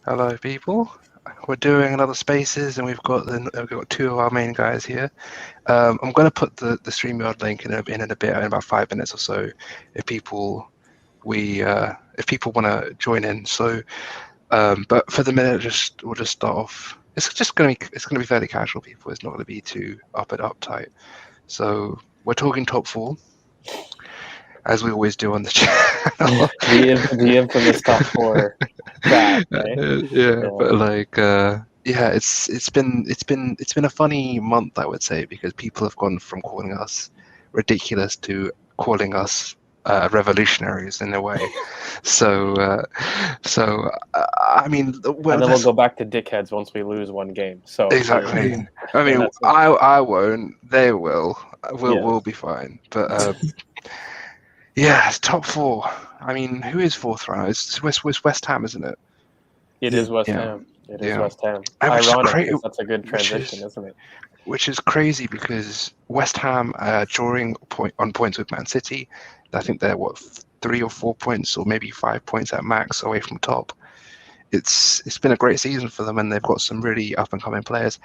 Hello, people. We're doing another Spaces, and we've got two of our main guys here. I'm going to put the StreamYard link in a bit, in about 5 minutes or so, if people if people want to join in. So, but for the minute, we'll just start off. It's gonna be fairly casual, people. It's not going to be too uptight. So we're talking top four, as we always do on the channel. the infamous top four chat, right? Yeah, but it's been a funny month, I would say, because people have gone from calling us ridiculous to calling us revolutionaries in a way. I mean, well, And then we'll go back to dickheads once we lose one game. So exactly. I and mean, that's I won't. They will. We'll yes. be fine. But yeah, it's top four. I mean, who is fourth right now? It's West Ham, isn't it? It Yeah. is West Yeah. Ham. It is Yeah. West Ham. Which is Ironic, crazy. because that's a good transition, isn't it? Which is crazy because West Ham drawing on points with Man City. I think they're 3 or 4 points, or maybe 5 points at max away from top. It's been a great season for them, and they've got some really up and coming players.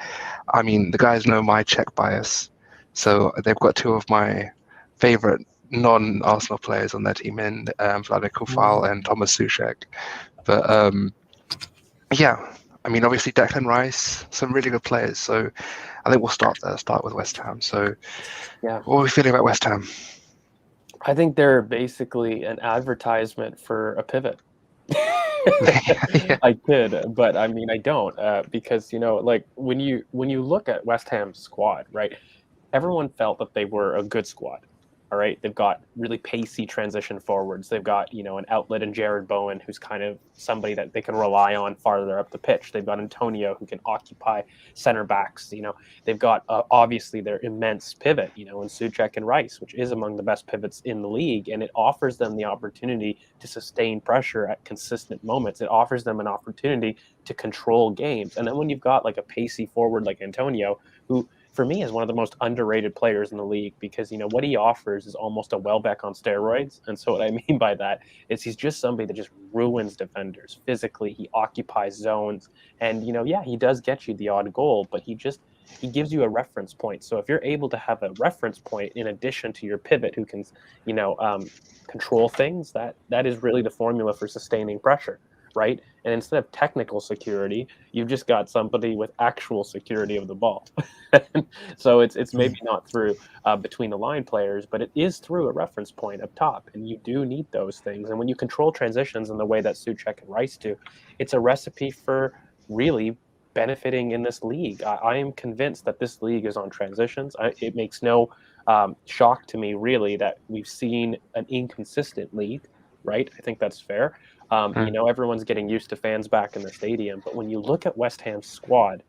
I mean, the guys know my Czech bias, so they've got two of my favorite non-Arsenal players on their team in Vladimir Koufal and Thomas Souček. But yeah, I mean, obviously Declan Rice, some really good players. So I think we'll start with West Ham. So Yeah. what are we feeling about West Ham? I think they're basically an advertisement for a pivot. Yeah. I could, but I mean I don't, because like when you look at West Ham's squad, right? Everyone felt that they were a good squad. All right, they've got really pacey transition forwards. They've got an outlet in Jared Bowen, who's kind of somebody that they can rely on farther up the pitch. They've got Antonio, who can occupy center backs. They've got obviously their immense pivot, in Souček and Rice, which is among the best pivots in the league, and it offers them the opportunity to sustain pressure at consistent moments. It offers them an opportunity to control games. And then when you've got like a pacey forward like Antonio, who for me is one of the most underrated players in the league, because what he offers is almost a Welbeck on steroids. And so what I mean by that is he's just somebody that just ruins defenders physically. He occupies zones, and yeah, he does get you the odd goal, but he gives you a reference point. So if you're able to have a reference point in addition to your pivot who can control things, that is really the formula for sustaining pressure, right? And instead of technical security, you've just got somebody with actual security of the ball. So it's maybe not through between the line players, but it is through a reference point up top, and you do need those things. And when you control transitions in the way that Souček and Rice do, it's a recipe for really benefiting in this league. I am convinced that this league is on transitions. It makes no shock to me, really, that we've seen an inconsistent league, right? I think that's fair. Everyone's getting used to fans back in the stadium, but when you look at West Ham's squad,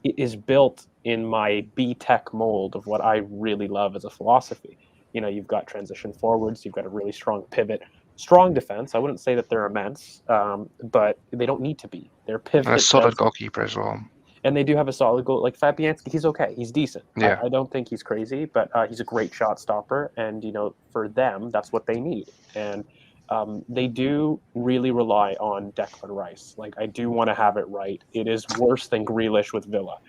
it is built in my B-Tech mold of what I really love as a philosophy. You've got transition forwards, you've got a really strong pivot, strong defense. I wouldn't say that they're immense, but they don't need to be. They're pivot. A solid goalkeeper as well. And they do have a solid goal. Like Fabianski, he's okay. He's decent. Yeah. I don't think he's crazy, but he's a great shot stopper. And, for them, that's what they need. And they do really rely on Declan Rice. Like, I do want to have it right. It is worse than Grealish with Villa.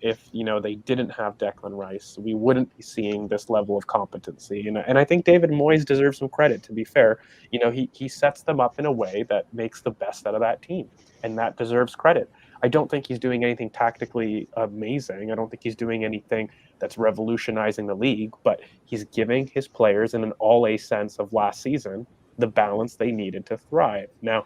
If they didn't have Declan Rice, we wouldn't be seeing this level of competency. And I think David Moyes deserves some credit. To be fair, he sets them up in a way that makes the best out of that team, and that deserves credit. I don't think he's doing anything tactically amazing. I don't think he's doing anything that's revolutionizing the league, but he's giving his players, in an all-A sense of last season, the balance they needed to thrive. Now,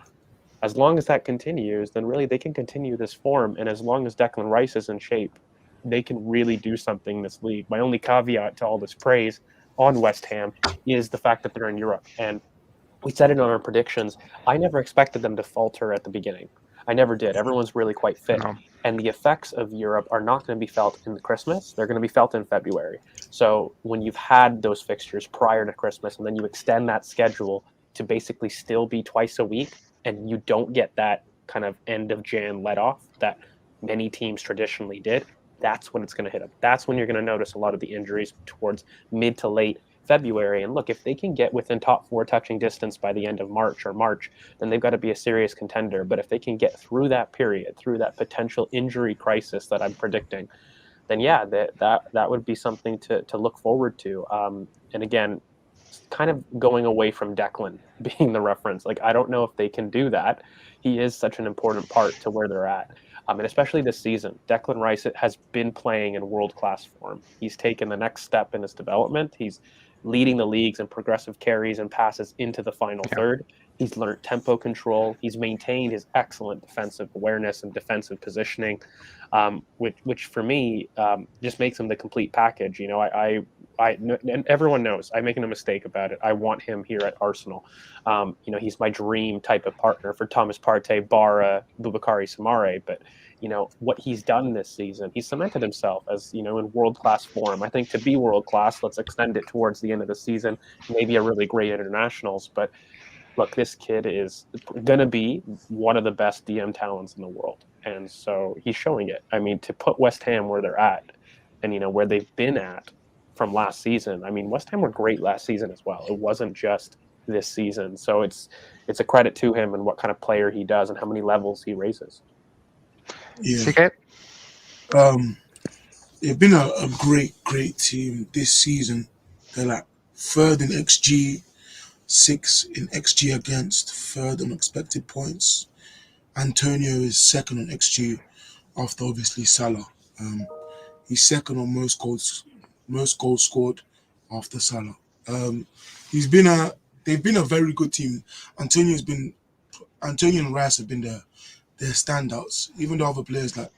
as long as that continues, then really they can continue this form. And as long as Declan Rice is in shape, they can really do something in this league. My only caveat to all this praise on West Ham is the fact that they're in Europe. And we said it on our predictions. I never expected them to falter at the beginning. I never did. Everyone's really quite fit. No. And the effects of Europe are not going to be felt in Christmas. They're going to be felt in February. So when you've had those fixtures prior to Christmas, and then you extend that schedule to basically still be twice a week, and you don't get that kind of end of Jan let off that many teams traditionally did, that's when it's going to hit up. That's when you're going to notice a lot of the injuries towards mid to late February. And look, if they can get within top 4 touching distance by the end of March, then they've got to be a serious contender. But if they can get through that period, through that potential injury crisis that I'm predicting, then yeah, that would be something to look forward to. And again, kind of going away from Declan being the reference. Like, I don't know if they can do that. He is such an important part to where they're at. And especially this season, Declan Rice has been playing in world-class form. He's taken the next step in his development. He's leading the leagues in progressive carries and passes into the final third. He's learned tempo control. He's maintained his excellent defensive awareness and defensive positioning, which for me just makes him the complete package. You know, and everyone knows I'm making a mistake about it. I want him here at Arsenal. You know, he's my dream type of partner for Thomas Partey, Barra, Boubakary Samare. But you know what he's done this season, he's cemented himself as, you know, in world-class form. I think to be world-class, let's extend it towards the end of the season, maybe a really great internationals. But look, this kid is going to be one of the best DM talents in the world. And so he's showing it. I mean, to put West Ham where they're at and, you know, where they've been at from last season. I mean, West Ham were great last season as well. It wasn't just this season. So it's a credit to him and what kind of player he does and how many levels he raises. Yeah. They've been a great team this season. They're like third in XG, 6 in XG against, third on expected points. Antonio is second on XG after obviously Salah. He's second on most goals scored after Salah. They've been a very good team. Antonio and Rice have been their standouts. Even the other players like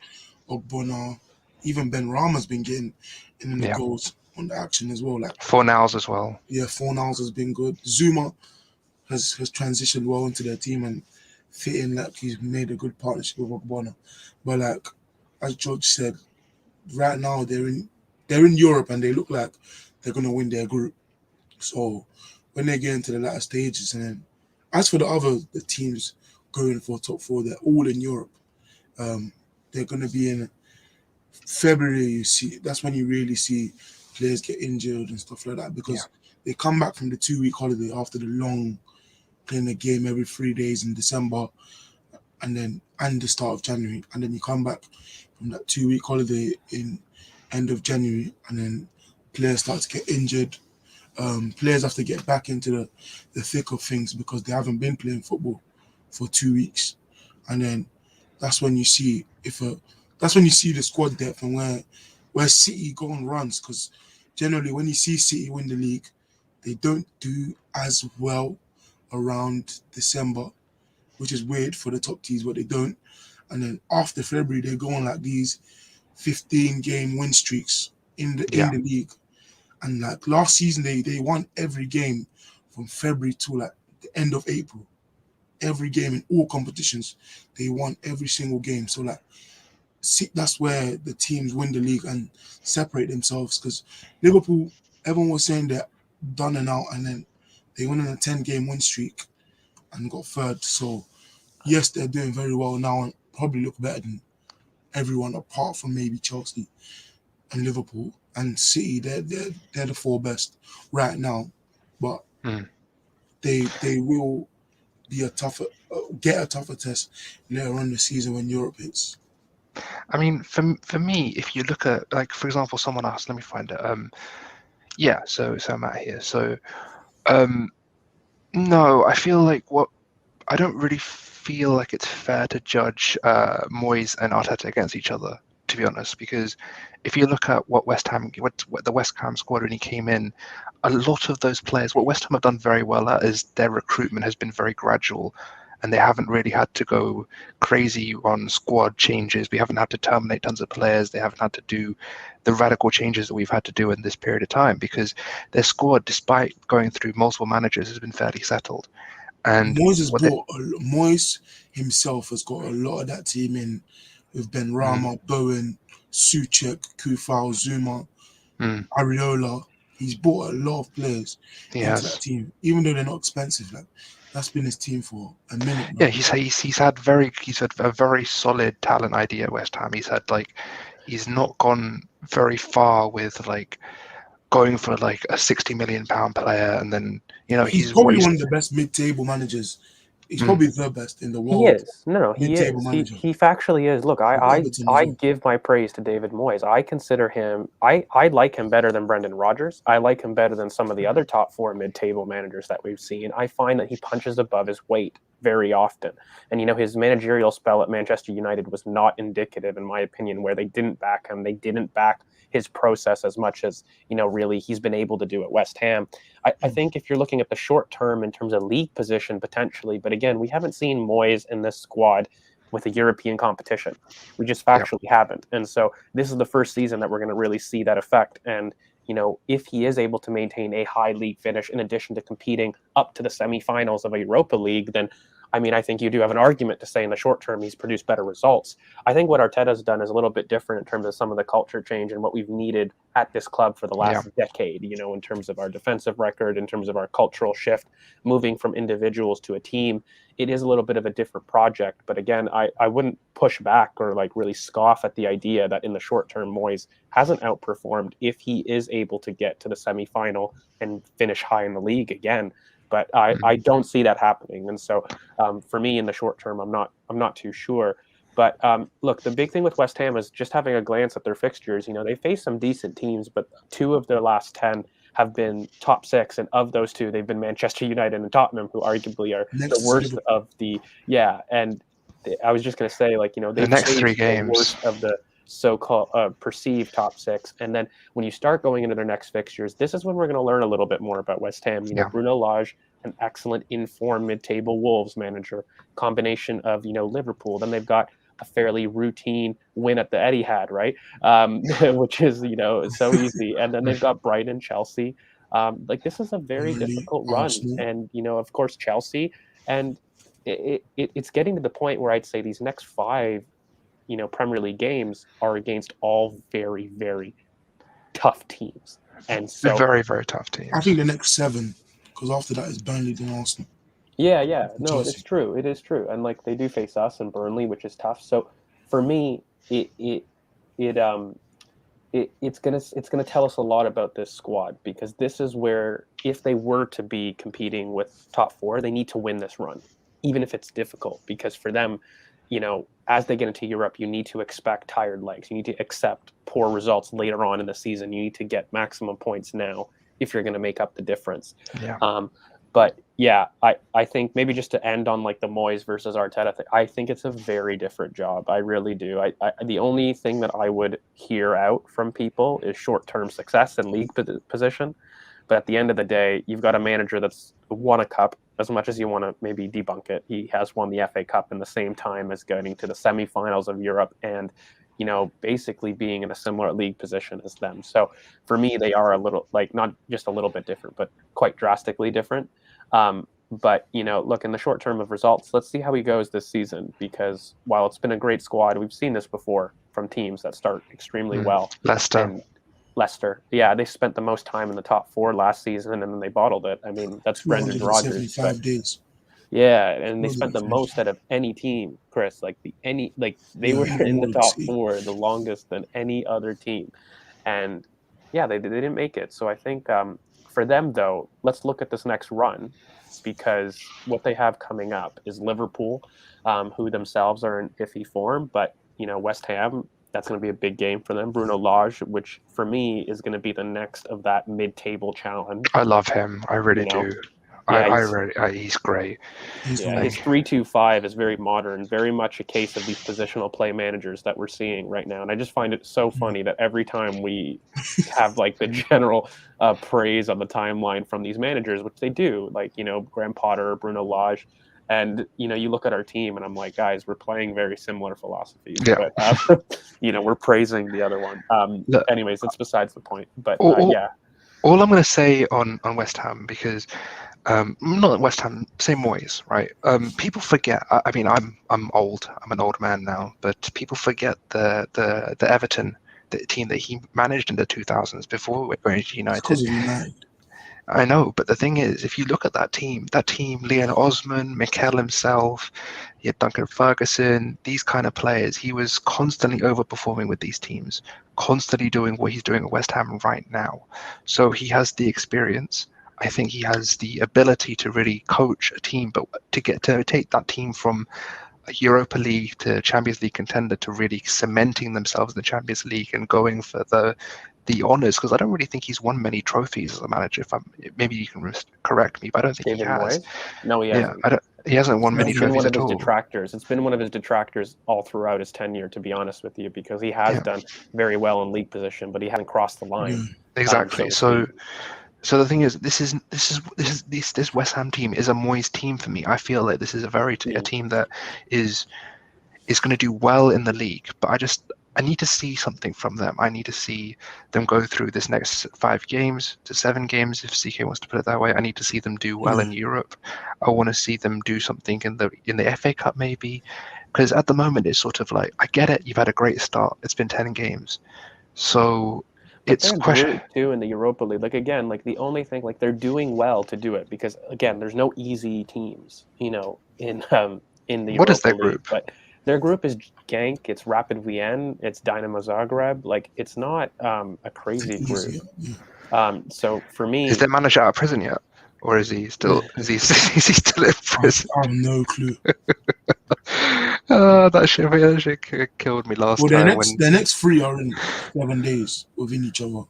Ogbonna, even Ben Rama's been getting in the goals on the action as well. Like Fornals as well. Yeah, Fornals has been good. Zuma has transitioned well into their team and fit in. Like, he's made a good partnership with Ogbonna. But like as George said, right now they're in Europe and they look like they're gonna win their group. So when they get into the latter stages, and then as for the teams going for top 4, they're all in Europe. They're gonna be in February. You see, that's when you really see players get injured and stuff like that, because they come back from the 2-week holiday after the long playing the game every 3 days in December and the start of January, and then you come back from that 2-week holiday in end of January, and then players start to get injured. Players have to get back into the thick of things because they haven't been playing football for 2 weeks, and then that's when you see the squad depth and where City go on runs. Because generally, when you see City win the league, they don't do as well around December, which is weird for the top teams, but they don't. And then after February, they go on like these 15-game win streaks in the league. And like last season, they won every game from February to like the end of April. Every game in all competitions, they won every single game. So like, that's where the teams win the league and separate themselves. Because Liverpool, everyone was saying they're done and out, and then they went on a 10-game win streak and got third. So yes, they're doing very well now and probably look better than everyone apart from maybe Chelsea and Liverpool and City. They're the 4 best right now, but they will be get a tougher test later on in the season when Europe hits. I mean, for me, if you look at, like, for example, someone asked, let me find it. So I'm out here. So, no, I feel like I don't really feel like it's fair to judge Moyes and Arteta against each other, to be honest, because if you look at what the West Ham squad when he came in, a lot of those players, what West Ham have done very well at is their recruitment has been very gradual, and they haven't really had to go crazy on squad changes. We haven't had to terminate tons of players. They haven't had to do the radical changes that we've had to do in this period of time, because their squad, despite going through multiple managers, has been fairly settled. And Moyes himself has got a lot of that team in with Ben Rama, Bowen, Souček, Kufal, Zuma, Areola. He's bought a lot of players into that team, even though they're not expensive. Like, that's been his team for a minute now. Yeah, he's had a very solid talent idea at West Ham. He's not gone very far with, like, going for like a £60 million player, and then He's he's probably wasted. one of the best mid-table managers. He's Mm. probably the best in the He world. is. No, he Mid-table is. manager. He factually is. Look, I Everton as well. give my praise to David Moyes. I consider him. I like him better than Brendan Rodgers. I like him better than some of the other top 4 mid-table managers that we've seen. I find that he punches above his weight very often. And his managerial spell at Manchester United was not indicative, in my opinion, where they didn't back him. They didn't back his process as much as really he's been able to do at West Ham. I think if you're looking at the short term in terms of league position potentially, but again, we haven't seen Moyes in this squad with a European competition. We just factually haven't. And so this is the first season that we're going to really see that effect. And if he is able to maintain a high league finish in addition to competing up to the semifinals of a Europa League, then I think you do have an argument to say in the short term he's produced better results. I think what Arteta's done is a little bit different in terms of some of the culture change and what we've needed at this club for the last decade, in terms of our defensive record, in terms of our cultural shift, moving from individuals to a team. It is a little bit of a different project. But again, I wouldn't push back or really scoff at the idea that in the short term, Moyes hasn't outperformed if he is able to get to the semifinal and finish high in the league again. But I don't see that happening. And so for me in the short term, I'm not too sure. But look, the big thing with West Ham is just having a glance at their fixtures. They face some decent teams, but 2 of their last 10 have been top 6. And of those 2, they've been Manchester United and Tottenham, who arguably are the worst of the And I was just going to say, they've the next 3 the games worst of the so-called perceived top 6. And then when you start going into their next fixtures, this is when we're going to learn a little bit more about West Ham. Bruno Lage, an excellent informed mid-table Wolves manager, combination of Liverpool. Then they've got a fairly routine win at the Etihad, right? Which is so easy. And then they've got Brighton, Chelsea. This is a very difficult run. Arsenal. And of course Chelsea. And it's getting to the point where I'd say these next 5 Premier League games are against all very, very tough teams. And so very, very tough teams. I think the next 7, because after that is Burnley and Arsenal. Yeah. No, it's true. It is true. And they do face us and Burnley, which is tough. So for me, it's gonna tell us a lot about this squad, because this is where, if they were to be competing with top 4, they need to win this run, even if it's difficult, because for them, as they get into Europe, you need to expect tired legs. You need to accept poor results later on in the season. You need to get maximum points now if you're going to make up the difference. But yeah, I think maybe just to end on the Moyes versus Arteta thing, I think it's a very different job. I really do. The only thing that I would hear out from people is short-term success and league position. But at the end of the day, you've got a manager that's won a cup. As much as you want to maybe debunk it, he has won the FA Cup in the same time as getting to the semifinals of Europe and, basically being in a similar league position as them. So for me, they are a little, not just a little bit different, but quite drastically different. But, look, in the short term of results, let's see how he goes this season, because while it's been a great squad, we've seen this before from teams that start extremely well. Leicester. Yeah, they spent the most time in the top 4 last season, and then they bottled it. I mean, that's Brendan Rodgers. 75 days. Yeah, and they spent the most out of any team, Chris. They were in the top 4 the longest than any other team. And yeah, they didn't make it. So I think for them, though, let's look at this next run, because what they have coming up is Liverpool, who themselves are in iffy form, but West Ham, that's going to be a big game for them. Bruno Lage, which for me is going to be the next of that mid-table challenge. I love him. I really do. Yeah, he's great. His 3-2-5 is very modern, very much a case of these positional play managers that we're seeing right now. And I just find it so funny that every time we have the general praise on the timeline from these managers, which they do, Graham Potter, Bruno Lage, and you look at our team, and I'm like, guys, we're playing very similar philosophies. Yeah. But we're praising the other one. Anyways, that's besides the point. But yeah. All I'm going to say on West Ham, because not West Ham, say Moyes, right? People forget. I mean, I'm old. I'm an old man now, but people forget the Everton, the team that he managed in the 2000s before going to United. I know, but the thing is, if you look at that team, Leon Osman, Mikel himself, you had Duncan Ferguson, these kind of players, he was constantly overperforming with these teams, constantly doing what he's doing at West Ham right now. So he has the experience. I think he has the ability to really coach a team, but to take that team from a Europa League to Champions League contender to really cementing themselves in the Champions League and going for the honours, because I don't really think he's won many trophies as a manager. Maybe you can correct me, but I don't think David he has. Moyes? No, he hasn't. He hasn't won many It's been trophies one of at his all. detractors. It's been one of his detractors all throughout his tenure, to be honest with you, because he has done very well in league position, but he hasn't crossed the line. Exactly. So the thing is, this West Ham team is a Moyes team for me. I feel like this is a team that is going to do well in the league, but I need to see something from them. I need to see them go through this next 5 games to 7 games, if CK wants to put it that way. I need to see them do well in Europe. I want to see them do something in the FA Cup maybe, because at the moment it's sort of like, I get it, you've had a great start. It's been 10 games, so it's question too in the Europa League. Like again, like the only thing, like they're doing well to do it, because again, there's no easy teams, in the What is Europa their League, group? but their group is Genk, it's Rapid Vienna, it's Dynamo Zagreb. Like it's not a crazy group. So for me, is their manager out of prison yet, or is he still is he still in prison? I have no clue. That shit killed me last time. The next 3 are in 7 days within each other.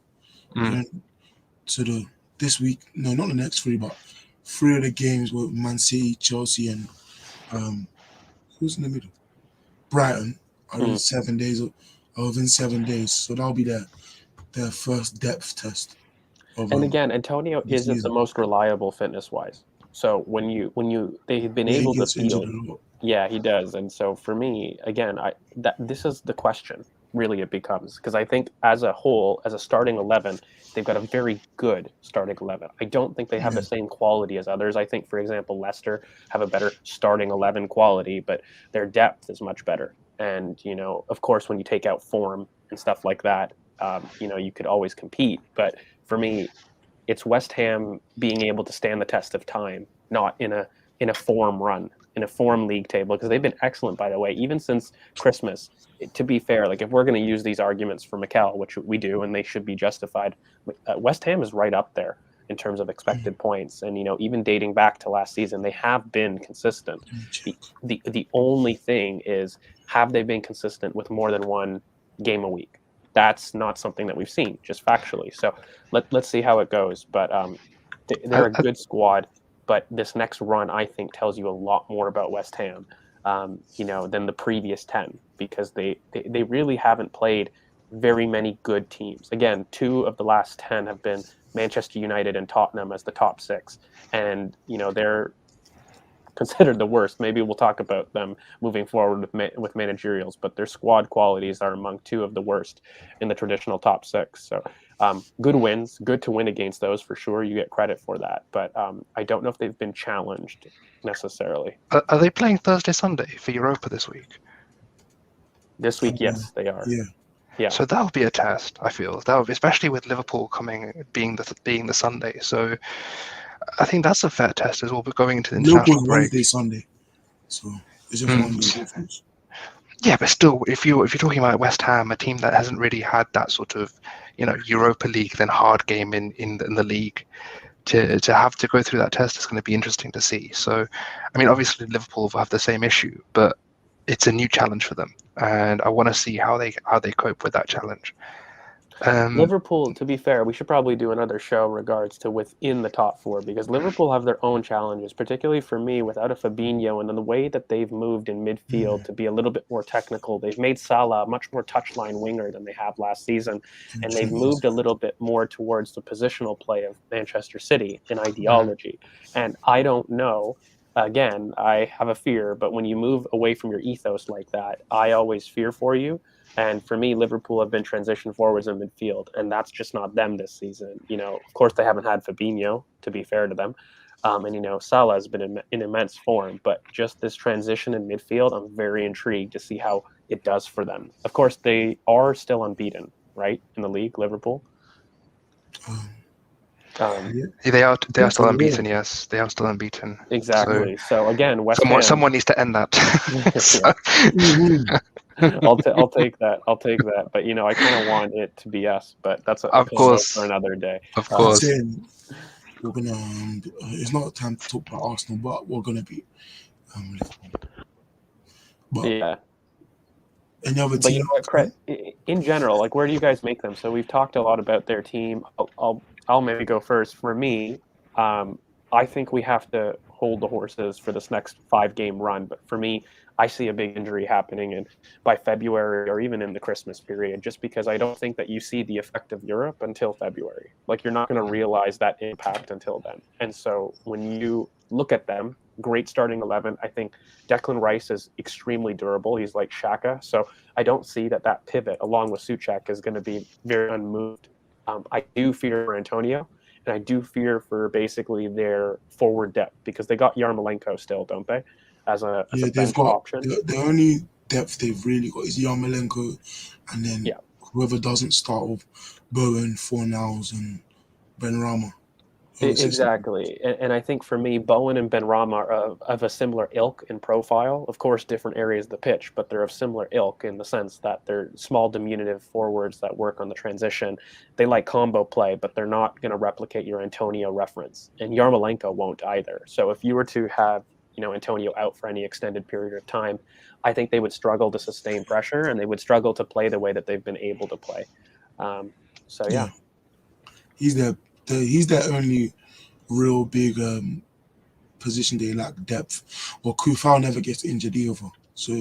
So this week, no, not the next 3, but 3 of the games were Man City, Chelsea, and who's in the middle? Brighton are in 7 days. Are within 7 days, so that'll be their first depth test. And again, Antonio isn't the most reliable fitness-wise. So when they've been able to field, he does. And so for me, again, this is the question. Really, it becomes, because I think as a whole, as a starting 11, they've got a very good starting 11. I don't think they have the same quality as others. I think, for example, Leicester have a better starting 11 quality, but their depth is much better. And of course, when you take out form and stuff like that, you could always compete. But for me, it's West Ham being able to stand the test of time, not in a form run, in a form league table, because they've been excellent, by the way, even since Christmas. To be fair, like if we're going to use these arguments for Mikel, which we do, and they should be justified, West Ham is right up there in terms of expected points. And even dating back to last season, they have been consistent. The only thing is, have they been consistent with more than 1 game a week? That's not something that we've seen, just factually. So let's see how it goes. But they're a good squad. But this next run, I think, tells you a lot more about West Ham, than the previous 10, because they really haven't played very many good teams. Again, 2 of the last 10 have been Manchester United and Tottenham as the top 6, and they're considered the worst. Maybe we'll talk about them moving forward with managerials, but their squad qualities are among 2 of the worst in the traditional top 6. So good wins, good to win against those for sure. You get credit for that, but I don't know if they've been challenged necessarily. Are they playing Thursday, Sunday for Europa this week? This week, yes, they are. Yeah. So that'll be a test. I feel that'll be, especially with Liverpool being the Sunday. So I think that's a fair test as well. But going into the international break, Wednesday, Sunday, so it's just 1 day difference. Yeah, but still, if you're talking about West Ham, a team that hasn't really had that sort of Europa League then hard game in the league, to have to go through that test is going to be interesting to see. So, I mean, obviously Liverpool will have the same issue, but it's a new challenge for them, and I want to see how they cope with that challenge. Liverpool, to be fair, we should probably do another show regards to within the top 4, because Liverpool have their own challenges, particularly for me without a Fabinho, and then the way that they've moved in midfield to be a little bit more technical. They've made Salah a much more touchline winger than they have last season, and they've moved a little bit more towards the positional play of Manchester City in ideology. And I don't know. Again, I have a fear, but when you move away from your ethos like that, I always fear for you. And for me, Liverpool have been transition forwards in midfield, and that's just not them this season. Of course, they haven't had Fabinho, to be fair to them. And, Salah has been in immense form, but just this transition in midfield, I'm very intrigued to see how it does for them. Of course, they are still unbeaten, right, in the league, Liverpool? Yeah. They are Yes, still they unbeaten. Yes, they are still unbeaten. Exactly. So again, West Ham. Someone needs to end that. So- Mhm. I'll take that. I'll take that. But I kind of want it to be us. But that's a Of convo course. for another day. Of I'm course. saying we're gonna. It's not time to talk about Arsenal, but we're gonna be Liverpool. But Yeah. any other But you team? know what, in general, like where do you guys make them? So we've talked a lot about their team. I'll maybe go first. For me, I think we have to hold the horses for this next 5-game run. But for me, I see a big injury happening by February or even in the Christmas period, just because I don't think that you see the effect of Europe until February. Like you're not going to realize that impact until then. And so when you look at them, great starting 11. I think Declan Rice is extremely durable. He's like Xhaka. So I don't see that pivot along with Suchek is going to be very unmoved. I do fear for Antonio, and I do fear for basically their forward depth because they got Yarmolenko still, don't they, as a Yeah, they've bench got option. the only depth they've really got is Yarmolenko, and then Yeah. whoever doesn't start with Bowen, Fornals, and Benrahma. Exactly. And I think for me, Bowen and Benrahma are of a similar ilk in profile. Of course, different areas of the pitch, but they're of similar ilk in the sense that they're small, diminutive forwards that work on the transition. They like combo play, but they're not going to replicate your Antonio reference. And Yarmolenko won't either. So if you were to have Antonio out for any extended period of time, I think they would struggle to sustain pressure and they would struggle to play the way that they've been able to play. So yeah. He's their only real big position they lack depth. Well, Kufal never gets injured either, so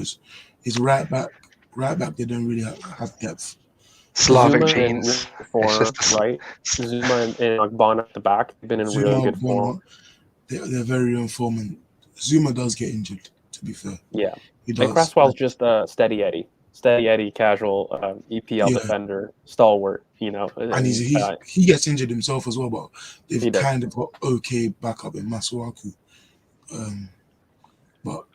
it's right back. Right back, they don't really have depth. Slavic Zuma in genes. really good It's form, just right? Zuma and like Bon at the back have been in really Zuma, good form. Bonner, they're very informing. Zuma does get injured, to be fair. Yeah. He And does. Cresswell's just a steady Eddie, casual EPL Yeah, defender, stalwart, and and he gets injured himself as well, but he they've does. kind of got okay backup in Masuaku. But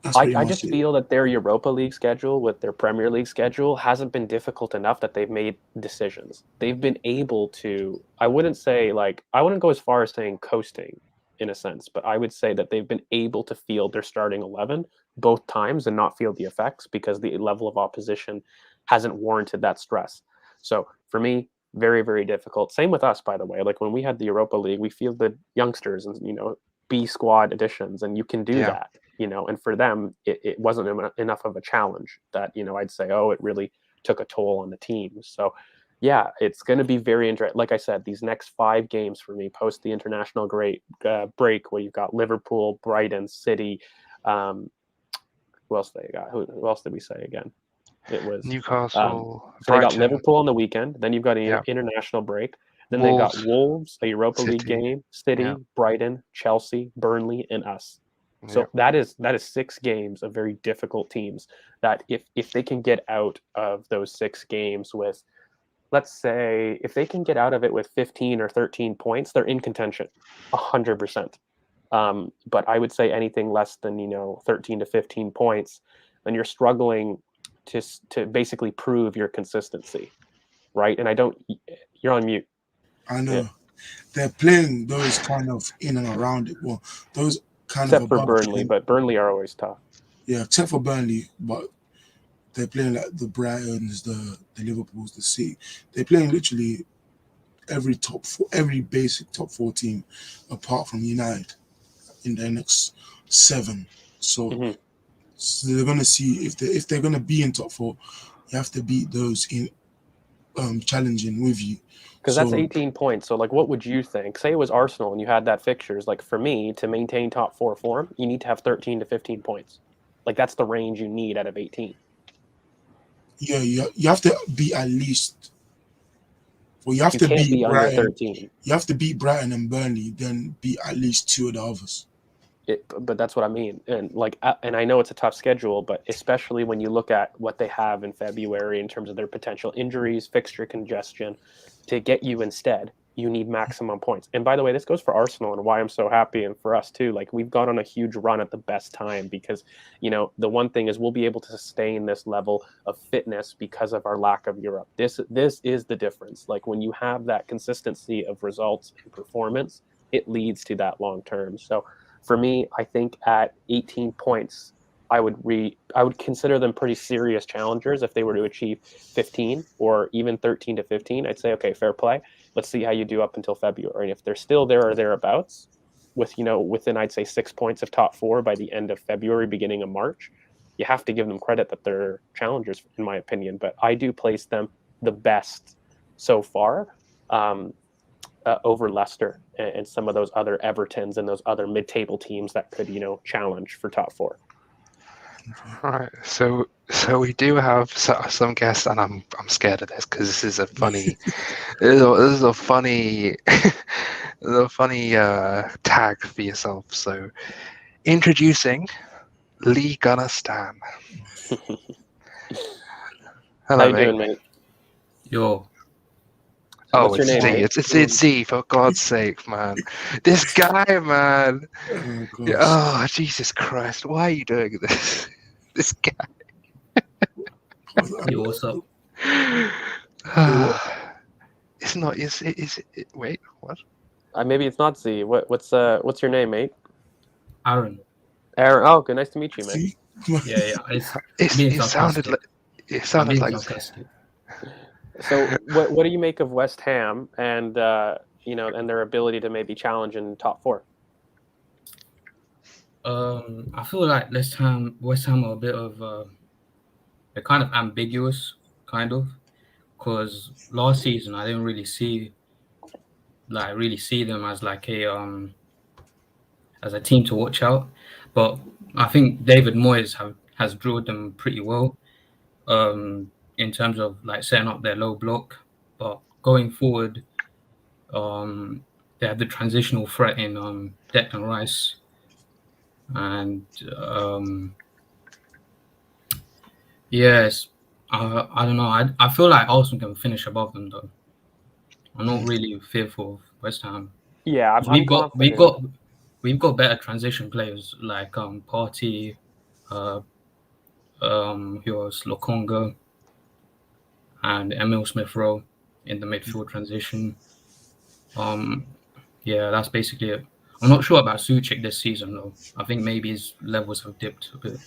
that's pretty I much just it. feel that their Europa League schedule with their Premier League schedule hasn't been difficult enough that they've made decisions. They've been able to, I wouldn't go as far as saying coasting in a sense, but I would say that they've been able to field their starting 11 both times and not feel the effects because the level of opposition hasn't warranted that stress. So for me, very, very difficult. Same with us, by the way. Like when we had the Europa League, we fielded youngsters and, B squad additions, and you can do yeah. that. And for them, it wasn't enough of a challenge that, I'd say, oh, it really took a toll on the team. So, yeah, it's going to be very interesting. Like I said, these next 5 games for me post the international break, where you've got Liverpool, Brighton, City. Who else they got? Who else did we say again? It was Newcastle, so they got Brighton, Liverpool on the weekend. Then you've got an yeah. international break. Then they got Wolves, Wolves, a Europa League City, game, City, yeah. Brighton, Chelsea, Burnley, and us. So that is 6 games of very difficult teams that if they can get out of those 6 games with, let's say, if they can get out of it with 15 or 13 points, they're in contention, 100%. But I would say anything less than 13 to 15 points, then you're struggling to basically prove your consistency, right? And you're on mute. I know Yeah. they're playing those kind of in and around it. Well, those kind of Except for above Burnley, game. but Burnley are always tough. Yeah, except for Burnley, but they're playing like the Brightons, the Liverpools, the City. They're playing literally every basic top 4 team, apart from United, in their next 7. So, Mm-hmm. so they're gonna see if they're gonna be in top 4, you have to beat those in challenging with you. Because that's So 18 points. So, like, what would you think? Say it was Arsenal and you had that fixtures. Like, for me, to maintain top 4 form, you need to have 13 to 15 points. Like, that's the range you need out of 18. yeah, you have to be at least. Well, you have You to can't beat be under Brighton. 13. You have to beat Brighton and Burnley, then beat at least 2 of the others. But that's what I mean. And I know it's a tough schedule, but especially when you look at what they have in February in terms of their potential injuries, fixture congestion, to get you instead, you need maximum points. And by the way, this goes for Arsenal and why I'm so happy, and for us too. Like, we've gone on a huge run at the best time because, the one thing is we'll be able to sustain this level of fitness because of our lack of Europe. This is the difference. Like, when you have that consistency of results and performance, it leads to that long term. So for me, I think at 18 points, I would consider them pretty serious challengers. If they were to achieve 15 or even 13 to 15, I'd say, okay, fair play. Let's see how you do up until February. And if they're still there or thereabouts, within I'd say 6 points of top 4 by the end of February, beginning of March, you have to give them credit that they're challengers, in my opinion. But I do place them the best so far, over Leicester and some of those other Evertons and those other mid-table teams that could, challenge for top 4. Right. So we do have some guests, and I'm scared of this because this is a funny, this is a funny, tag for yourself. So, introducing Lee Gunner Stan. Hello, How you mate. doing, mate? Yo. Oh, What's your it's name, Z. mate? It's Z, for God's sake, man. This guy, man. Oh, gosh. Oh, Jesus Christ. Why are you doing this? This guy. Yo, what's up? It's not. Is it? Wait, what? Maybe it's not Z. What's your name, mate? Aaron. Aaron. Oh, good. Nice to meet you, mate. See? Yeah. It sounded like. It sounded like. sarcastic. So, what do you make of West Ham and and their ability to maybe challenge in top 4? I feel like West Ham are a bit of they're kind of ambiguous, because last season I didn't really see them as like as a team to watch out, but I think David Moyes has drilled them pretty well, in terms of like setting up their low block. But going forward, they have the transitional threat in Declan Rice, and yes, I don't know. I feel like Arsenal can finish above them though. I'm not really fearful of West Ham. Yeah, I'm We've got better transition players like Partey, who was Lokonga, and Emil Smith Rowe in the midfield transition. Yeah, that's basically it. I'm not sure about Suchik this season though. I think maybe his levels have dipped a bit.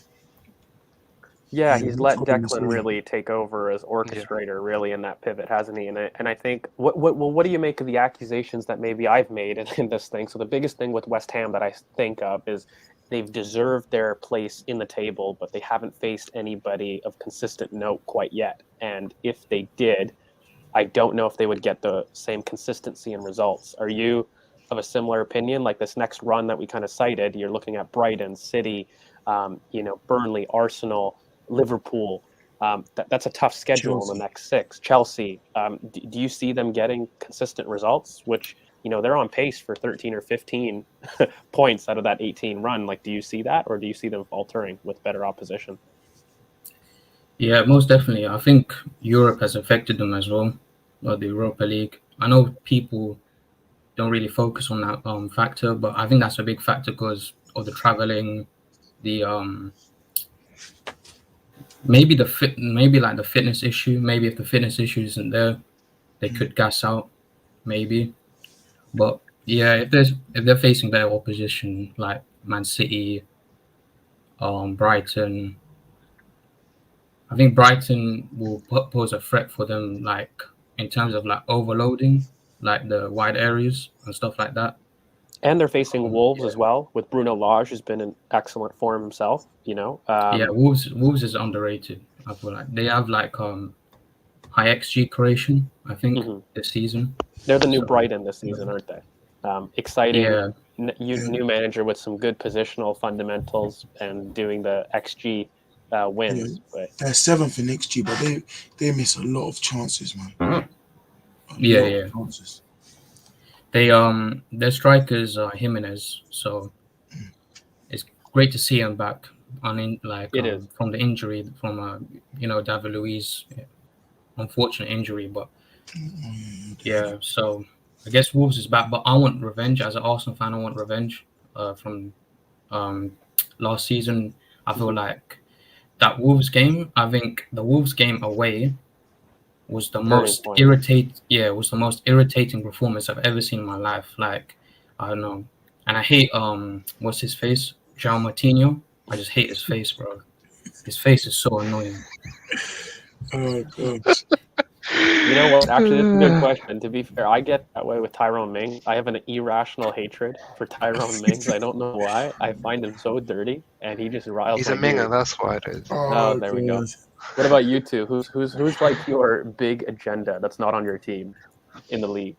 Yeah, Yeah, he's that's let what I'm Declan saying. really take over as orchestrator, really, in that pivot, hasn't he? And I think, what do you make of the accusations that maybe I've made in this thing? So the biggest thing with West Ham that I think of is they've deserved their place in the table, but they haven't faced anybody of consistent note quite yet. And if they did, I don't know if they would get the same consistency and results. Are you of a similar opinion? Like this next run that we kind of cited, you're looking at Brighton, City, Burnley, Arsenal, Liverpool. That's a tough schedule in the next 6. Chelsea. Do you see them getting consistent results? Which, they're on pace for 13 or 15 points out of that 18 run. Like, do you see that, or do you see them faltering with better opposition? Yeah, most definitely. I think Europe has affected them as well, or the Europa League. I know people don't really focus on that factor, but I think that's a big factor because of the traveling, the maybe the fitness issue. Maybe if the fitness issue isn't there, they could gas out, maybe. But yeah, if they're facing better opposition like Man City, Brighton, I think Brighton will pose a threat for them, like in terms of like overloading, like the wide areas and stuff like that. And they're facing Wolves as well, with Bruno Lage, who's been in excellent form himself. Wolves is underrated. I feel like they have like high XG creation, I think, this season. They're the new Brighton this season, aren't they? Exciting, new manager with some good positional fundamentals and doing the XG wins. Yeah. They're 7th in XG, but they miss a lot of chances, man. Chances. Their strikers are Jimenez, so it's great to see him back. From the injury from David Luiz, unfortunate injury, but so I guess Wolves is back, but I want revenge as an Arsenal fan. I want revenge from last season. I feel like that Wolves game. I think the Wolves game away was the most was the most irritating performance I've ever seen in my life. Like, I don't know. And I hate what's his face? João Martinho. I just hate his face, bro. His face is so annoying. Oh god. You know what? Actually, that's a good question. To be fair, I get that way with Tyrone Mings. I have an irrational hatred for Tyrone Mings. I don't know why. I find him so dirty, and he just riles He's my a Minger, gears. that's why it is. Oh, there we go. What about you two? Who's like your big agenda that's not on your team in the league?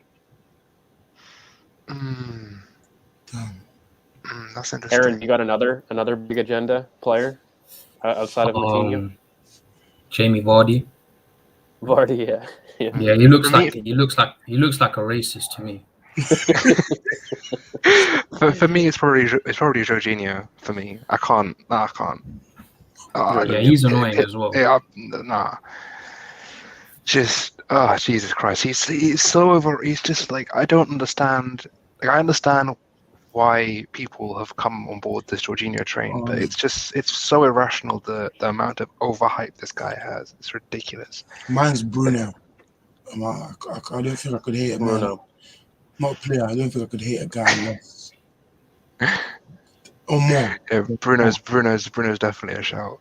That's interesting. Aaron, you got another big agenda player outside of Martinho? Jamie Vardy. Vardy, yeah. Yeah, he looks like a racist to me. for me, it's probably Jorginho. For me, I can't. Yeah, he's annoying as well. Nah. Just Jesus Christ, he's so over. He's just like, I don't understand. Like, I understand why people have come on board this Jorginho train, but it's so irrational, the amount of overhype this guy has. It's ridiculous. Mine's Bruno. I don't think I could hate a man. Bruno. Not a player. I don't think I could hate a guy less. Or more. Yeah, Bruno's definitely a shout.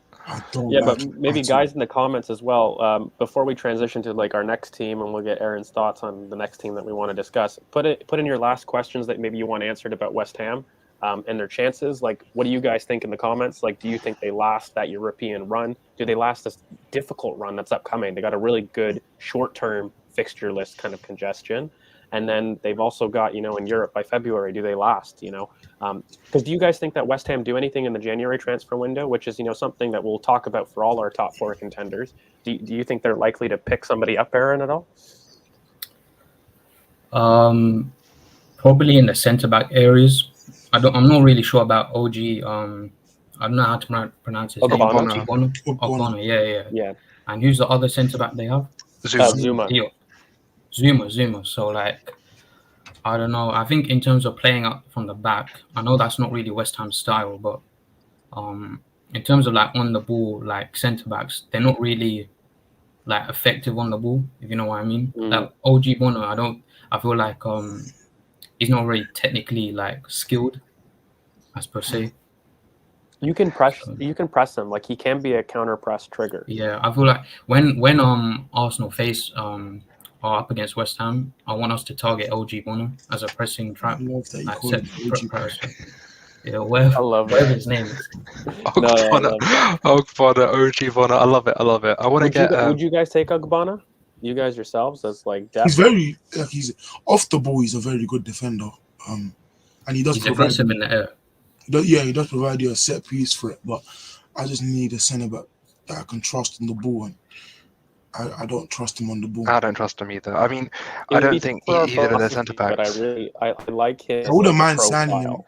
But maybe guys in the comments as well, before we transition to like our next team, and we'll get Aaron's thoughts on the next team that we want to discuss, put in your last questions that maybe you want answered about West Ham and their chances. Like, what do you guys think in the comments? Like, do you think they last that European run? Do they last this difficult run that's upcoming? They got a really good short-term fixture list kind of congestion. And then they've also got, in Europe by February, do they last, Because do you guys think that West Ham do anything in the January transfer window, which is, something that we'll talk about for all our top four contenders? Do you think they're likely to pick somebody up, Aaron, at all? Probably in the centre-back areas. I'm not really sure about OG. I don't know how to pronounce his name. Ogbonna, yeah. And who's the other centre-back they have? Zuma. Zuma. So, like, I don't know. I think in terms of playing up from the back, I know that's not really West Ham style, but in terms of like on the ball, like centre backs, they're not really like effective on the ball, if you know what I mean. Like OG Bono, I feel like he's not really technically like skilled, as per se. You can press him. Like, he can be a counter press trigger. Yeah, I feel like when Arsenal face are up against West Ham, I want us to target OG Bono as a pressing trap. I love that you call him OG. Yeah, whatever his name is. Ogbonna, OG Bono. I love it. I want to get. Would you guys take Ogbonna? You guys yourselves as like depth? He's off the ball. He's a very good defender. And he does. He's aggressive in the air. He does provide you a set piece for it. But I just need a centre back that I can trust on the ball, and I don't trust him on the ball. I don't trust him either. I mean, I don't think either of their centre backs. But I like his. I wouldn't mind signing him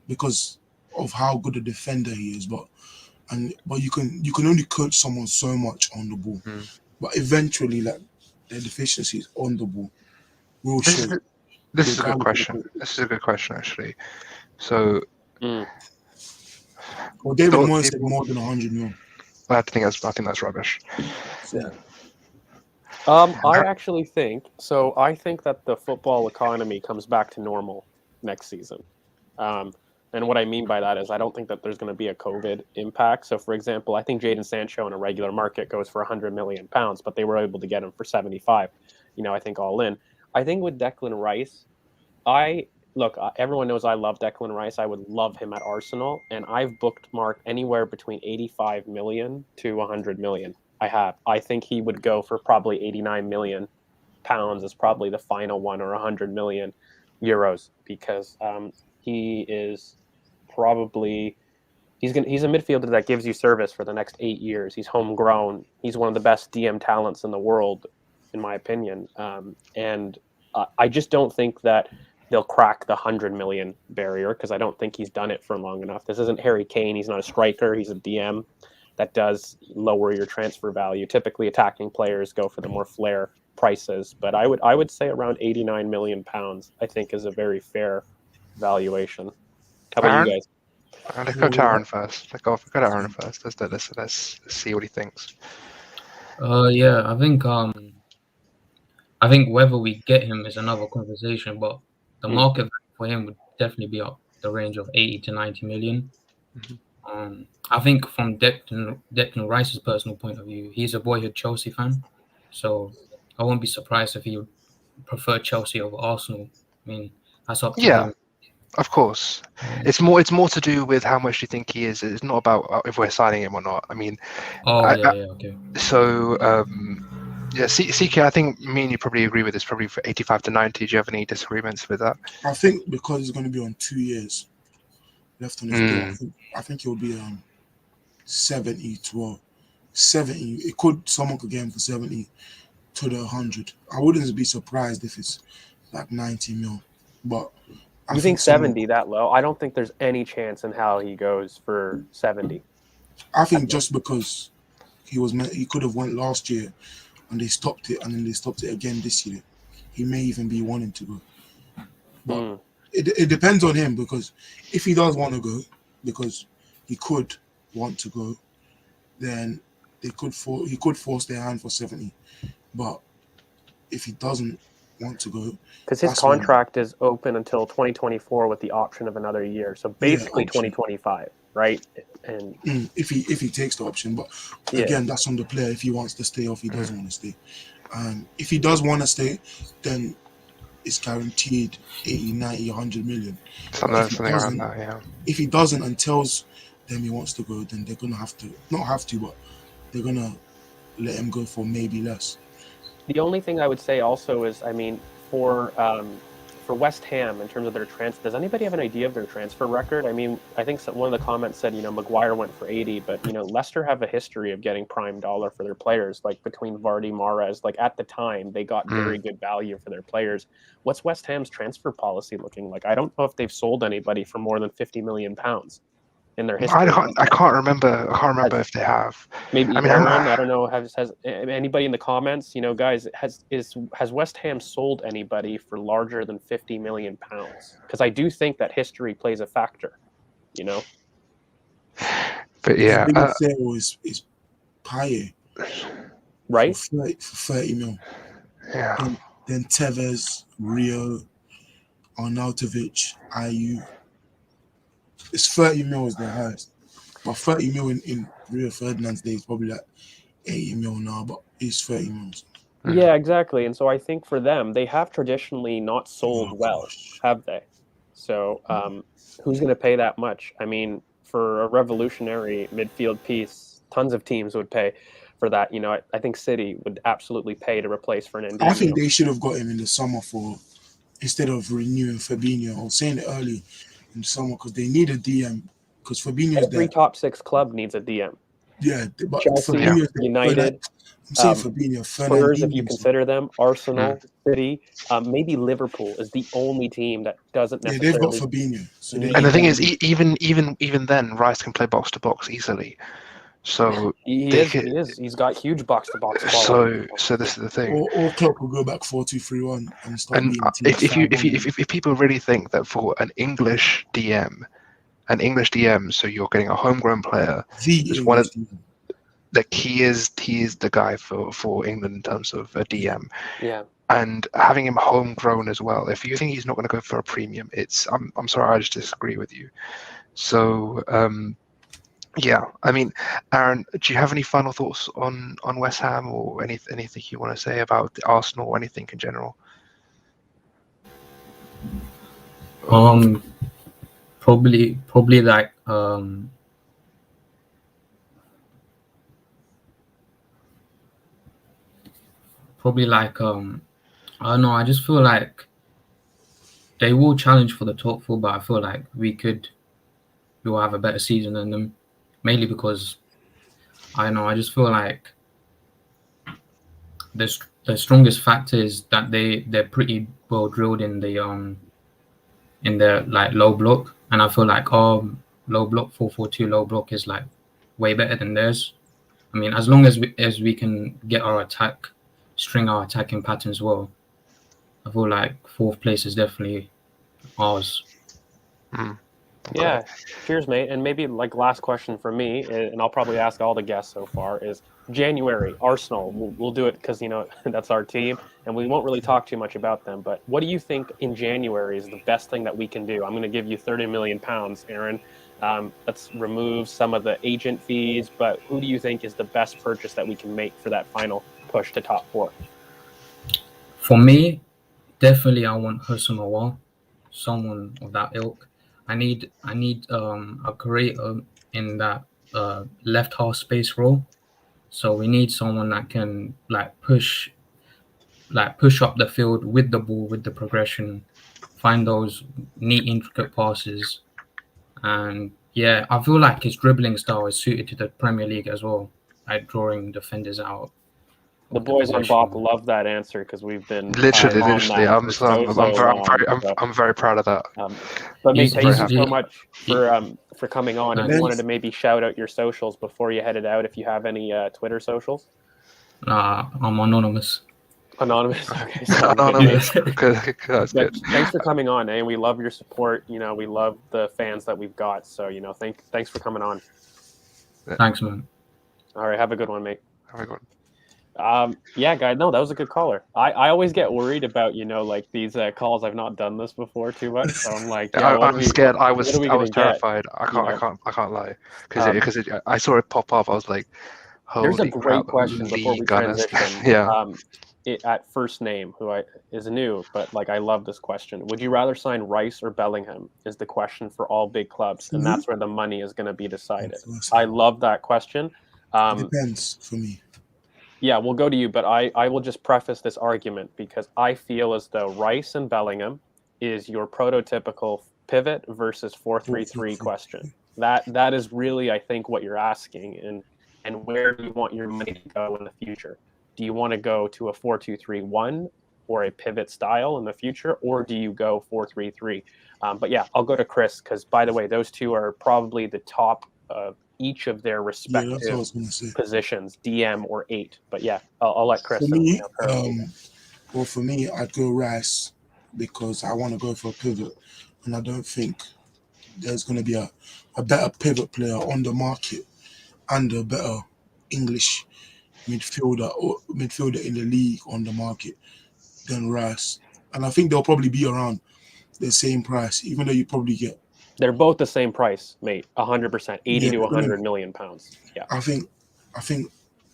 because of how good a defender he is, but you can only coach someone so much on the ball. But eventually, like, their deficiencies on the ball will show. This is a good question. This is a good question, actually. So, well, David Moyes said more than 100 million. I think that's rubbish. Yeah. I actually think so. I think that the football economy comes back to normal next season. And what I mean by that is I don't think that there's going to be a COVID impact. So, for example, I think Jadon Sancho in a regular market goes for £100 million, but they were able to get him for 75. I think all in. I think with Declan Rice, everyone knows I love Declan Rice. I would love him at Arsenal, and I've bookmarked anywhere between 85 million to 100 million. I think he would go for probably 89 million pounds is probably the final one, or 100 million euros, because he is probably he's a midfielder that gives you service for the next 8 years. He's homegrown. He's one of the best DM talents in the world, in my opinion. And I just don't think that they'll crack the 100 million barrier, because I don't think he's done it for long enough. This isn't Harry Kane. He's not a striker. He's a DM that does lower your transfer value. Typically, attacking players go for the more flair prices, but I would say around £89 million. I think is a very fair valuation. How about Aaron? you guys? Let's go to Aaron first. Go to Aaron first. Let's see what he thinks. Yeah, I think whether we get him is another conversation, but the market value for him would definitely be up the range of 80 to 90 million. I think from Declan Rice's personal point of view, he's a boyhood Chelsea fan, so I won't be surprised if he would prefer Chelsea over Arsenal. I mean, that's up to him. Of course, it's more to do with how much you think he is. It's not about if we're signing him or not. I mean, okay. So CK, I think me and you probably agree with this. Probably for 85 to 90. Do you have any disagreements with that? I think because he's going to be on 2 years left on his deal, I think he'll be 70 to 70. Someone could get him for 70 to the 100. I wouldn't be surprised if it's like 90 mil, but. You think 70 that low? I don't think there's any chance in how he goes for 70. I think just because he could have went last year and they stopped it, and then they stopped it again this year. He may even be wanting to go. But it depends on him, because if he does want to go, because he could want to go, then he could force their hand for 70. But if he doesn't want to go, because his contract is open until 2024 with the option of another year, so basically 2025, right? And if he takes the option, but again, that's on the player if he wants to stay or if he doesn't want to stay. If he does want to stay, then it's guaranteed 80, 90, 100 million. Something around that, yeah. If he doesn't and tells them he wants to go, then they're gonna but they're gonna let him go for maybe less. The only thing I would say also is, I mean, for West Ham in terms of their transfer, does anybody have an idea of their transfer record? I mean, I think one of the comments said, Maguire went for 80, but Leicester have a history of getting prime dollar for their players, like between Vardy, Mahrez. Like at the time, they got very good value for their players. What's West Ham's transfer policy looking like? I don't know if they've sold anybody for more than £50 million in their history. I can't remember if they have. Maybe Aaron, I don't know. Has anybody in the comments? Guys, has West Ham sold anybody for larger than £50 million? Because I do think that history plays a factor. But yeah, the biggest sale is Paye, right? For 30 mil. Yeah. Then Tevez, Rio, Arnautovic, Ayew. It's 30 mil is the highest. But 30 mil in Rio Ferdinand's day is probably like 80 mil now, but it's 30 mils. Yeah, exactly. And so I think for them, they have traditionally not sold have they? So who's going to pay that much? I mean, for a revolutionary midfield piece, tons of teams would pay for that. I think City would absolutely pay to replace Fernandinho. I think they should have got him in the summer instead of renewing Fabinho. I was saying it early in the summer because they need a DM. Because Fabinho's every top 6 club needs a DM. Yeah, but Chelsea, Fabinho's United, I'm saying Fabinho, Spurs, if you consider them, Arsenal, City, maybe Liverpool is the only team that doesn't necessarily. They've got Fabinho. So and the thing is, even then, Rice can play box to box easily. So he is. He's got huge box to box. So this is the thing. Or Klopp will go back 4-2-3-1 and start. And if people really think that for an English DM, so you're getting a homegrown player, he is the guy for England in terms of a DM. Yeah. And having him homegrown as well. If you think he's not going to go for a premium, I'm sorry, I just disagree with you. So yeah, I mean, Aaron, do you have any final thoughts on West Ham or anything you want to say about the Arsenal or anything in general? Probably like I don't know, I just feel like they will challenge for the top 4, but I feel like we will have a better season than them, mainly because I don't know, I just feel like the strongest factor is that they're pretty well drilled in their like low block, and I feel like low block 4-4-2 low block is like way better than theirs. I mean, as long as we can get our attack string our attacking patterns well. I feel like 4th place is definitely ours. Okay. Yeah, cheers, mate. And maybe like last question for me, and I'll probably ask all the guests so far, is January, Arsenal. We'll do it because, that's our team, and we won't really talk too much about them. But what do you think in January is the best thing that we can do? I'm going to give you £30 million, Aaron. Let's remove some of the agent fees, but who do you think is the best purchase that we can make for that final push to top 4? For me, definitely I want Hosamawa, someone of that ilk. I need a creator in that left half space role. So we need someone that can push up the field with the ball, with the progression, find those neat, intricate passes. And yeah, I feel like his dribbling style is suited to the Premier League as well, like drawing defenders out. The boys on BoP love that answer because we've been literally. I'm very proud of that. But mate, thank you so much for coming on. And you wanted to maybe shout out your socials before you headed out, if you have any Twitter socials. I'm anonymous. Anonymous. Okay. Anonymous. That's good. Thanks for coming on, and we love your support. We love the fans that we've got. So thanks for coming on. Thanks, man. All right, have a good one, mate. Have a good one. Yeah, guys, no, that was a good caller. I always get worried about these calls. I've not done this before too much, so I'm like, I'm scared. I was terrified. I can't lie because I saw it pop up. I was like, holy there's a great crap, question before we transition. Yeah. At first name, who is new, but I love this question. Would you rather sign Rice or Bellingham? Is the question for all big clubs, and that's where the money is going to be decided. I love that question. It depends for me. Yeah, we'll go to you, but I will just preface this argument because I feel as though Rice and Bellingham is your prototypical pivot versus 4-3-3 question. That is really, I think, what you're asking, and where do you want your money to go in the future? Do you want to go to a 4-2-3-1 or a pivot style in the future, or do you go 4-3-3? But yeah, I'll go to Chris because, by the way, those two are probably the top of each of their respective positions, DM or 8. But yeah, I'll let Chris. For me, I'd go Rice because I want to go for a pivot, and I don't think there's going to be a better pivot player on the market and a better English midfielder in the league on the market than Rice. And I think they'll probably be around the same price, even though you probably get. They're both the same price, mate. 100%, 80 to 100 million pounds. Yeah. I think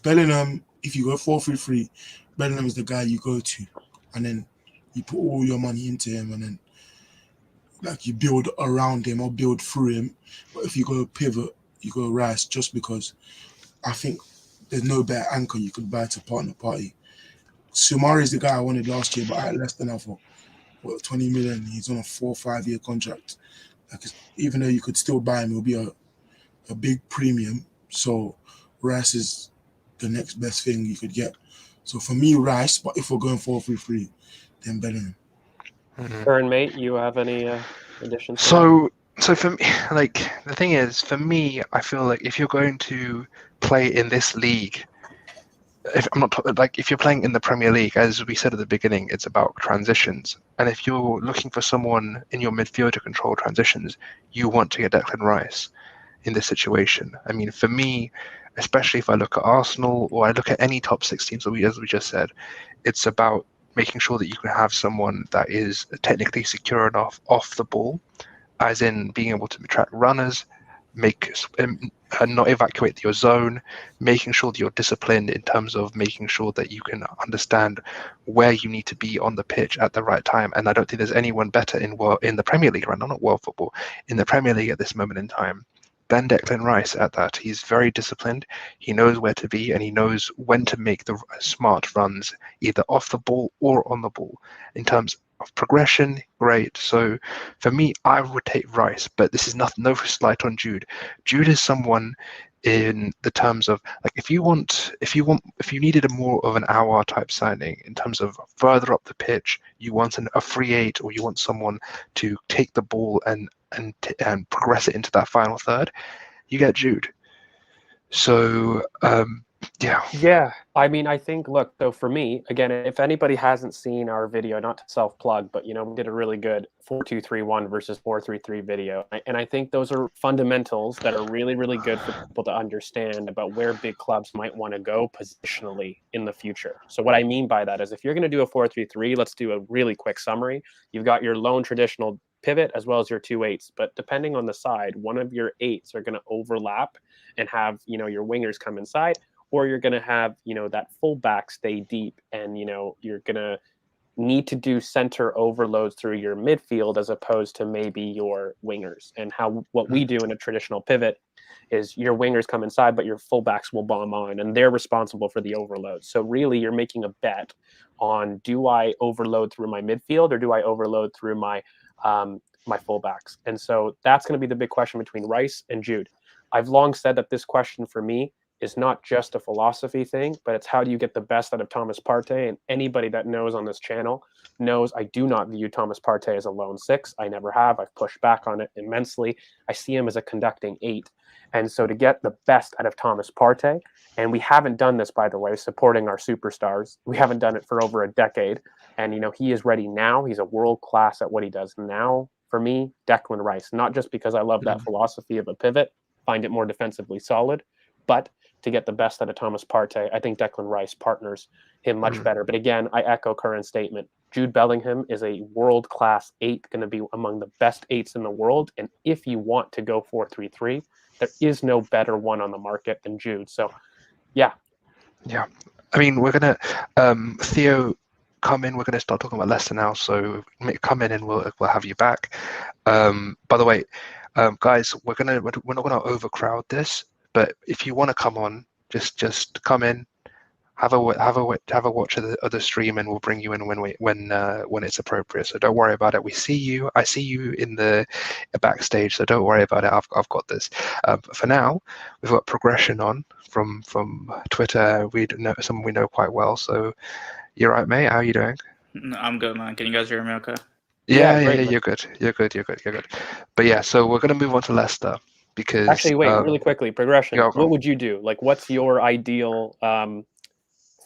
Bellingham, if you go 4-3-3, Bellingham is the guy you go to, and then you put all your money into him, and then you build around him or build through him. But if you go pivot, you go Rice, just because I think there's no better anchor you could buy to partner party. Soumare is the guy I wanted last year, but I had less than that for 20 million. He's on a 4 or 5 year contract. Even though you could still buy him, it'll be a big premium. So Rice is the next best thing you could get. So for me, Rice. But if we're going 4-3-3, then Bellingham. Aaron, mate, you have any additions? So for me, the thing is, for me, I feel like if you're going to play in this league, if you're playing in the Premier League, as we said at the beginning, it's about transitions. And if you're looking for someone in your midfield to control transitions, you want to get Declan Rice in this situation. I mean, for me, especially if I look at Arsenal or I look at any top 6 teams, as we just said, it's about making sure that you can have someone that is technically secure enough off the ball, as in being able to track runners, and not evacuate your zone, making sure that you're disciplined in terms of making sure that you can understand where you need to be on the pitch at the right time. And I don't think there's anyone better in the Premier League right now, not world football, in the Premier League at this moment in time than Declan Rice at that. He's very disciplined. He knows where to be, and he knows when to make the smart runs, either off the ball or on the ball. In terms of progression, great. So for me, I would take Rice, but this is no slight on Jude. Jude is someone in the terms of if you needed a more of an hour type signing in terms of further up the pitch, you want a free 8, or you want someone to take the ball and progress it into that final third, you get Jude. So Yeah. I mean, I think, look, though, for me, again, if anybody hasn't seen our video, not to self-plug, but, we did a really good 4-2-3-1 versus 4-3-3 video. And I think those are fundamentals that are really, really good for people to understand about where big clubs might want to go positionally in the future. So what I mean by that is if you're going to do a 4-3-3, let's do a really quick summary. You've got your lone traditional pivot as well as your 2 eights, but depending on the side, one of your eights are going to overlap and have, your wingers come inside, or you're going to have, that fullback stay deep, and, you're going to need to do center overloads through your midfield as opposed to maybe your wingers. And what we do in a traditional pivot is your wingers come inside, but your fullbacks will bomb on, and they're responsible for the overload. So really, you're making a bet on, do I overload through my midfield or do I overload through my my fullbacks? And so that's going to be the big question between Rice and Jude. I've long said that this question for me is not just a philosophy thing, but it's how do you get the best out of Thomas Partey? And anybody that knows on this channel knows I do not view Thomas Partey as a lone 6. I never have. I've pushed back on it immensely. I see him as a conducting 8. And so to get the best out of Thomas Partey, and we haven't done this, by the way, supporting our superstars. We haven't done it for over a decade. And, he is ready now. He's a world class at what he does now. For me, Declan Rice, not just because I love that philosophy of a pivot, find it more defensively solid, but to get the best out of Thomas Partey, I think Declan Rice partners him much better. But again, I echo Curran's statement. Jude Bellingham is a world-class 8, going to be among the best 8s in the world. And if you want to go 4-3-3, there is no better one on the market than Jude. So, yeah. Yeah. I mean, we're going to, Theo, come in. We're going to start talking about Leicester now. So come in and we'll have you back. By the way, guys, we're not going to overcrowd this. But if you want to come on, just come in, have a watch of the stream, and we'll bring you in when it's appropriate. So don't worry about it. We see you. I see you in the backstage. So don't worry about it. I've got this. But for now, we've got Progression on from Twitter. We know someone we know quite well. So you're right, mate. How are you doing? I'm good, man. Can you guys hear me? Okay. Yeah. You're good. You're good. But yeah, so we're gonna move on to Leicester. Because, actually, wait, really quickly, Progression. What would you do? Like, what's your ideal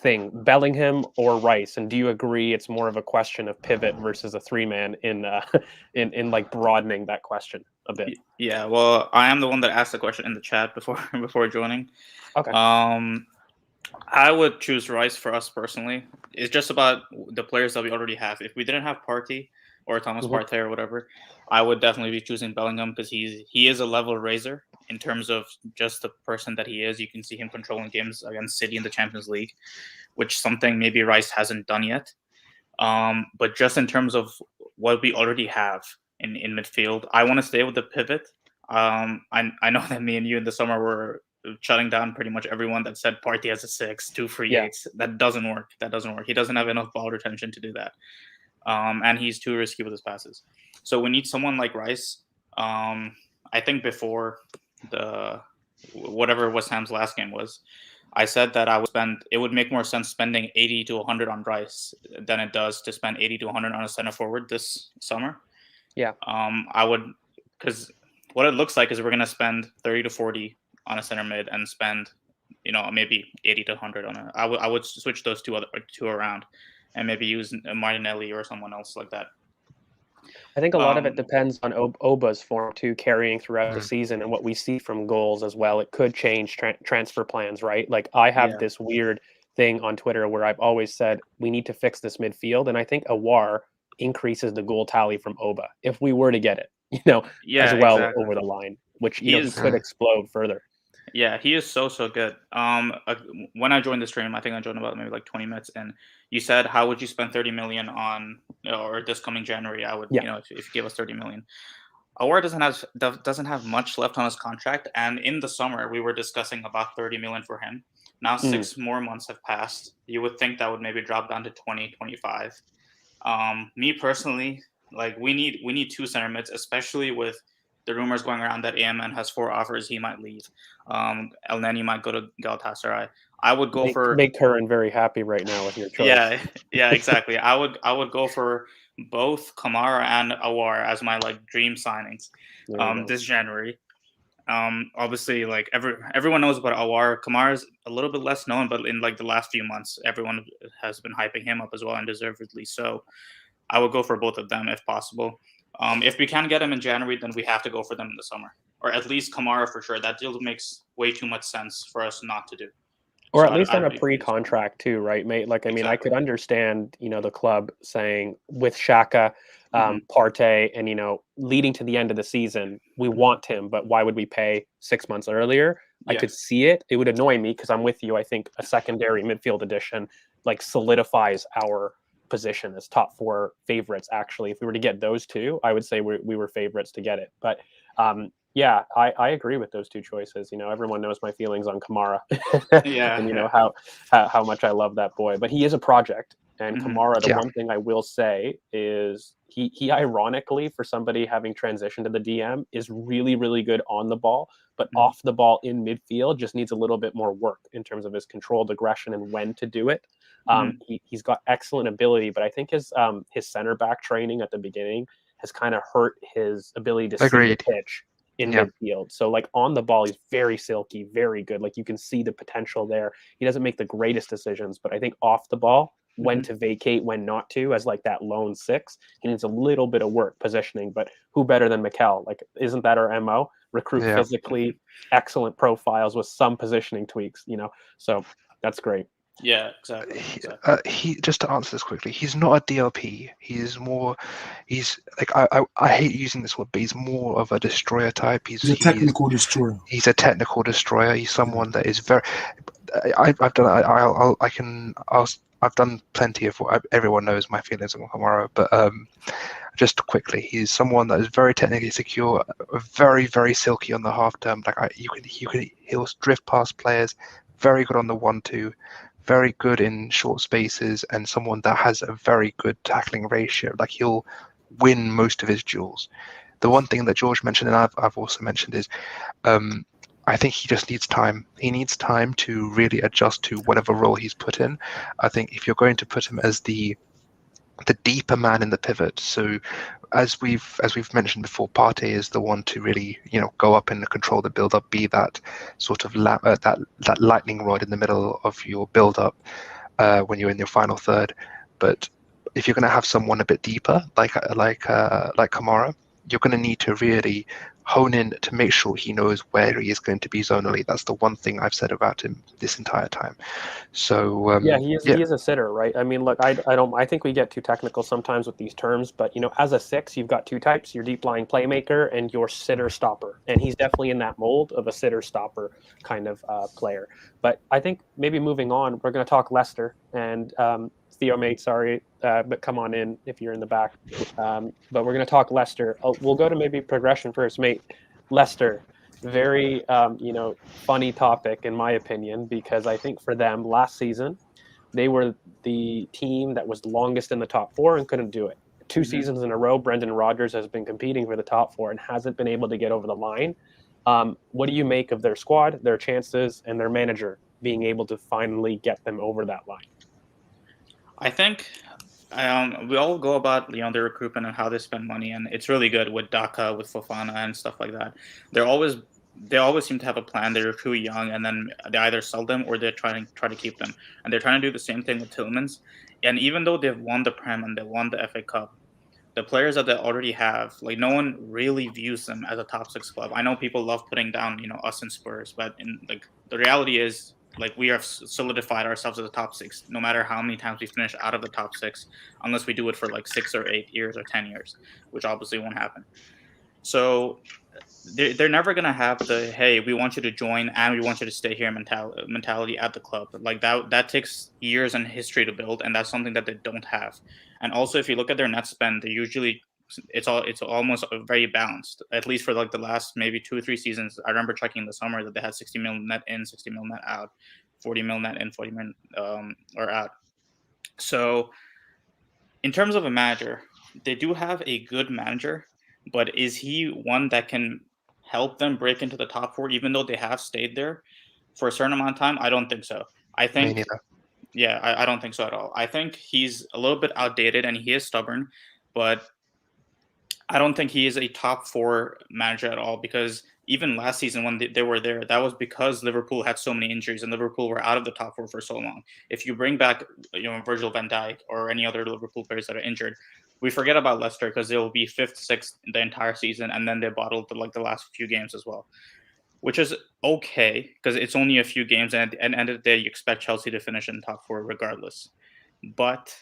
thing, Bellingham or Rice? And do you agree it's more of a question of pivot versus a 3-man in like broadening that question a bit? Yeah, well, I am the one that asked the question in the chat before joining. Okay. I would choose Rice for us personally. It's just about the players that we already have. If we didn't have Partey or Thomas Partey or whatever, I would definitely be choosing Bellingham because he is a level raiser in terms of just the person that he is. You can see him controlling games against City in the Champions League, which something maybe Rice hasn't done yet. But just in terms of what we already have in midfield, I want to stay with the pivot. I know that me and you in the summer were shutting down pretty much everyone that said Partey has a 6, 2 free 8s. That doesn't work. He doesn't have enough ball retention to do that. And he's too risky with his passes. So we need someone like Rice. I think before whatever West Ham's last game was, I said that it would make more sense spending 80 to 100 on Rice than it does to spend 80 to 100 on a center forward this summer. Yeah. I would, because what it looks like is we're going to spend 30 to 40 on a center mid and spend, maybe 80 to 100 on I would switch those two around and maybe use Martinelli or someone else like that. I think a lot of it depends on Oba's form too, carrying throughout the season, and what we see from goals as well. It could change transfer plans, right? Like I have this weird thing on Twitter where I've always said we need to fix this midfield, and I think Aouar increases the goal tally from Oba if we were to get it, as well over the line, which he could explode further. Yeah, he is so good. When I joined the stream, I think I joined about maybe like 20 minutes, and you said, "How would you spend 30 million on, or this coming January? I would, if you gave us 30 million." Aouar doesn't have much left on his contract, and in the summer we were discussing about 30 million for him. Now 6 more months have passed. You would think that would maybe drop down to 20, 25. Me personally, like we need 2 center mids, especially with the rumors going around that AMN has 4 offers. He might leave. El Neni might go to Galatasaray. I would go make Curran very happy right now with your choice. Yeah, exactly. I would go for both Kamara and Aouar as my dream signings this January. Obviously, like everyone knows about Awar. Kamara's a little bit less known, but in like the last few months, everyone has been hyping him up as well, and deservedly so. I would go for both of them if possible. If we can get him in January, then we have to go for them in the summer, or at least Kamara for sure. That deal makes way too much sense for us not to do. Or So at least I'd on a be- pre-contract too, right, mate? Like, I mean, I Exactly. could understand, the club saying with Xhaka, Partey, and, leading to the end of the season, we want him, but why would we pay 6 months earlier? I Yeah. could see it. It would annoy me because I'm with you. I think a secondary midfield addition like solidifies our position as top 4 favorites. Actually, if we were to get those two, I would say we were favorites to get it. But yeah, I agree with those two choices. Everyone knows my feelings on Kamara, Yeah, and yeah. how much I love that boy. But he is a project, and Mhm. Kamara. The Yeah. one thing I will say is he ironically, for somebody having transitioned to the DM, is really really good on the ball, but Mhm. off the ball in midfield just needs a little bit more work in terms of his controlled aggression and when to do it. He's got excellent ability, but I think his center back training at the beginning has kind of hurt his ability to see the Agreed. pitch in Yeah. midfield. So like on the ball, he's very silky, very good. Like you can see the potential there. He doesn't make the greatest decisions, but I think off the ball, when to vacate, when not to, as like that lone 6, he needs a little bit of work positioning. But who better than Mikel? Like, isn't that our MO? Recruit Yeah. physically excellent profiles with some positioning tweaks, So that's great. Yeah, exactly. He just to answer this quickly, he's not a DLP. He's like I hate using this word, but he's more of a destroyer type. He's a technical destroyer. He's a technical destroyer. He's someone that is very. I've done. I've done plenty of what everyone knows my feelings on Kamara, but just quickly, he's someone that is very technically secure, very very silky on the half turn. Like he'll drift past players, very good on the 1-2. Very good in short spaces, and someone that has a very good tackling ratio. Like he'll win most of his duels. The one thing that George mentioned, and I've also mentioned, is I think he just needs time. He needs time to really adjust to whatever role he's put in. I think if you're going to put him as the deeper man in the pivot, so as we've mentioned before, Partey is the one to really go up and control the build up, be that sort of that lightning rod in the middle of your build up when you're in your final third. But if you're going to have someone a bit deeper, like Kamara, you're going to need to really hone in to make sure he knows where he is going to be zonally. That's the one thing I've said about him this entire time. So yeah, he is a sitter, right? I mean, look, I think we get too technical sometimes with these terms, but as a 6, you've got 2 types: your deep lying playmaker and your sitter stopper, and he's definitely in that mold of a sitter stopper kind of player. But I think maybe moving on, we're going to talk Leicester and Theo, mate, sorry, but come on in if you're in the back. But we're going to talk Leicester. We'll go to maybe progression first, mate. Leicester, very funny topic in my opinion, because I think for them last season they were the team that was longest in the top 4 and couldn't do it. 2 seasons in a row, Brendan Rodgers has been competing for the top 4 and hasn't been able to get over the line. What do you make of their squad, their chances, and their manager being able to finally get them over that line? I think we all go about their recruitment and how they spend money, and it's really good with Daka, with Fofana, and stuff like that. They always seem to have a plan. They recruit young, and then they either sell them or they try to keep them. And they're trying to do the same thing with Tillmans. And even though they've won the Prem and they won the FA Cup, the players that they already have, like no one really views them as a top 6 club. I know people love putting down us and Spurs, but the reality is, like, we have solidified ourselves as a top 6 no matter how many times we finish out of the top 6, unless we do it for like 6 or 8 years or 10 years, which obviously won't happen. So they're never going to have the, hey, we want you to join and we want you to stay here mentality at the club. Like that takes years and history to build, and that's something that they don't have. And also, if you look at their net spend, they usually it's almost very balanced, at least for like the last maybe 2 or 3 seasons. I remember checking the summer that they had 60 mil net in, 60 mil net out, 40 mil net in, 40 mil or out. So in terms of a manager, they do have a good manager, but is he one that can help them break into the top 4 even though they have stayed there for a certain amount of time? I don't think so. I think Me neither. Yeah, I don't think so at all. I think he's a little bit outdated and he is stubborn, but I don't think he is a top 4 manager at all, because even last season when they were there, that was because Liverpool had so many injuries and Liverpool were out of the top four for so long. If you bring back, Virgil van Dijk or any other Liverpool players that are injured, we forget about Leicester because they will be 5th, 6th the entire season, and then they bottled the last few games as well, which is okay because it's only a few games, and at the end of the day, you expect Chelsea to finish in top four regardless. But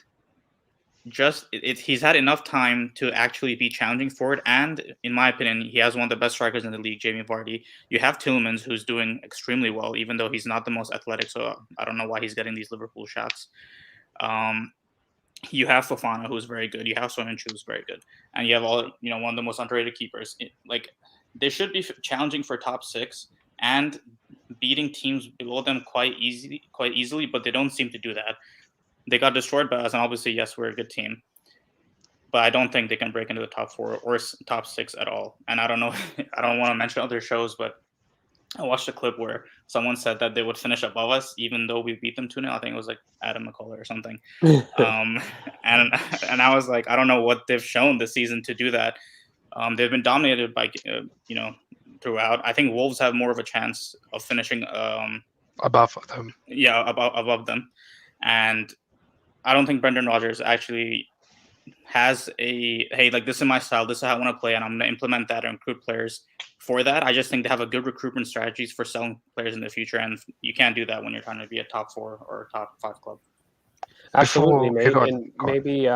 he's had enough time to actually be challenging for it, and in my opinion, he has one of the best strikers in the league, Jamie Vardy. You have Tillmans, who's doing extremely well, even though he's not the most athletic, so I don't know why he's getting these Liverpool shots. You have Fofana, who's very good. You have Soyuncu, who's very good, and you have one of the most underrated keepers. They should be challenging for top 6 and beating teams below them quite easily, but they don't seem to do that. They got destroyed by us, and obviously, yes, we're a good team. But I don't think they can break into the top 4 or top 6 at all. And I don't know, I don't want to mention other shows, but I watched a clip where someone said that they would finish above us, even though we beat them 2-0. I think it was like Adam McCullough or something. And I was like, I don't know what they've shown this season to do that. They've been dominated by, throughout. I think Wolves have more of a chance of finishing above them. Yeah, above them. And I don't think Brendan Rodgers actually has hey, this is my style, this is how I want to play, and I'm going to implement that and recruit players for that. I just think they have a good recruitment strategies for selling players in the future, and you can't do that when you're trying to be a top 4 or top 5 club. Absolutely, mate. And maybe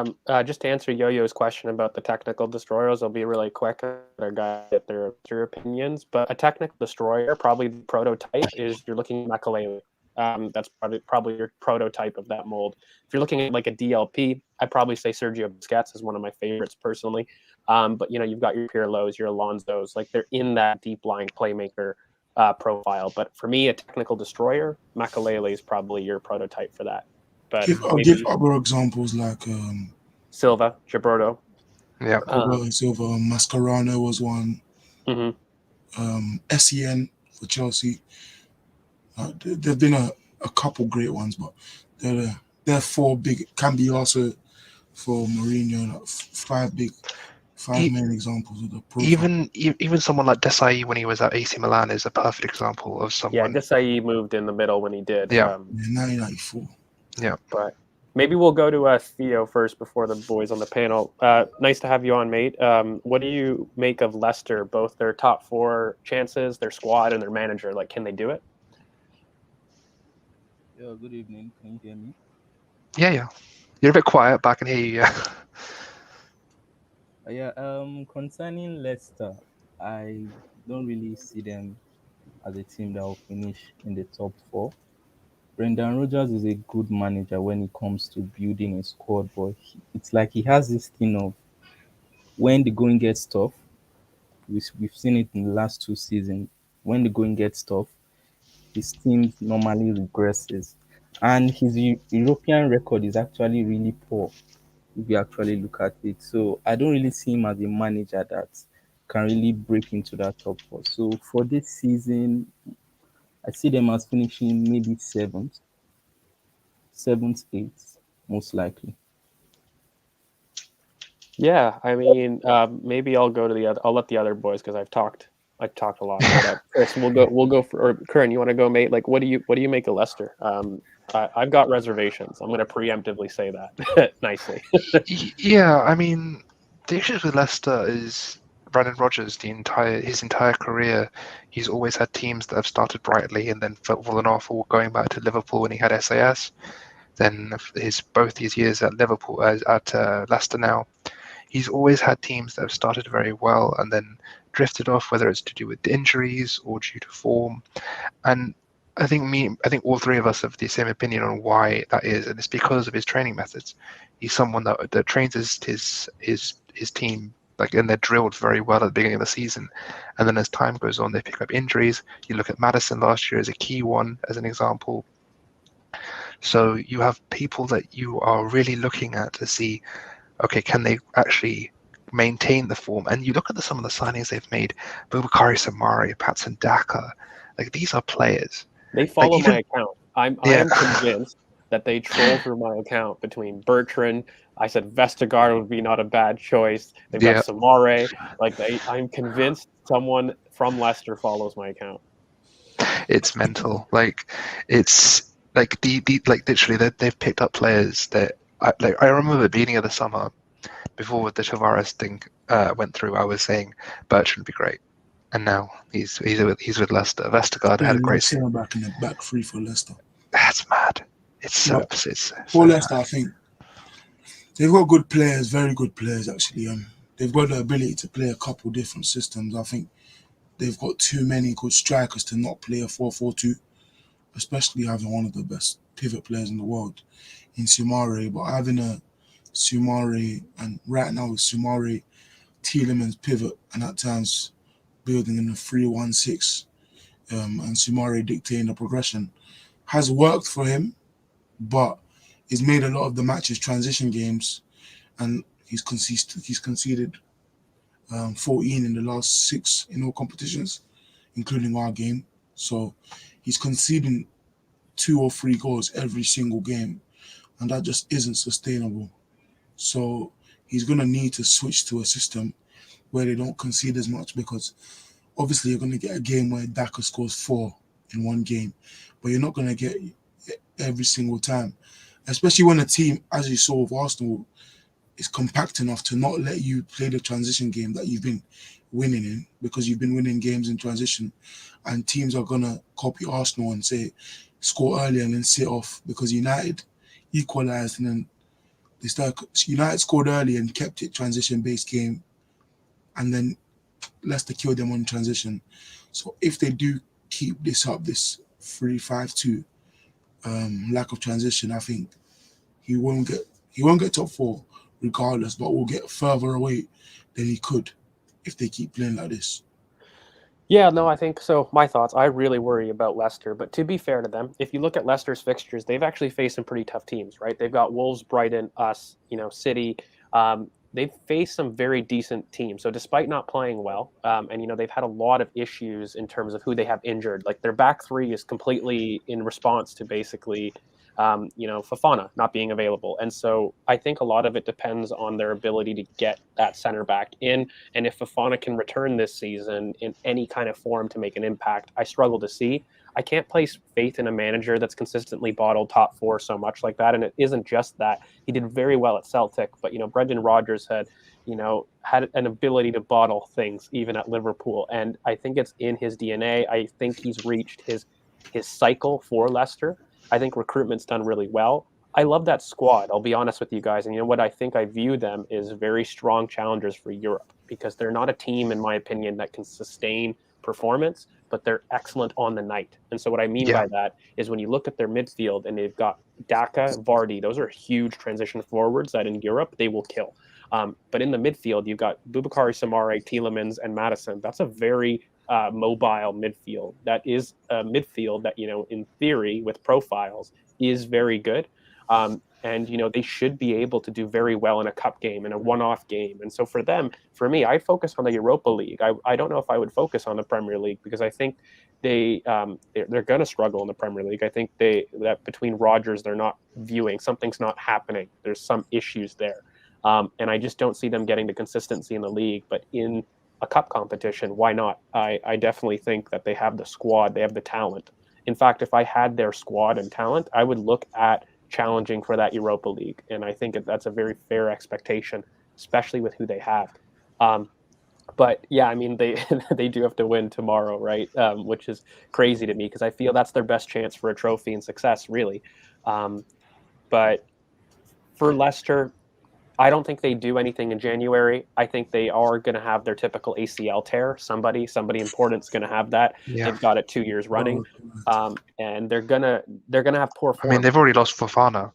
just to answer Yo-Yo's question about the technical destroyers, I'll be really quick. Our guys get their opinions, but a technical destroyer, probably the prototype, is you're looking at Makelele. That's probably your prototype of that mold. If you're looking at like a DLP, I'd probably say Sergio Busquets is one of my favorites personally. But you've got your Pirlos, your Alonsos, like they're in that deep lying playmaker profile. But for me, a technical destroyer, Makelele is probably your prototype for that. But I'll give other examples like Silva, Gilberto. Yeah. Silva, Mascherano was one. Mm-hmm. SEN for Chelsea. There've been a couple great ones, but they're 4 big. Can be also for Mourinho, like 5 main examples of the profile. Even someone like Desai when he was at AC Milan is a perfect example of someone. Yeah, Desai moved in the middle when he did. Yeah. 1994. Yeah. But maybe we'll go to Theo first before the boys on the panel. Nice to have you on, mate. What do you make of Leicester, both their top 4 chances, their squad, and their manager? Like, can they do it? Yeah, good evening. Can you hear me? Yeah. You're a bit quiet, but I can hear you. Yeah. Concerning Leicester, I don't really see them as a team that will finish in the top 4. Brendan Rodgers is a good manager when it comes to building a squad, but it's like he has this thing of when the going gets tough. We've seen it in the last 2 seasons. When the going gets tough, his team normally regresses, and his European record is actually really poor if you actually look at it. So I don't really see him as a manager that can really break into that top 4. So for this season, I see them as finishing maybe 7th, 8th, most likely. Yeah, I mean, maybe I'll go to the other. I'll let the other boys because I've talked a lot about that. Chris, we'll go for, or Curran, you want to go, mate? Like, what do you make of Leicester? I've got reservations. I'm going to preemptively say that nicely. Yeah, I mean, the issues with Leicester is Brendan Rodgers. His entire career, he's always had teams that have started brightly and then fallen off, or going back to Liverpool when he had SAS. Then both his years at Liverpool, at Leicester now, he's always had teams that have started very well and then drifted off, whether it's to do with injuries or due to form. And I think all 3 of us have the same opinion on why that is, and it's because of his training methods. He's someone that trains his team, and they're drilled very well at the beginning of the season, and then as time goes on, they pick up injuries. You look at Maddison last year as a key one, as an example. So you have people that you are really looking at to see, okay, can they actually maintain the form? And you look at some of the signings they've made: Boubakary Samari, Patson Daka. Like, these are players. They follow my account. I am convinced that they troll through my account between Bertrand, I said Vestergaard would be not a bad choice. They've Yeah. got Samare. Like I'm convinced someone from Leicester follows my account. It's mental. Like it's like the like literally they've picked up players that I remember at the beginning of the summer before the Tavares thing went through. I was saying Bertrand would be great, and now he's with Leicester. Vestergaard had a great season. Centre back in the back three for Leicester. That's mad. It's so But it's for Leicester, I think they've got good players, very good players actually. They've got the ability to play a couple different systems. I think they've got too many good strikers to not play a 4-4-2, especially having one of the best pivot players in the world in Soumare. But having a Soumare, and right now with Soumare, Tielemans pivot, and at times building in a 3-1-6, and Soumare dictating the progression, has worked for him, but he's made a lot of the matches transition games, and he's conceded 14 in the last 6 in all competitions, including our game. So he's conceding 2 or 3 goals every single game, and that just isn't sustainable. So he's going to need to switch to a system where they don't concede as much, because obviously you're going to get a game where Daka scores 4 in one game, but you're not going to get every single time, especially when a team, as you saw with Arsenal, is compact enough to not let you play the transition game that you've been winning in, because you've been winning games in transition, and teams are going to copy Arsenal and say score early and then sit off, because United equalised and then United scored early and kept it transition-based game, and then Leicester killed them on transition. So if they do keep this up, this 3-5-2 lack of transition, I think he won't get top 4 regardless, but will get further away than he could if they keep playing like this. Yeah, no, I think so. My thoughts, I really worry about Leicester, but to be fair to them, if you look at Leicester's fixtures, they've actually faced some pretty tough teams, right? They've got Wolves, Brighton, us, City. They've faced some very decent teams. So despite not playing well, and they've had a lot of issues in terms of who they have injured. Like their back three is completely in response to basically Fofana not being available. And so I think a lot of it depends on their ability to get that center back in. And if Fofana can return this season in any kind of form to make an impact, I struggle to see. I can't place faith in a manager that's consistently bottled top 4 so much like that. And it isn't just that. He did very well at Celtic, but, Brendan Rodgers had an ability to bottle things even at Liverpool. And I think it's in his DNA. I think he's reached his cycle for Leicester. I think recruitment's done really well. I love that squad, I'll be honest with you guys. And what I think I view them is very strong challengers for Europe, because they're not a team, in my opinion, that can sustain performance, but they're excellent on the night. And so what I mean by that is when you look at their midfield and they've got Daka, Vardy, those are huge transition forwards that in Europe they will kill. But in the midfield, you've got Boubakary Samare, Tielemans, and Maddison. That's a very mobile midfield. That is a midfield that, in theory, with profiles, is very good. And, they should be able to do very well in a cup game, in a one-off game. And so for me, I focus on the Europa League. I don't know if I would focus on the Premier League, because I think they're going to struggle in the Premier League. I think that between Rodgers, they're not viewing, something's not happening. There's some issues there. And I just don't see them getting the consistency in the league. But in a cup competition, why not? I definitely think that they have the squad, they have the talent. In fact, if I had their squad and talent, I would look at challenging for that Europa League. And I think that's a very fair expectation, especially with who they have. But yeah, I mean, they do have to win tomorrow, right? Which is crazy to me, because I feel that's their best chance for a trophy and success, really. But for Leicester, I don't think they do anything in January. I think they are going to have their typical ACL tear. Somebody important is going to have that. Yeah. They've got it 2 years running, and they're gonna have poor form. I mean, they've already lost Fofana.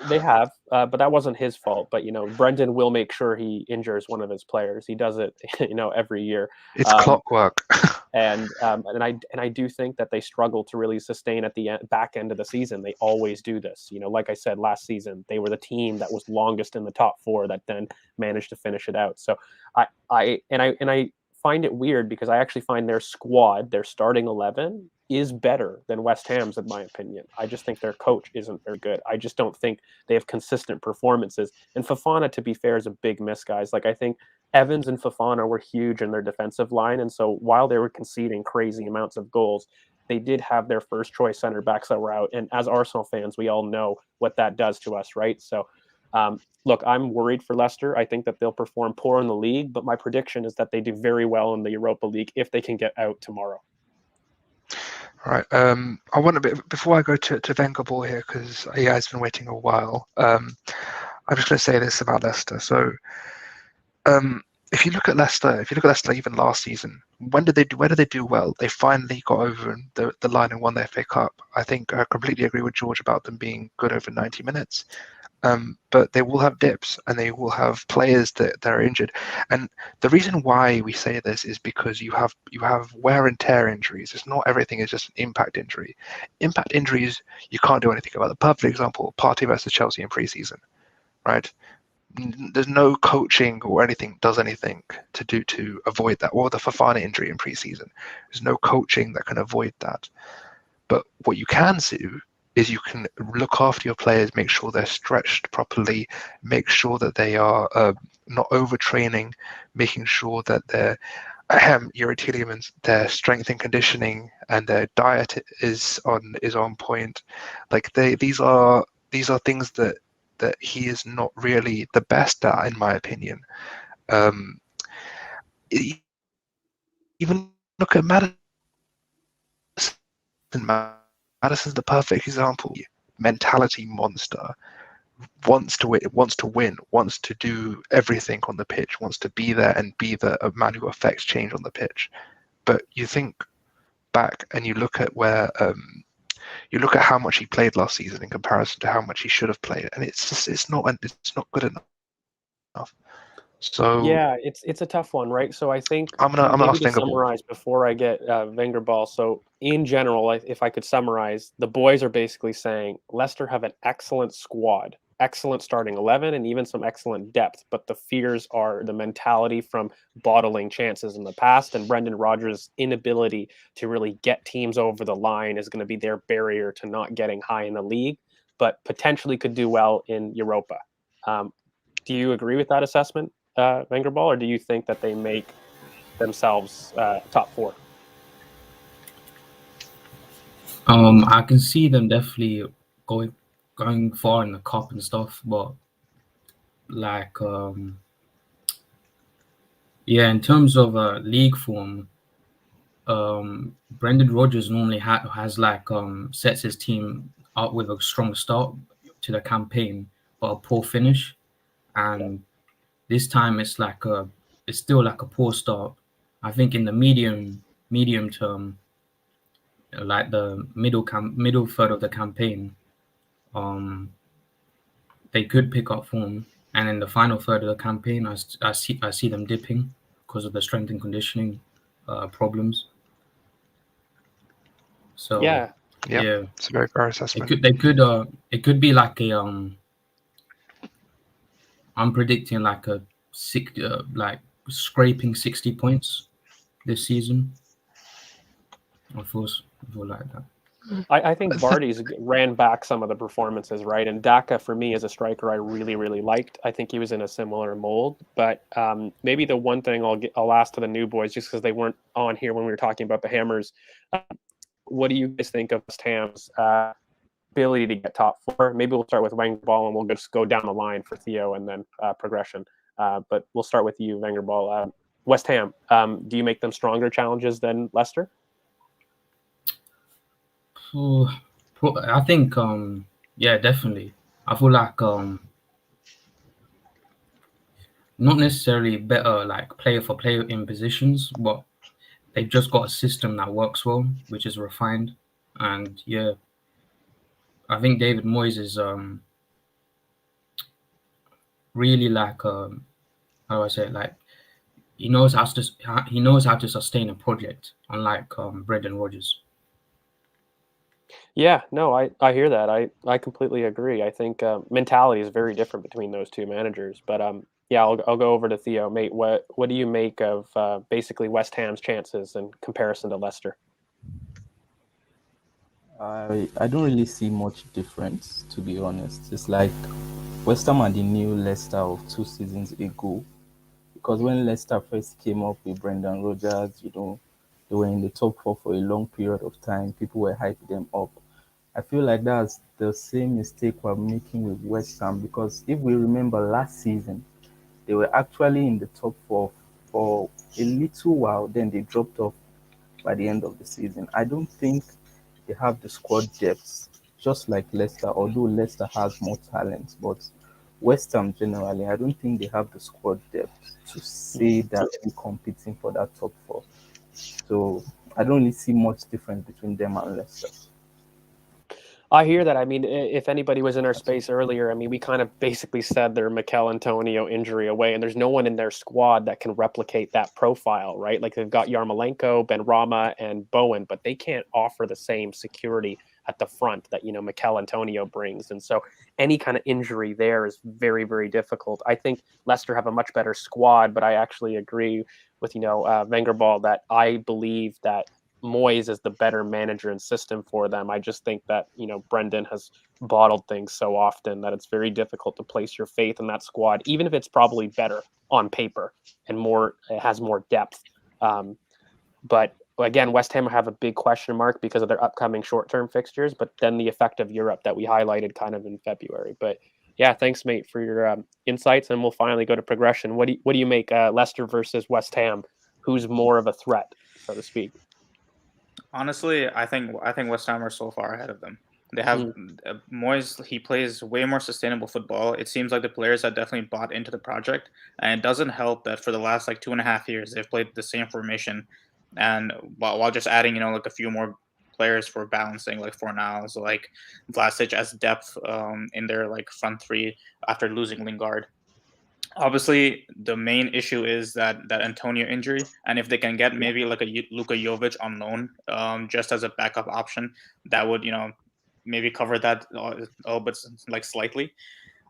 They have, but that wasn't his fault. But Brendan will make sure he injures one of his players. He does it, every year. It's clockwork. And I do think that they struggle to really sustain at the back end of the season. They always do this. Like I said, last season they were the team that was longest in the top 4 that then managed to finish it out. So I find it weird because I actually find their squad, their starting 11, is better than West Ham's, in my opinion. I just think their coach isn't very good. I just don't think they have consistent performances. And Fofana, to be fair, is a big miss, guys. Like, I think Evans and Fofana were huge in their defensive line. And so while they were conceding crazy amounts of goals, they did have their first choice center backs that were out. And as Arsenal fans, we all know what that does to us, right? So, look, I'm worried for Leicester. I think that they'll perform poor in the league, but my prediction is that they do very well in the Europa League if they can get out tomorrow. All right. I want a bit before I go to Wenger Ball here, because he has been waiting a while. I'm just going to say this about Leicester. So, if you look at Leicester, even last season, where did they do well? They finally got over the line and won the FA Cup. I think I completely agree with George about them being good over 90 minutes. But they will have dips and they will have players that are injured. And the reason why we say this is because you have wear and tear injuries. It's not everything is just an impact injury. Impact injuries, you can't do anything about. The perfect example, Partey versus Chelsea in pre-season, right? There's no coaching or anything does anything to avoid that. Or the Fofana injury in pre-season. There's no coaching that can avoid that. But what you can do is you can look after your players, make sure they're stretched properly, make sure that they are not overtraining, making sure that their their strength and conditioning and their diet is on point. Like these are things that he is not really the best at, in my opinion. Even look at Madison. Madison's the perfect example. Mentality monster, wants to win, wants to do everything on the pitch, wants to be there and be a man who affects change on the pitch. But you think back and you look at how much he played last season in comparison to how much he should have played, and it's not good enough. So yeah, it's a tough one, right? So I think I'm gonna maybe ask to Wenger Ball. summarize before I get Wenger Ball. So in general, if I could summarize, the boys are basically saying Leicester have an excellent squad, excellent starting 11, and even some excellent depth. But the fears are the mentality from bottling chances in the past, and Brendan Rodgers' inability to really get teams over the line is going to be their barrier to not getting high in the league, but potentially could do well in Europa. Do you agree with that assessment, Wenger Ball, or do you think that they make themselves top four? I can see them definitely going far in the cup and stuff, but like in terms of league form, Brendan Rodgers normally has like sets his team out with a strong start to the campaign, but a poor finish, and this time it's still like a poor start. I think in the medium term, like the middle third of the campaign, they could pick up form, and in the final third of the campaign, I see them dipping because of the strength and conditioning problems. So yeah, it's a very fair assessment. It could be like a I'm predicting like a like scraping 60 points this season. I feel like that. I think Vardy's ran back some of the performances, right? And Daka, for me, as a striker, I really, really liked. I think he was in a similar mold. But maybe the one thing I'll ask to the new boys, just because they weren't on here when we were talking about the Hammers, what do you guys think of West Ham's ability to get top four? Maybe we'll start with Wenger Ball and we'll just go down the line for Theo and then progression. But we'll start with you, Wenger Ball. West Ham, do you make them stronger challenges than Leicester? I think definitely. I feel like not necessarily better like player for player in positions, but they've just got a system that works well, which is refined. And I think David Moyes is really like how do I say it? Like he knows how to sustain a project, unlike Brendan Rodgers. Yeah, no, I hear that. I completely agree. I think mentality is very different between those two managers. But Yeah, I'll go over to Theo, mate. What do you make of basically West Ham's chances in comparison to Leicester? I don't really see much difference, to be honest. It's like West Ham are the new Leicester of 2 seasons ago. Because when Leicester first came up with Brendan Rodgers, they were in the top four for a long period of time. People were hyping them up. I feel like that's the same mistake we're making with West Ham, because if we remember last season, they were actually in the top four for a little while, then they dropped off by the end of the season. I don't think they have the squad depth, just like Leicester, although Leicester has more talent. But West Ham generally, I don't think they have the squad depth to say that they're competing for that top four. So I don't really see much difference between them and Leicester. I hear that. I mean, if anybody was in our space earlier, I mean, we kind of basically said they're Mikel Antonio injury away, and there's no one in their squad that can replicate that profile, right? Like they've got Yarmolenko, Ben Rama, and Bowen, but they can't offer the same security at the front that, Mikel Antonio brings. And so any kind of injury there is very, very difficult. I think Leicester have a much better squad, but I actually agree with, Vengerball that I believe that Moyes is the better manager and system for them. I just think that, Brendan has bottled things so often that it's very difficult to place your faith in that squad, even if it's probably better on paper and it has more depth. But again, West Ham have a big question mark because of their upcoming short-term fixtures, but then the effect of Europe that we highlighted kind of in February. But yeah, thanks, mate, for your insights, and we'll finally go to progression. What do you make Leicester versus West Ham? Who's more of a threat, so to speak? Honestly, I think West Ham are so far ahead of them. They have Moyes. He plays way more sustainable football. It seems like the players have definitely bought into the project, and it doesn't help that for the last 2.5 years they've played the same formation, and while just adding like a few more players for balancing, like Fornals, like Vlasic as depth in their front three after losing Lingard. Obviously, the main issue is that Antonio injury, and if they can get maybe like a Luka Jovic on loan, just as a backup option, that would maybe cover that a little bit, slightly.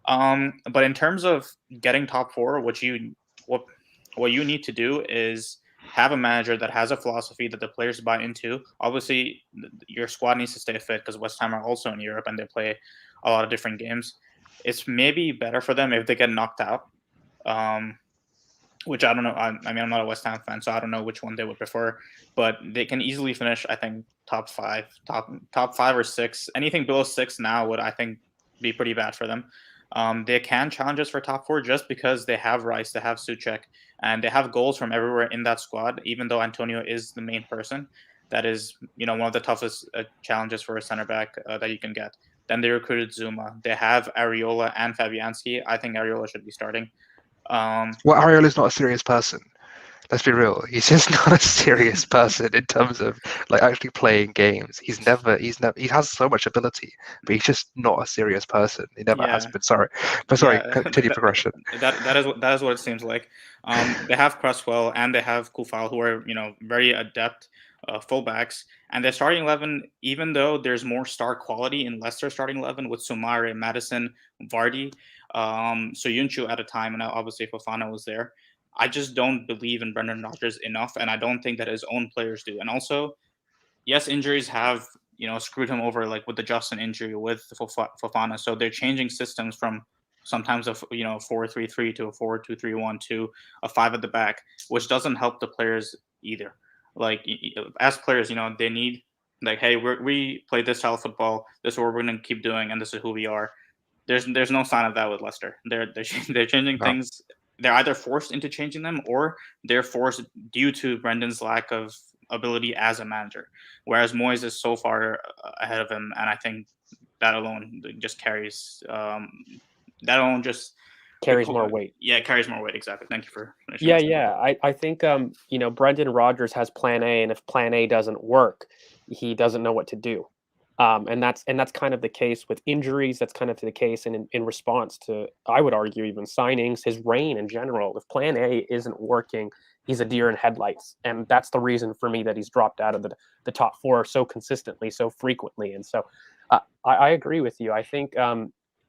But in terms of getting top four, what you need to do is have a manager that has a philosophy that the players buy into. Obviously, your squad needs to stay fit because West Ham are also in Europe and they play a lot of different games. It's maybe better for them if they get knocked out. Which I don't know. I mean, I'm not a West Ham fan, so I don't know which one they would prefer. But they can easily finish, I think, top five or six. Anything below six now would, I think, be pretty bad for them. They can challenge us for top four just because they have Rice, they have Souček, and they have goals from everywhere in that squad. Even though Antonio is the main person, that is, one of the toughest challenges for a center back that you can get. Then they recruited Zuma. They have Areola and Fabianski. I think Areola should be starting. Well, Ariola's not a serious person. Let's be real. He's just not a serious person in terms of actually playing games. He has so much ability, but he's just not a serious person. He never has been. Sorry, continue progression. That is what it seems like. They have Cresswell and they have Kufal, who are very adept fullbacks, and their starting 11. Even though there's more star quality in Leicester starting 11 with Soumare, Madison, Vardy, Soyuncu at a time, and obviously Fofana was there. I just don't believe in Brendan Rodgers enough, and I don't think that his own players do. And also, yes, injuries have screwed him over, like with the Justin injury with Fofana. So they're changing systems from sometimes a 4-3-3 to a 4-2-3-1 to a 5 at the back, which doesn't help the players either. Like as players, they need hey, we play this style of football. This is what we're going to keep doing, and this is who we are. There's no sign of that with Leicester. They're changing things. They're either forced into changing them or they're forced due to Brendan's lack of ability as a manager. Whereas Moyes is so far ahead of him, and I think that alone just carries. Carries more weight. Yeah, it carries more weight. Exactly. Thank you for finishing. Yeah. I think Brendan Rodgers has Plan A, and if Plan A doesn't work, he doesn't know what to do. And that's kind of the case with injuries. That's kind of the case in response to, I would argue, even signings, his reign in general. If Plan A isn't working, he's a deer in headlights, and that's the reason for me that he's dropped out of the top four so consistently, so frequently. And so I agree with you. I think,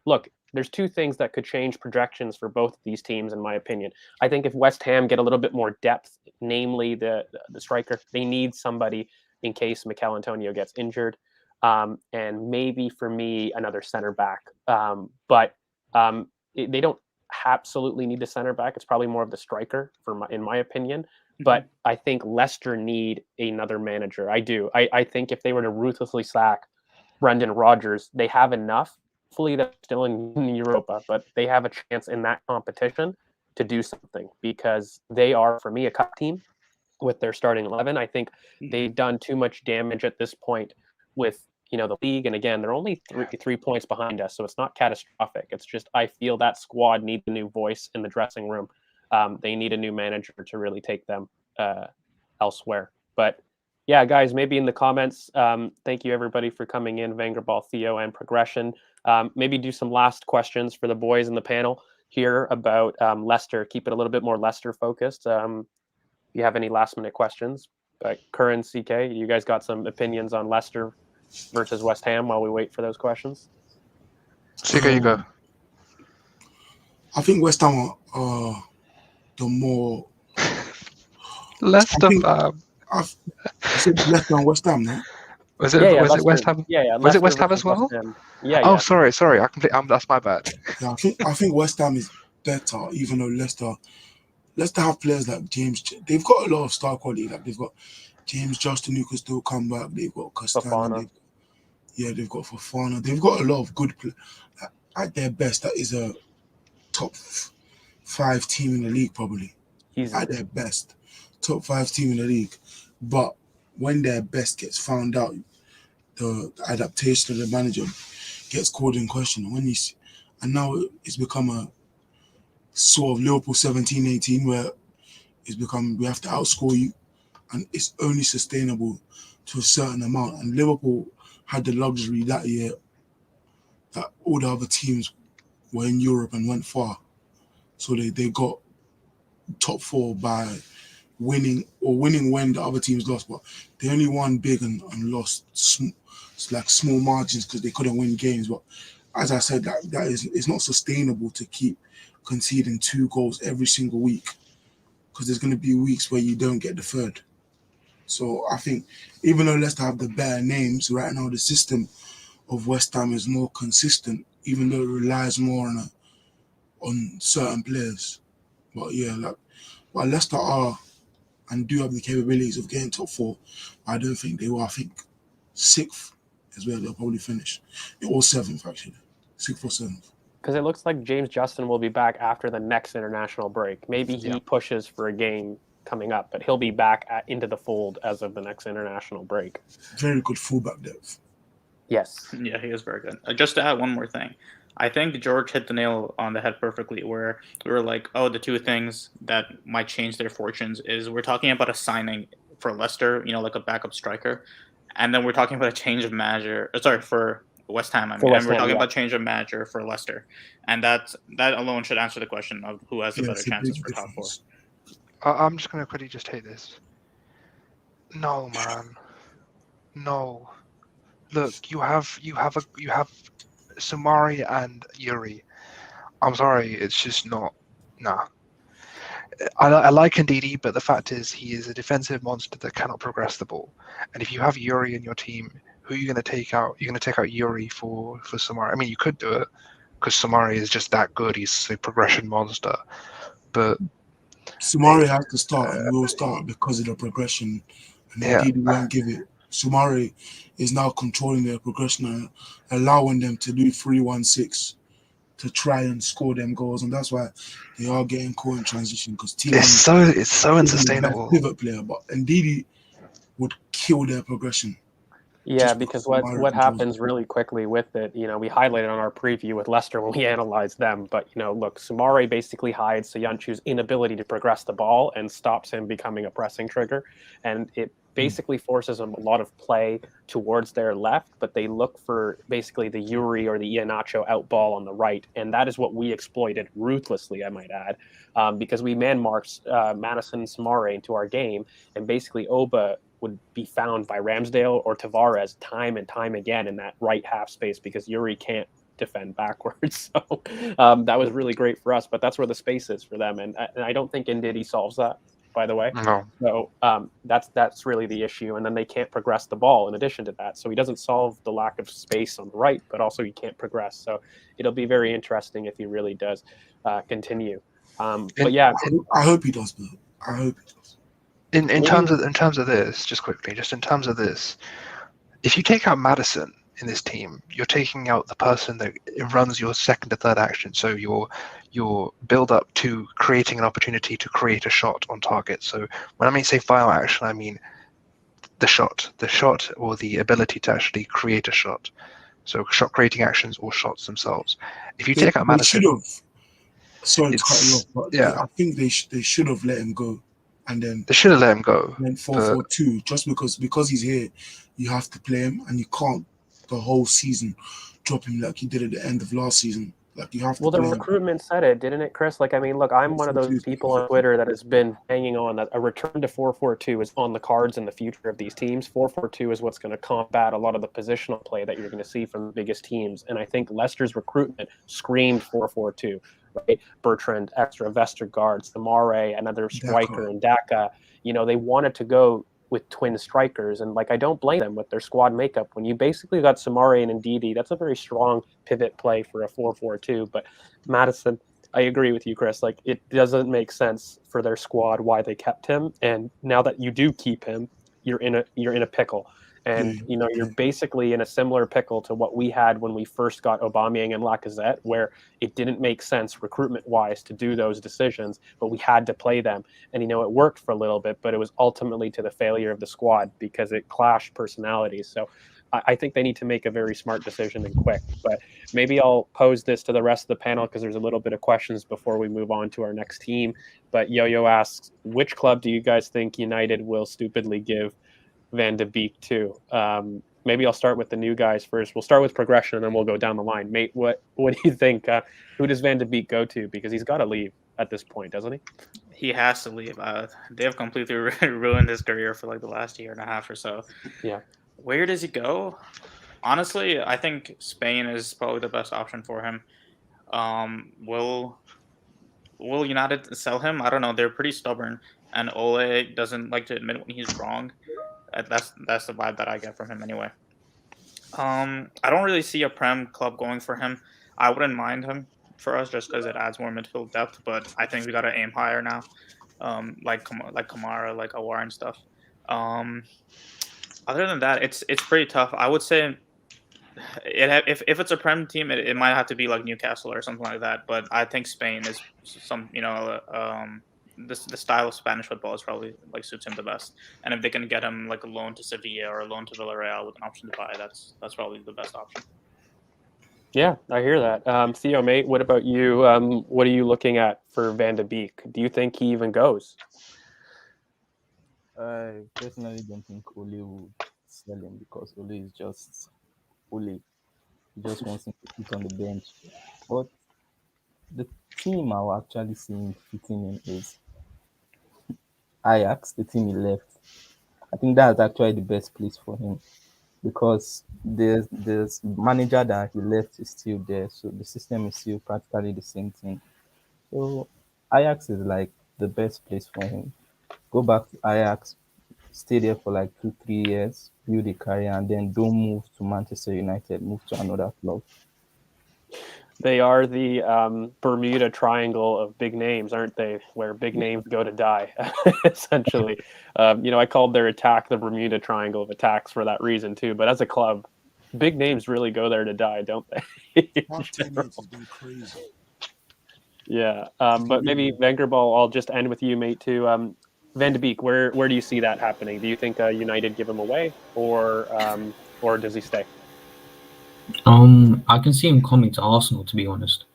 look, there's two things that could change projections for both of these teams, in my opinion. I think if West Ham get a little bit more depth, namely the striker, they need somebody in case Mikel Antonio gets injured, and maybe for me another center back. They don't absolutely need a center back. It's probably more of the striker, in my opinion. But I think Leicester need another manager. I do. I think if they were to ruthlessly sack Brendan Rodgers, they have enough. Hopefully, they're still in Europa, but they have a chance in that competition to do something because they are, for me, a cup team with their starting 11. I think they've done too much damage at this point with the league, and again, they're only 3 points behind us, so it's not catastrophic. It's just I feel that squad needs a new voice in the dressing room. They need a new manager to really take them elsewhere. But yeah, guys, maybe in the comments, thank you everybody for coming in, Vangerball, Theo, and Progression. Maybe do some last questions for the boys in the panel here about Leicester. Keep it a little bit more Leicester focused. If you have any last minute questions, but Curran, CK, you guys got some opinions on Leicester versus West Ham while we wait for those questions? CK, you go. I think West Ham are the more Leicester, I said Leicester and West Ham, no? Was it Leicester, West Ham? Yeah, Was it West Leicester Ham as well? Ham. Yeah. Oh, sorry. That's my bad. Yeah, I think West Ham is better, even though Leicester have players like James. They've got a lot of star quality. Like they've got James Justin who can still come back. They've got Castano. They've got Fofana. They've got a lot of good players. At their best, that is a top 5 team in the league, probably. At their best, top 5 team in the league. But when their best gets found out, the adaptation of the manager gets called in question. And now it's become a sort of Liverpool 17-18 where it's become we have to outscore you, and it's only sustainable to a certain amount. And Liverpool had the luxury that year that all the other teams were in Europe and went far, so they got top 4 by winning when the other teams lost, but they only won big and lost small margins because they couldn't win games. But as I said, it's not sustainable to keep conceding 2 goals every single week, because there's going to be weeks where you don't get the third. So I think even though Leicester have the better names right now, the system of West Ham is more consistent, even though it relies more on certain players. But yeah, while Leicester are and do have the capabilities of getting top 4, I don't think they will. I think 6th is where they'll probably finish. Or 7th, actually. 6th or 7th. Because it looks like James Justin will be back after the next international break. Maybe he pushes for a game coming up, but he'll be back into the fold as of the next international break. Very good fullback depth. Yes. Yeah, he is very good. Just to add one more thing. I think George hit the nail on the head perfectly, where we were like, the 2 things that might change their fortunes is we're talking about a signing for Leicester, like a backup striker. And then we're talking about a change of manager. For West Ham, and we're talking about change of manager for Leicester. And that alone should answer the question of who has the better chances for top 4. I'm just going to quickly just take this. No, man. No. Look, you have Samari and Yuri. I'm sorry, it's just not. Nah. I like Ndidi, but the fact is he is a defensive monster that cannot progress the ball. And if you have Yuri in your team, who are you going to take out? You're going to take out Yuri for Samari. I mean, you could do it because Samari is just that good. He's a progression monster. But Samari has to start and will start because of the progression. And Ndidi won't give it. Samari is now controlling their progression and allowing them to do 3-1-6 to try and score them goals, and that's why they are getting caught in transition, because it's so unsustainable. Pivot player, but Ndidi would kill their progression. Yeah, because what happens really quickly with it, we highlighted on our preview with Leicester when we analyzed them, but look, Samari basically hides Soyuncu's inability to progress the ball and stops him becoming a pressing trigger, and it basically forces them a lot of play towards their left, but they look for basically the Yuri or the Iheanacho out ball on the right, and that is what we exploited ruthlessly, I might add, because we man-marked Madison and Samari into our game, and basically Oba would be found by Ramsdale or Tavares time and time again in that right half space because Yuri can't defend backwards. So that was really great for us. But that's where the space is for them, and I don't think Ndidi solves that. By the way, No. so that's really the issue, and then they can't progress the ball. In addition to that, so he doesn't solve the lack of space on the right, but also he can't progress. So it'll be very interesting if he really does continue. But yeah, I hope he does, bro. I hope he does. In terms of this, just quickly, just in terms of this, if you take out Maddison in this team, you're taking out the person that runs your second to third action. So your build up to creating an opportunity to create a shot on target. So when I say final action, I mean the shot or the ability to actually create a shot. So shot creating actions or shots themselves. If you take out Maddison, sorry to cut you off, but yeah, I think they should have let him go, and then they should have let him go. And then 4-4-2, just because he's here, you have to play him, and you can't the whole season drop him like you did at the end of last season. Like you have to. Well, the recruitment said it, didn't it, Chris? Like, I mean, look, I'm one of those people on Twitter that has been hanging on that a return to 4-4-2 is on the cards in the future of these teams. 4-4-2 is what's going to combat a lot of the positional play that you're going to see from the biggest teams. And I think Leicester's recruitment screamed 4-4-2, right? Bertrand, extra Vestergaard, Samare, another striker, and Daka. You know, they wanted to go with twin strikers, and like I don't blame them with their squad makeup. When you basically got Samare and Ndidi, that's a very strong pivot play for a 4-4-2. But Maddison, I agree with you, Chris. Like it doesn't make sense for their squad why they kept him, and now that you do keep him, you're in a pickle. And you know, you're basically in a similar pickle to what we had when we first got Aubameyang and Lacazette, where it didn't make sense recruitment-wise to do those decisions, but we had to play them. And you know, it worked for a little bit, but it was ultimately to the failure of the squad because it clashed personalities. So I think they need to make a very smart decision and quick. But maybe I'll pose this to the rest of the panel because there's a little bit of questions before we move on to our next team. But Yo-Yo asks, which club do you guys think United will stupidly give Van de Beek too? Maybe I'll start with the new guys first. We'll start with progression and then we'll go down the line. Mate, what do you think? Who does Van de Beek go to? Because he's got to leave at this point, doesn't he? He has to leave. They have completely ruined his career for like the last year and a half or so. Yeah. Where does he go? Honestly, I think Spain is probably the best option for him. Will United sell him? I don't know. They're pretty stubborn, and Ole doesn't like to admit when he's wrong. That's the vibe that I get from him anyway. I don't really see a Prem club going for him. I wouldn't mind him for us just because it adds more midfield depth, but I think we got to aim higher now, like Kamara, like Awar and stuff. Other than that, it's pretty tough. I would say if it's a Prem team, it might have to be like Newcastle or something like that. But I think Spain is some, the style of Spanish football is probably like suits him the best. And if they can get him like a loan to Sevilla or a loan to Villarreal with an option to buy, that's probably the best option. Yeah, I hear that. Theo, mate, what about you? What are you looking at for Van de Beek? Do you think he even goes? I personally don't think Ole would sell him because Ole is just Ole. He just wants him to sit on the bench. But the team I will actually see him fitting in is Ajax, the team he left. I think that's actually the best place for him because there's manager that he left is still there, so the system is still practically the same thing. So Ajax is like the best place for him. Go back to Ajax, stay there for like 2-3 years, build a career, and then don't move to Manchester United, move to another club. They are the Bermuda Triangle of big names, aren't they? Where big names go to die, essentially. I called their attack the Bermuda Triangle of attacks for that reason too. But as a club, big names really go there to die, don't they? Last 10 years has been crazy. Yeah, but maybe Vengerball, I'll just end with you, mate, too. Van de Beek, where do you see that happening? Do you think United give him away, or does he stay? I can see him coming to Arsenal, to be honest.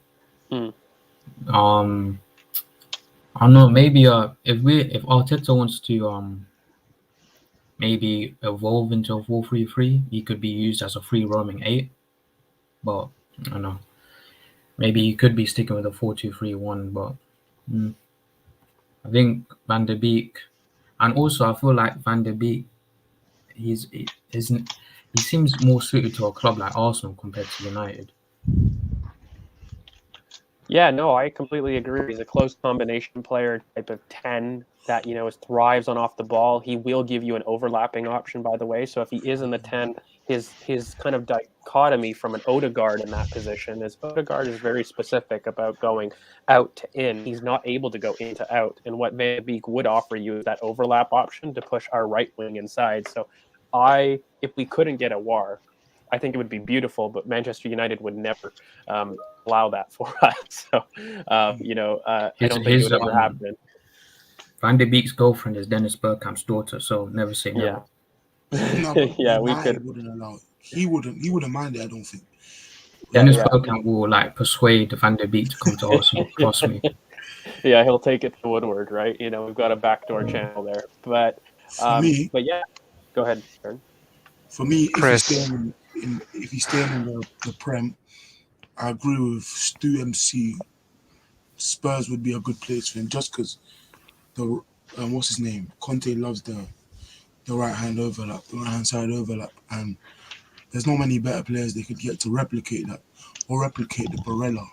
I don't know. Maybe if Arteta wants to maybe evolve into a 4-3-3, he could be used as a free roaming 8. But I don't know. Maybe he could be sticking with a 4-2-3-1. But I think Van de Beek, and also I feel like Van de Beek, he seems more suited to a club like Arsenal compared to United. Yeah, no, I completely agree. He's a close combination player, type of 10 that, thrives on off the ball. He will give you an overlapping option, by the way. So if he is in the 10, his kind of dichotomy from an Odegaard in that position is Odegaard is very specific about going out to in. He's not able to go in to out. And what Van de Beek would offer you is that overlap option to push our right wing inside. So if we couldn't get a War, I think it would be beautiful, but Manchester United would never allow that for us. So, I don't think it would ever happen. Van de Beek's girlfriend is Dennis Bergkamp's daughter, so never say never. No, but United wouldn't allow it. He wouldn't mind it, I don't think. Dennis Bergkamp will persuade Van de Beek to come to Arsenal. Trust me. Yeah, he'll take it to Woodward, right? We've got a backdoor channel there. But for me, yeah, go ahead, Aaron. For me, if he's staying in the Prem, I agree with Stu MC. Spurs would be a good place for him, just because the what's his name? Conte loves the right hand overlap, the right hand side overlap, and there's not many better players they could get to replicate that or replicate the Barella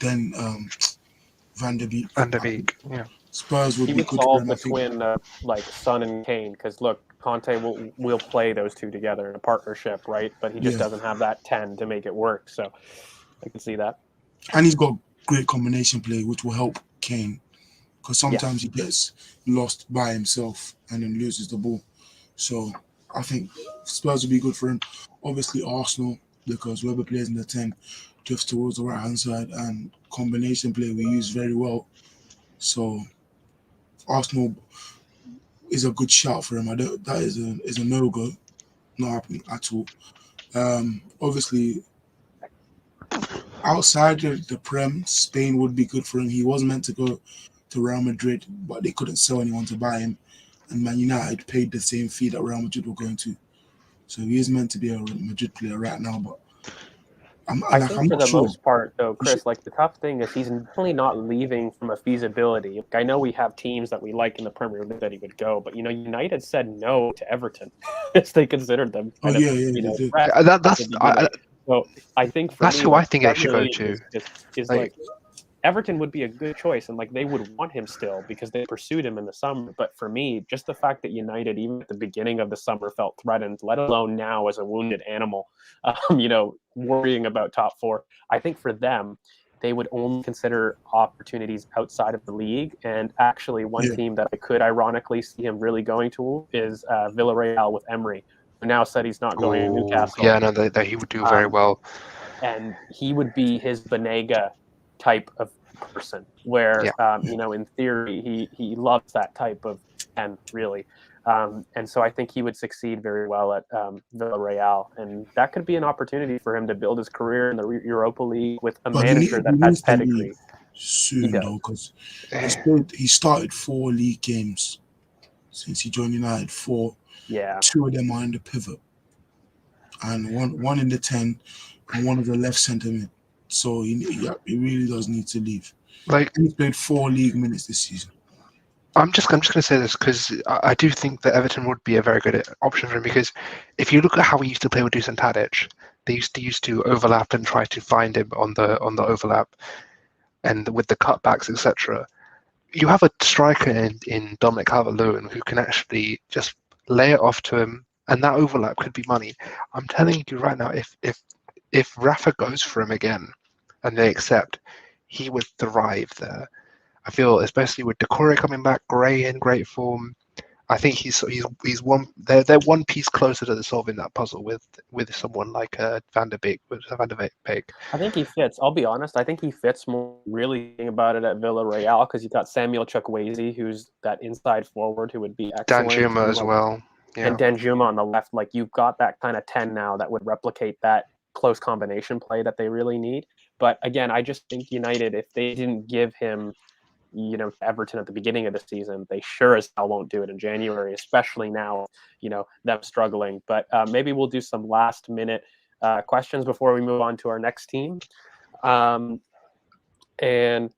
than Van de Beek. Van de Beek, yeah. Spurs would be good solve the twin like Son and Kane, because look, Conte will play those two together in a partnership, right? But he just doesn't have that 10 to make it work. So I can see that. And he's got great combination play, which will help Kane, because sometimes he gets lost by himself and then loses the ball. So I think Spurs will be good for him. Obviously Arsenal, because whoever plays in the 10 drifts towards the right hand side, and combination play we use very well. So Arsenal is a good shout for him. That is a no-go, not happening at all. Obviously, outside of the Prem, Spain would be good for him. He was meant to go to Real Madrid, but they couldn't sell anyone to buy him, and Man United paid the same fee that Real Madrid were going to. So he is meant to be a Madrid player right now, but I think for the most part, though, Chris, like the tough thing is he's definitely not leaving from a feasibility. Like, I know we have teams that we like in the Premier League that he would go, but United said no to Everton as they considered them. So I think for that's me, who I think I should go to. Is like Everton would be a good choice, and like they would want him still because they pursued him in the summer. But for me, just the fact that United, even at the beginning of the summer, felt threatened, let alone now as a wounded animal, worrying about top four. I think for them, they would only consider opportunities outside of the league. And actually, one team that I could ironically see him really going to is Villarreal with Emery, who now said he's not going to Newcastle. Yeah, no, that he would do very well. And he would be his Banega type of person where in theory he loves that type of 10 really, and so I think he would succeed very well at Villarreal, and that could be an opportunity for him to build his career in the Europa League with a manager that has pedigree soon, though, because he started 4 league games since he joined United. 4, 2 of them are in the pivot, and one in the 10, and one of the left centre mid. So he really does need to leave. Like, he's played 4 league minutes this season. I'm just going to say this because I do think that Everton would be a very good option for him, because if you look at how he used to play with Dusan Tadic, they used to overlap and try to find him on the overlap, and with the cutbacks, etc. You have a striker in Dominic Calvert-Lewin who can actually just lay it off to him, and that overlap could be money. I'm telling you right now, if Rafa goes for him again and they accept, he would thrive there. I feel, especially with Decore coming back, Gray in great form, I think he's one. They're one piece closer to solving that puzzle with someone like Van de Beek. I think he fits. I'll be honest. I think he fits more. Really about it at Villarreal, because you got Samuel Chukwueze, who's that inside forward who would be excellent. Danjuma as well. Yeah. And Danjuma on the left. Like, you've got that kind of 10 now that would replicate that close combination play that they really need. But again, I just think United, if they didn't give him, Everton at the beginning of the season, they sure as hell won't do it in January, especially now, them struggling. But maybe we'll do some last minute questions before we move on to our next team. And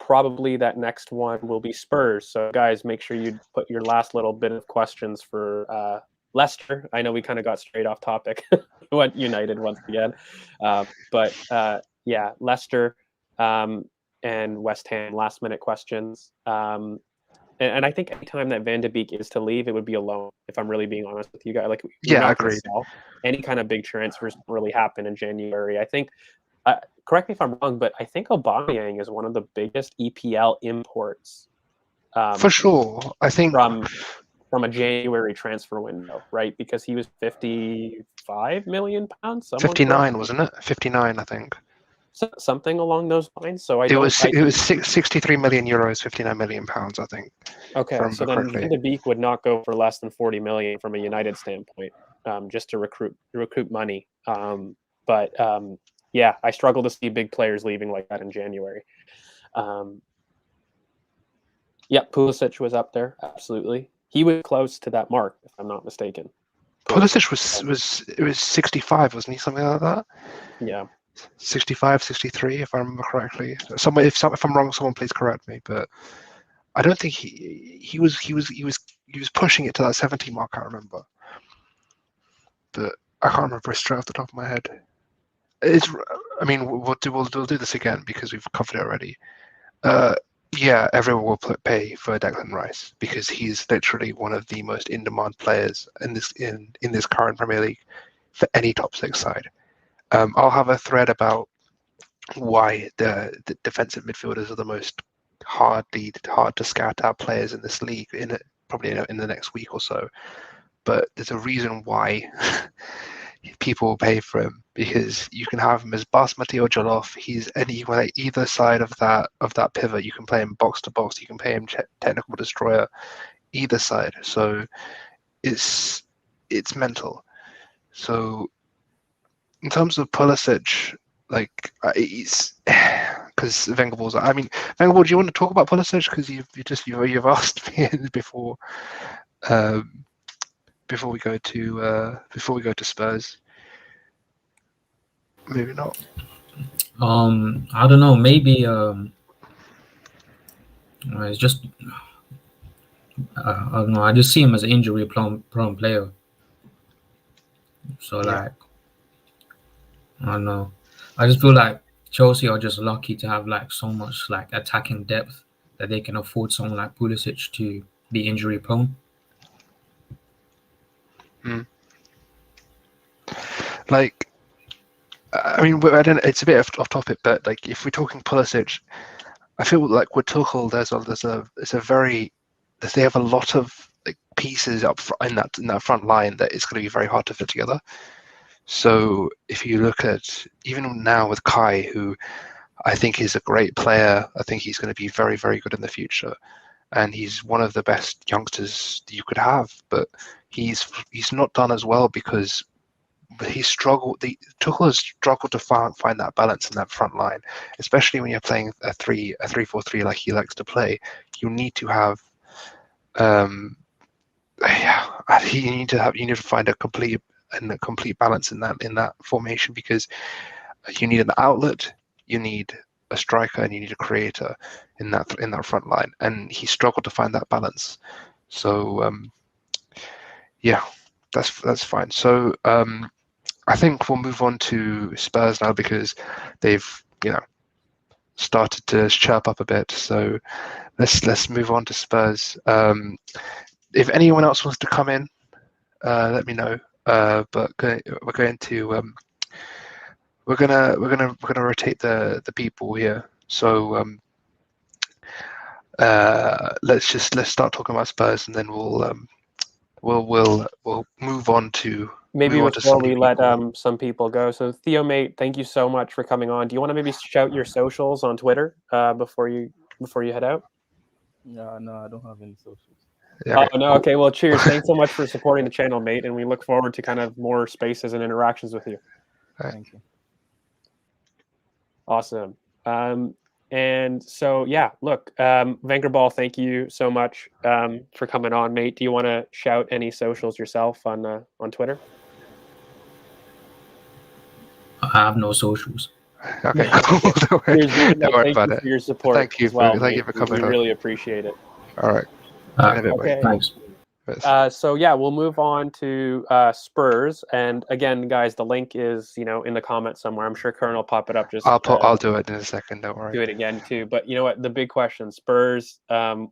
probably that next one will be Spurs. So guys, make sure you put your last little bit of questions for Leicester. I know we kind of got straight off topic. Went United once again. But Leicester. and West Ham last-minute questions. And I think anytime that Van de Beek is to leave, it would be a loan, if I'm really being honest with you guys. Like, we're not gonna agreed. sell. Any kind of big transfers don't really happen in January. I think, correct me if I'm wrong, but I think Aubameyang is one of the biggest EPL imports. For sure. I think from a January transfer window, right? Because he was £55 million. 59, wasn't it? 59, I think. Something along those lines. So it was 63 million euros, 59 million pounds, I think. Okay, so then Van de Beek would not go for less than 40 million from a United standpoint, just to recruit money. But yeah, I struggle to see big players leaving like that in January. Yeah, Pulisic was up there, absolutely. He was close to that mark, if I'm not mistaken. Pulisic was 65, wasn't he? Something like that. Yeah. 65, 63, if I remember correctly. If I'm wrong, someone please correct me. But I don't think he was pushing it to that 70 mark. I remember, but I can't remember it straight off the top of my head. I mean, we'll do this again because we've covered it already. Yeah, everyone will pay for Declan Rice because he's literally one of the most in-demand players in this current Premier League for any top six side. I'll have a thread about why the defensive midfielders are the most hard to scout out players in this league probably in the next week or so. But there's a reason why people will pay for him, because you can have him as Basmati or Jollof. He's either side of that pivot. You can play him box to box. You can play him technical destroyer, either side. So it's mental. So in terms of Pulisic, like he's because Vengerball's. I mean, Vengerball, do you want to talk about Pulisic? Because you've asked me before. Before we go to Spurs, maybe not. I don't know. Maybe it's just I don't know. I just see him as an injury-prone player. So like, I don't know. I just feel like Chelsea are just lucky to have like so much like attacking depth that they can afford someone like Pulisic to be injury-prone. Like, I mean, I don't. It's a bit off topic, but like, if we're talking Pulisic, I feel like with Tuchel, they have a lot of like pieces up in that front line that it's going to be very hard to fit together. So if you look at even now with Kai, who I think is a great player, I think he's going to be very, very good in the future, and he's one of the best youngsters you could have. But he's not done as well because Tuchel has struggled to find that balance in that front line, especially when you're playing a 3-4-3 like he likes to play. You need to have, you need to find a complete balance in that formation, because you need an outlet, you need a striker, and you need a creator in that front line, and he struggled to find that balance. So that's fine. So I think we'll move on to Spurs now, because they've started to chirp up a bit. So let's move on to Spurs. If anyone else wants to come in, let me know. But we're gonna rotate the people here. So let's start talking about Spurs, and then we'll move on to. Maybe before we let some people go. So Theo, mate, thank you so much for coming on. Do you want to maybe shout your socials on Twitter before you head out? No, I don't have any socials. Yeah. Oh no, okay. Well, cheers. Thanks so much for supporting the channel, mate, and we look forward to kind of more spaces and interactions with you. Thank you. Awesome. And so look, Vankerball, thank you so much for coming on, mate. Do you want to shout any socials yourself on Twitter? I have no socials. Okay, cool. Don't worry about it. For your support. Thank you as well, for coming. We really appreciate it. All right. Okay, thanks. So yeah, we'll move on to Spurs, and again, guys, the link is in the comments somewhere. I'm sure Kern will pop it up. Just I'll do it in a second. Don't worry. do it again too. But you know what? The big question: Spurs.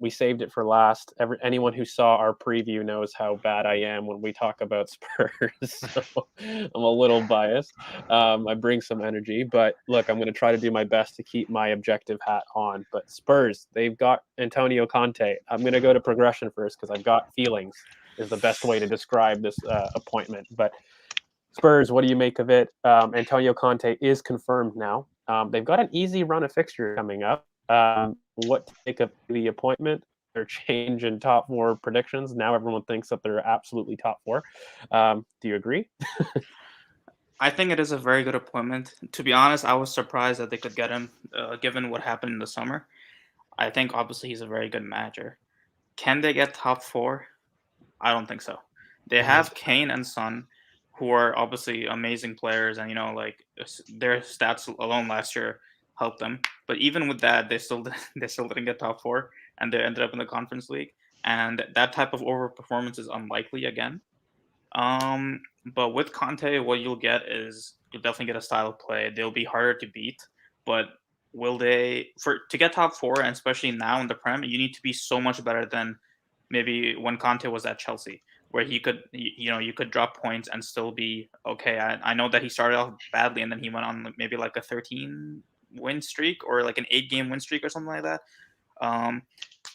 We saved it for last. Anyone who saw our preview knows how bad I am when we talk about Spurs. So I'm a little biased. I bring some energy, but look, I'm going to try to do my best to keep my objective hat on. But Spurs, they've got Antonio Conte. I'm going to go to progression first because I've got feelings. Is the best way to describe this appointment. But Spurs, what do you make of it? Antonio Conte is confirmed now. They've got an easy run of fixture coming up. What to make of the appointment? Their change in top four predictions. Now everyone thinks that they're absolutely top four. Do you agree? I think it is a very good appointment. To be honest, I was surprised that they could get him, given what happened in the summer. I think obviously he's a very good manager. Can they get top four? I don't think so. They have Kane and Son, who are obviously amazing players, and their stats alone last year helped them. But even with that, they still didn't get top four, and they ended up in the Conference League. And that type of overperformance is unlikely again. But with Conte, what you'll get is you'll definitely get a style of play. They'll be harder to beat, but will they to get top four, and especially now in the Prem, you need to be so much better than maybe when Conte was at Chelsea, where he could, you could drop points and still be okay. I know that he started off badly and then he went on maybe like a 13 win streak or like an 8-game win streak or something like that,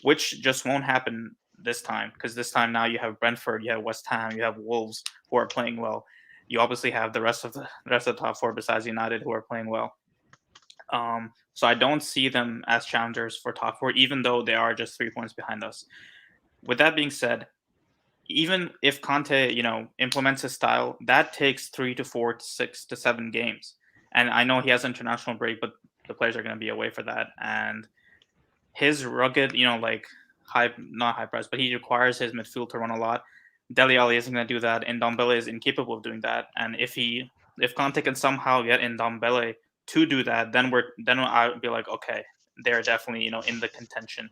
which just won't happen this time, because this time now you have Brentford, you have West Ham, you have Wolves who are playing well. You obviously have the rest of the top four besides United who are playing well. So I don't see them as challengers for top four, even though they are just 3 points behind us. With that being said, even if Conte, implements his style, that takes 3 to 4 to 6 to 7 games. And I know he has an international break, but the players are going to be away for that. And his rugged, not high press, but he requires his midfield to run a lot. Dele Alli isn't going to do that, and Ndombele is incapable of doing that. And if Conte can somehow get Ndombele to do that, then I would be like, okay, they're definitely in the contention.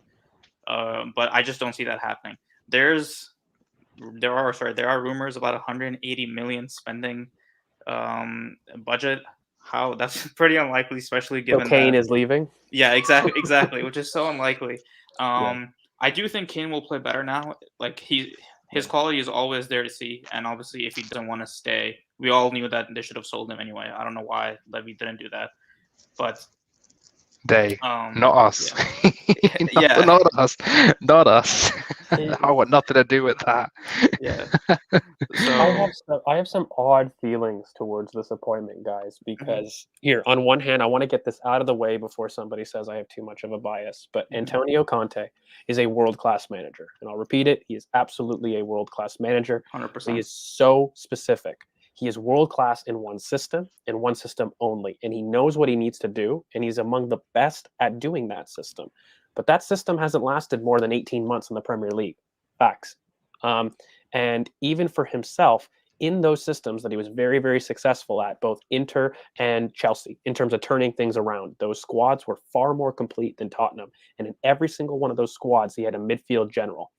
But I just don't see that happening. There are rumors about 180 million spending budget. How that's pretty unlikely, especially given Kane is leaving. Yeah, exactly, which is so unlikely. I do think Kane will play better now. Like his quality is always there to see, and obviously if he doesn't want to stay, we all knew that they should have sold him anyway. I don't know why Levy didn't do that, but not us. Yeah. Not us. I want nothing to do with that. Yeah. I have some odd feelings towards this appointment, guys, because here, on one hand, I want to get this out of the way before somebody says I have too much of a bias, but Antonio Conte is a world-class manager. And I'll repeat it, he is absolutely a world-class manager. 100%. He is so specific. He is world-class in one system and one system only, and he knows what he needs to do, and he's among the best at doing that system. But that system hasn't lasted more than 18 months in the Premier League. Facts. And even for himself, in those systems that he was very, very successful at, both Inter and Chelsea, in terms of turning things around, those squads were far more complete than Tottenham. And in every single one of those squads, he had a midfield general.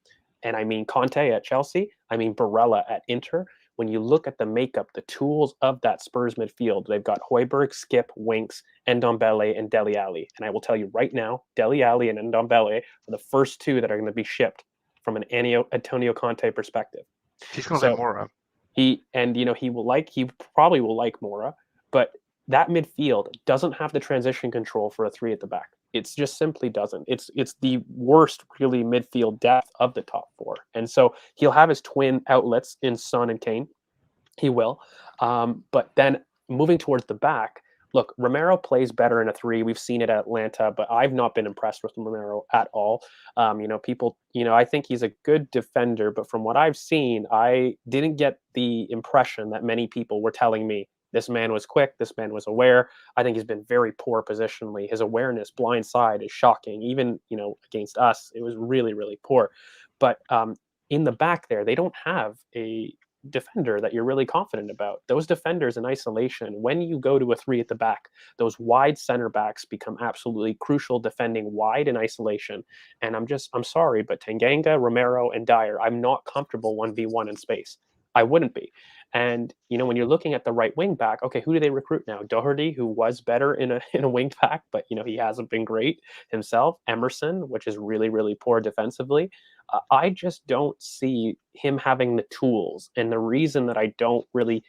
And I mean Conte at Chelsea, I mean Barella at Inter. When you look at the makeup, the tools of that Spurs midfield, they've got Højbjerg, Skip, Winks, Ndombele, and Dele Alli. And I will tell you right now, Dele Alli and Ndombele are the first two that are going to be shipped from an Antonio Conte perspective. He's going to like Mora. He probably will like Mora, but that midfield doesn't have the transition control for a 3 at the back. It just simply doesn't. It's the worst, really, midfield depth of the top 4. And so he'll have his twin outlets in Son and Kane. He will. But then moving towards the back, look, Romero plays better in a 3. We've seen it at Atlanta, but I've not been impressed with Romero at all. I think he's a good defender, but from what I've seen, I didn't get the impression that many people were telling me this man was quick, this man was aware. I think he's been very poor positionally. His awareness, blind side, is shocking. Even, against us, it was really, really poor. But in the back there, they don't have a defender that you're really confident about. Those defenders in isolation, when you go to a 3 at the back, those wide center backs become absolutely crucial defending wide in isolation. And I'm sorry, but Tanganga, Romero, and Dyer, I'm not comfortable 1v1 in space. I wouldn't be. And, when you're looking at the right wing back, okay, who do they recruit now? Doherty, who was better in a wing back, but, he hasn't been great himself. Emerson, which is really, really poor defensively. I just don't see him having the tools. And the reason that I don't really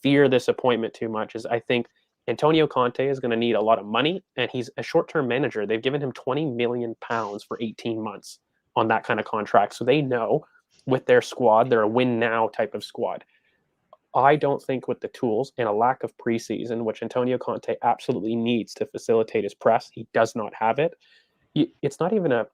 fear this appointment too much is I think Antonio Conte is going to need a lot of money, and he's a short-term manager. They've given him £20 million for 18 months on that kind of contract. So they know with their squad, they're a win now type of squad. I don't think with the tools and a lack of preseason, which Antonio Conte absolutely needs to facilitate his press, he does not have it. It's not even a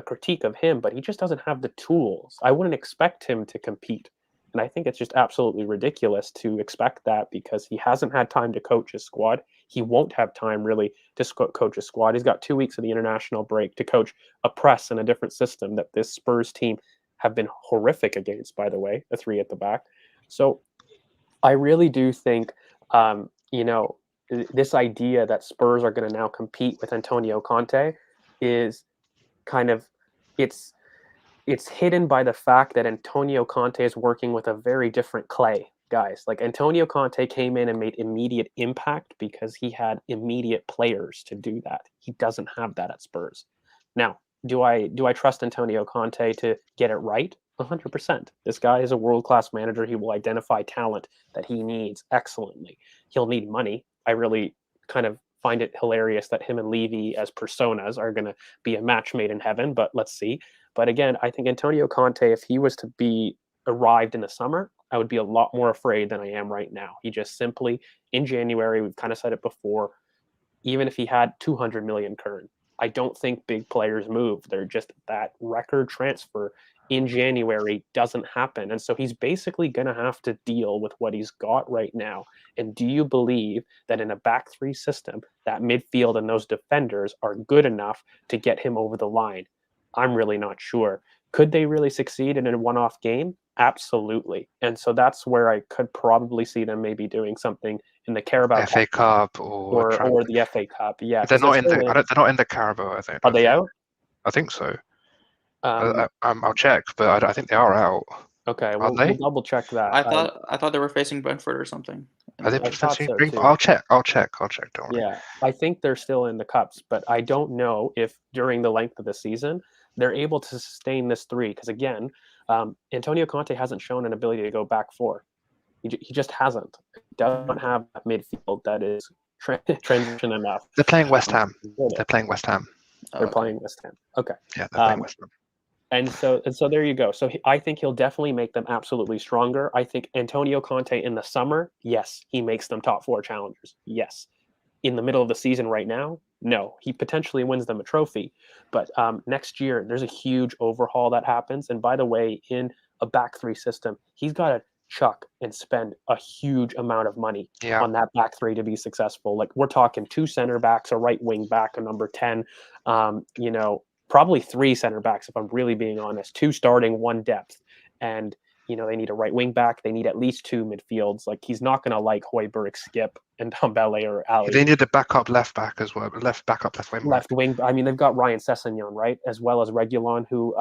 critique of him, but he just doesn't have the tools. I wouldn't expect him to compete. And I think it's just absolutely ridiculous to expect that because he hasn't had time to coach his squad. He won't have time really to coach his squad. He's got 2 weeks of the international break to coach a press and a different system that this Spurs team have been horrific against, by the way, a 3 at the back. So I really do think, this idea that Spurs are going to now compete with Antonio Conte is kind of, it's hidden by the fact that Antonio Conte is working with a very different clay, guys. Like Antonio Conte came in and made immediate impact because he had immediate players to do that. He doesn't have that at Spurs. Now, do I trust Antonio Conte to get it right? 100%. This guy is a world-class manager. He will identify talent that he needs excellently. He'll need money. I really kind of find it hilarious that him and Levy as personas are going to be a match made in heaven, but let's see. But again, I think Antonio Conte, if he was to be arrived in the summer, I would be a lot more afraid than I am right now. He just simply, in January, we've kind of said it before, even if he had 200 million current, I don't think big players move. They're just that record transfer in January doesn't happen. And so he's basically going to have to deal with what he's got right now. And do you believe that in a back 3 system, that midfield and those defenders are good enough to get him over the line? I'm really not sure. Could they really succeed in a one-off game? Absolutely. And so that's where I could probably see them maybe doing something in the Carabao FA Cup or the FA Cup. Yeah, they're not in the Carabao. I think. Are they out? I think so. I'll check, but I think they are out. Okay, we'll double check that. I thought they were facing Brentford or something. Are they facing Brentford? I'll check. Don't worry. Yeah, I think they're still in the cups, but I don't know if during the length of the season they're able to sustain this 3. Because again, Antonio Conte hasn't shown an ability to go back 4. He just hasn't. He doesn't have that midfield that is transition enough. They're playing West Ham. They're playing West Ham. They're playing West Ham. Okay. Yeah, they're playing West Ham. And so there you go. So I think he'll definitely make them absolutely stronger. I think Antonio Conte in the summer, yes, he makes them top 4 challengers. Yes. In the middle of the season right now, no. He potentially wins them a trophy. But next year, there's a huge overhaul that happens. And by the way, in a back 3 system, he's got to chuck and spend a huge amount of money on that back 3 to be successful. Like we're talking 2 center backs, a right wing back, a number 10, probably 3 center backs, if I'm really being honest, 2 starting, 1 depth. And, they need a right wing back. They need at least 2 midfields. Like he's not going to like Højbjerg, Skip, and Dombele or Ali. They need a backup left back as well. Left wing. Left wing. I mean, they've got Ryan Sessegnon, right? As well as Reguilon, who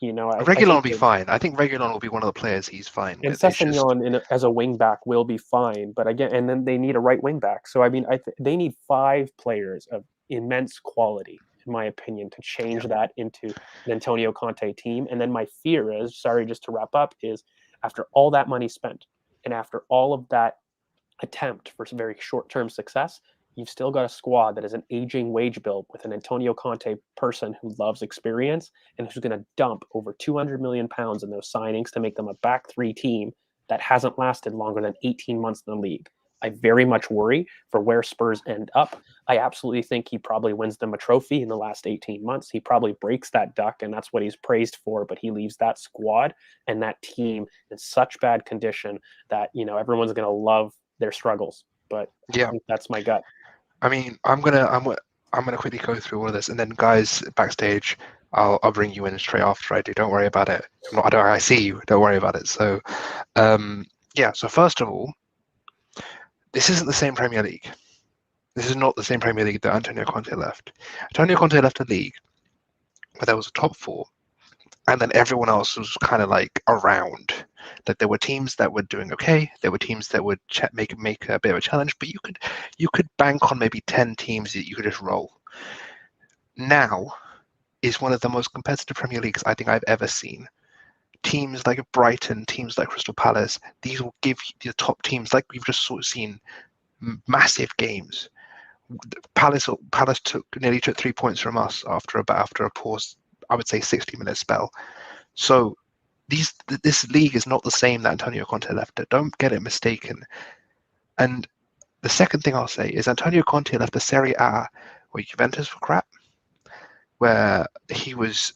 Reguilon will be fine. I think Reguilon will be one of the players he's fine with. And Sessegnon as a wing back will be fine. But again, and then they need a right wing back. So, I mean, they need 5 players of immense quality, in my opinion, to change that into an Antonio Conte team. And then my fear is, sorry, just to wrap up, is after all that money spent and after all of that attempt for some very short-term success, you've still got a squad that is an aging wage bill with an Antonio Conte person who loves experience and who's going to dump over £200 million in those signings to make them a back 3 team that hasn't lasted longer than 18 months in the league. I very much worry for where Spurs end up. I absolutely think he probably wins them a trophy in the last 18 months. He probably breaks that duck, and that's what he's praised for, but he leaves that squad and that team in such bad condition that, everyone's going to love their struggles. But I think that's my gut. I mean, I'm gonna quickly go through all of this, and then guys backstage, I'll bring you in straight after I do. Don't worry about it. I see you. Don't worry about it. So, yeah. So first of all, this isn't the same Premier League. This is not the same Premier League that Antonio Conte left. Antonio Conte left a league where there was a top four, and then everyone else was kind of like around. That there were teams that were doing okay. There were teams that would make a bit of a challenge, but you could bank on maybe 10 teams that you could just roll. Now is one of the most competitive Premier Leagues I think I've ever seen. Teams like Brighton, teams like Crystal Palace, these will give you the top teams, like we've just sort of seen, massive games. Palace nearly took 3 points from us after a poor, I would say, 60-minute spell. So this league is not the same that Antonio Conte left it. Don't get it mistaken. And the second thing I'll say is Antonio Conte left the Serie A where Juventus were crap, where he was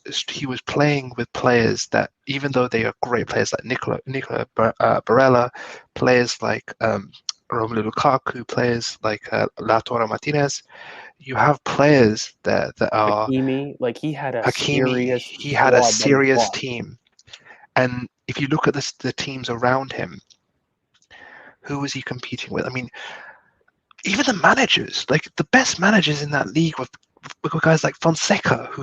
playing with players that, even though they are great players like Nicola Barella, players like Romelu Lukaku, players like Lautaro Martinez, you have players that are Hakimi, like he had a serious team. And if you look at the teams around him, who was he competing with? I mean, even the managers, like the best managers in that league were guys like Fonseca, who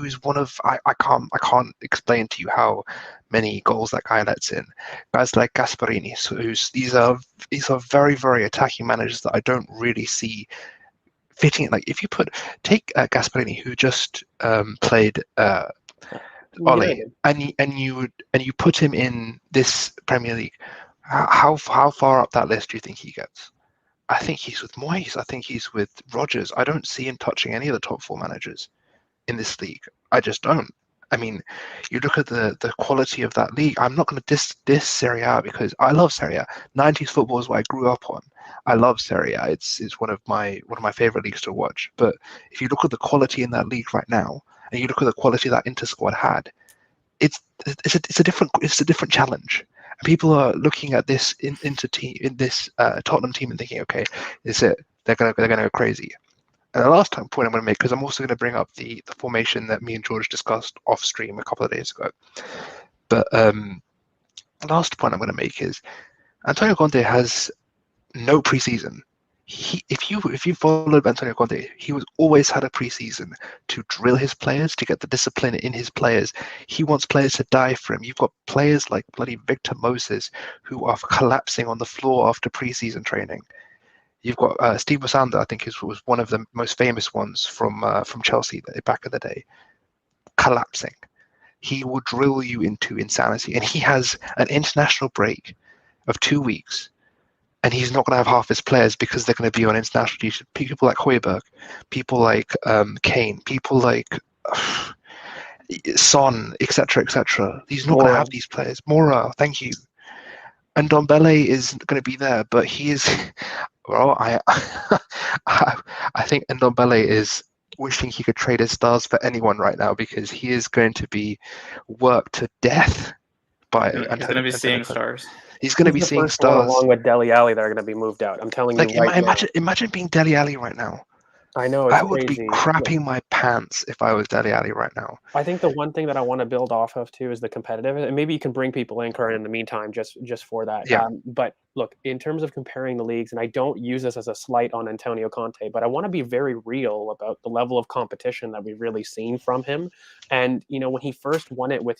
is one of I can't explain to you how many goals that guy lets in. Guys like Gasparini, so these are very, very attacking managers that I don't really see fitting it. Like if you take Gasparini, who just played Ole, and you put him in this Premier League, how far up that list do you think he gets? I think he's with Moyes. I think he's with Rodgers. I don't see him touching any of the top four managers in this league. I just don't. I mean, you look at the quality of that league. I'm not going to diss Serie A because I love Serie A. 90s football is what I grew up on. I love Serie A. It's one of my favorite leagues to watch. But if you look at the quality in that league right now, and you look at the quality that Inter squad had, it's a different challenge. And people are looking at this Tottenham team and thinking, okay, is it? They're gonna go crazy. And the last point I'm going to make, because I'm also going to bring up the formation that me and George discussed off stream a couple of days ago. But the last point I'm going to make is Antonio Conte has no preseason. If you followed Antonio Conte, he was always had a preseason to drill his players, to get the discipline in his players. He wants players to die for him. You've got players like bloody Victor Moses who are collapsing on the floor after preseason training. You've got Steve Mousanda, I think was one of the most famous ones from Chelsea back in the day, collapsing. He will drill you into insanity, and he has an international break of 2 weeks. And he's not going to have half his players because they're going to be on international duty. People like Højbjerg, people like Kane, people like Son, etc., etc. He's not going to have these players. Mora, thank you. And Ndombele is going to be there, but he is. Well, I think Ndombele is wishing he could trade his stars for anyone right now because he is going to be worked to death by. He's going to be seeing stars. He's going to be seeing stars. Along with Dele Alli, that are going to be moved out. I'm telling you. Imagine being Dele Alli right now. I know. It's I would crazy. be crapping my pants if I was Dele Alli right now. I think the one thing that I want to build off of too is the competitive, and maybe you can bring people in, Karan, in the meantime, just for that. Yeah. But look, in terms of comparing the leagues, and I don't use this as a slight on Antonio Conte, but I want to be very real about the level of competition that we've really seen from him. And when he first won it with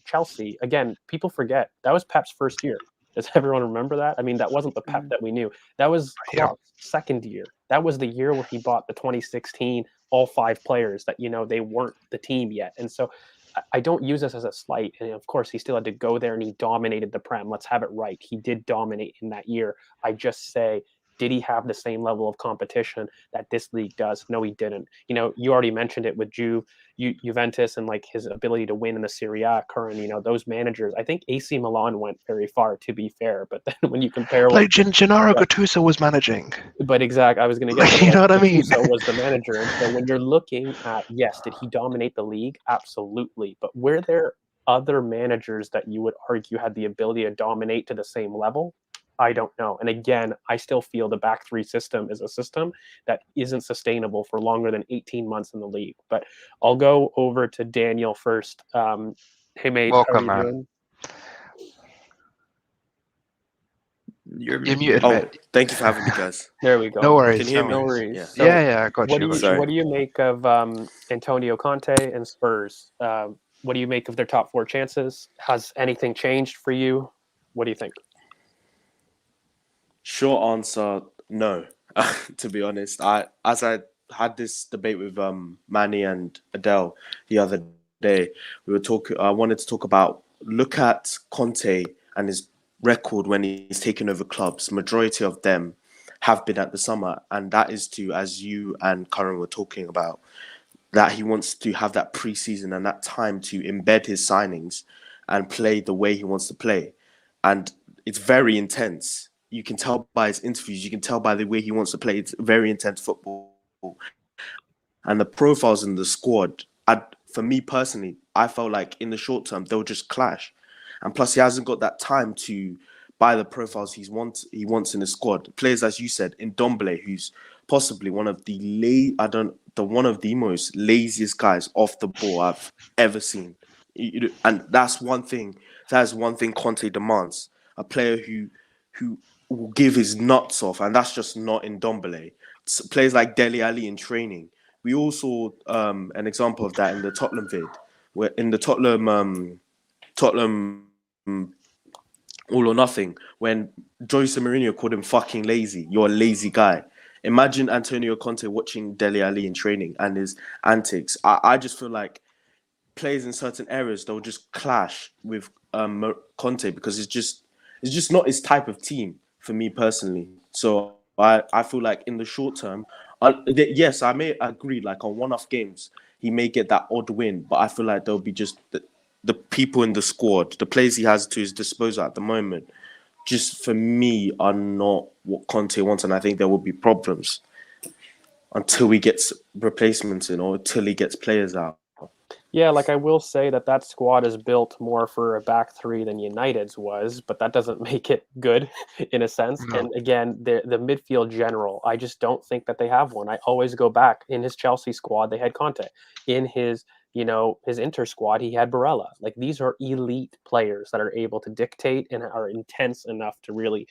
Chelsea, again, people forget that was Pep's first year. Does everyone remember that? I mean, that wasn't the Pep that we knew. That was Klopp's second year. That was the year where he bought the 2016 all 5 players that, they weren't the team yet. And so I don't use this as a slight. And of course, he still had to go there and he dominated the Prem. Let's have it right. He did dominate in that year. I just say, did he have the same level of competition that this league does? No, he didn't. You already mentioned it with Juventus and like his ability to win in the Serie A, Curran, those managers. I think AC Milan went very far, to be fair. But then when you compare, like Gennaro Gattuso was managing. But exactly, I was going to get. You know what I mean? Gattuso was the manager, and so when you're looking at, yes, did he dominate the league? Absolutely. But were there other managers that you would argue had the ability to dominate to the same level? I don't know. And again, I still feel the back three system is a system that isn't sustainable for longer than 18 months in the league. But I'll go over to Daniel first. Hey, mate, Welcome, how are you man. doing? You're muted, mate. Thank you for having me, guys. There we go. No worries. Can you hear me? No worries. Yeah. So Yeah, I got what you. do you Sorry. what do you make of Antonio Conte and Spurs? What do you make of their top four chances? Has anything changed for you? What do you think? Short answer, no. To be honest, I had this debate with Manny and Adele the other day. We were talking. I wanted to talk about look at Conte and his record when he's taken over clubs. Majority of them have been at the summer, and that is to, as you and Karen were talking about, that he wants to have that pre-season and that time to embed his signings and play the way he wants to play. And it's very intense. You can tell by his interviews, you can tell by the way he wants to play. It's very intense football. And the profiles in the squad, for me personally, I felt like in the short term, they'll just clash. And plus, he hasn't got that time to buy the profiles he wants in his squad. Players, as you said, Ndombele, who's possibly one of the one of the most laziest guys off the ball I've ever seen. And that's one thing. That is one thing Conte demands: a player who will give his nuts off, and that's just not Ndombele. Players like Dele Alli in training. We all saw an example of that in the Tottenham vid, where in the Tottenham All or Nothing, when Jose Mourinho called him fucking lazy. You're a lazy guy. Imagine Antonio Conte watching Dele Alli in training and his antics. I just feel like players in certain areas, they'll just clash with Conte because it's just not his type of team for me personally. So I feel like in the short term, yes, I may agree, like on one-off games, he may get that odd win, but I feel like there'll be just the people in the squad, the players he has to his disposal at the moment, just for me are not what Conte wants, and I think there will be problems until he gets replacements in or until he gets players out. Yeah, like I will say that squad is built more for a back three than United's was, but that doesn't make it good in a sense. No. And again, the midfield general, I just don't think that they have one. I always go back. In his Chelsea squad, they had Conte. In his Inter squad, he had Barella. Like these are elite players that are able to dictate and are intense enough to really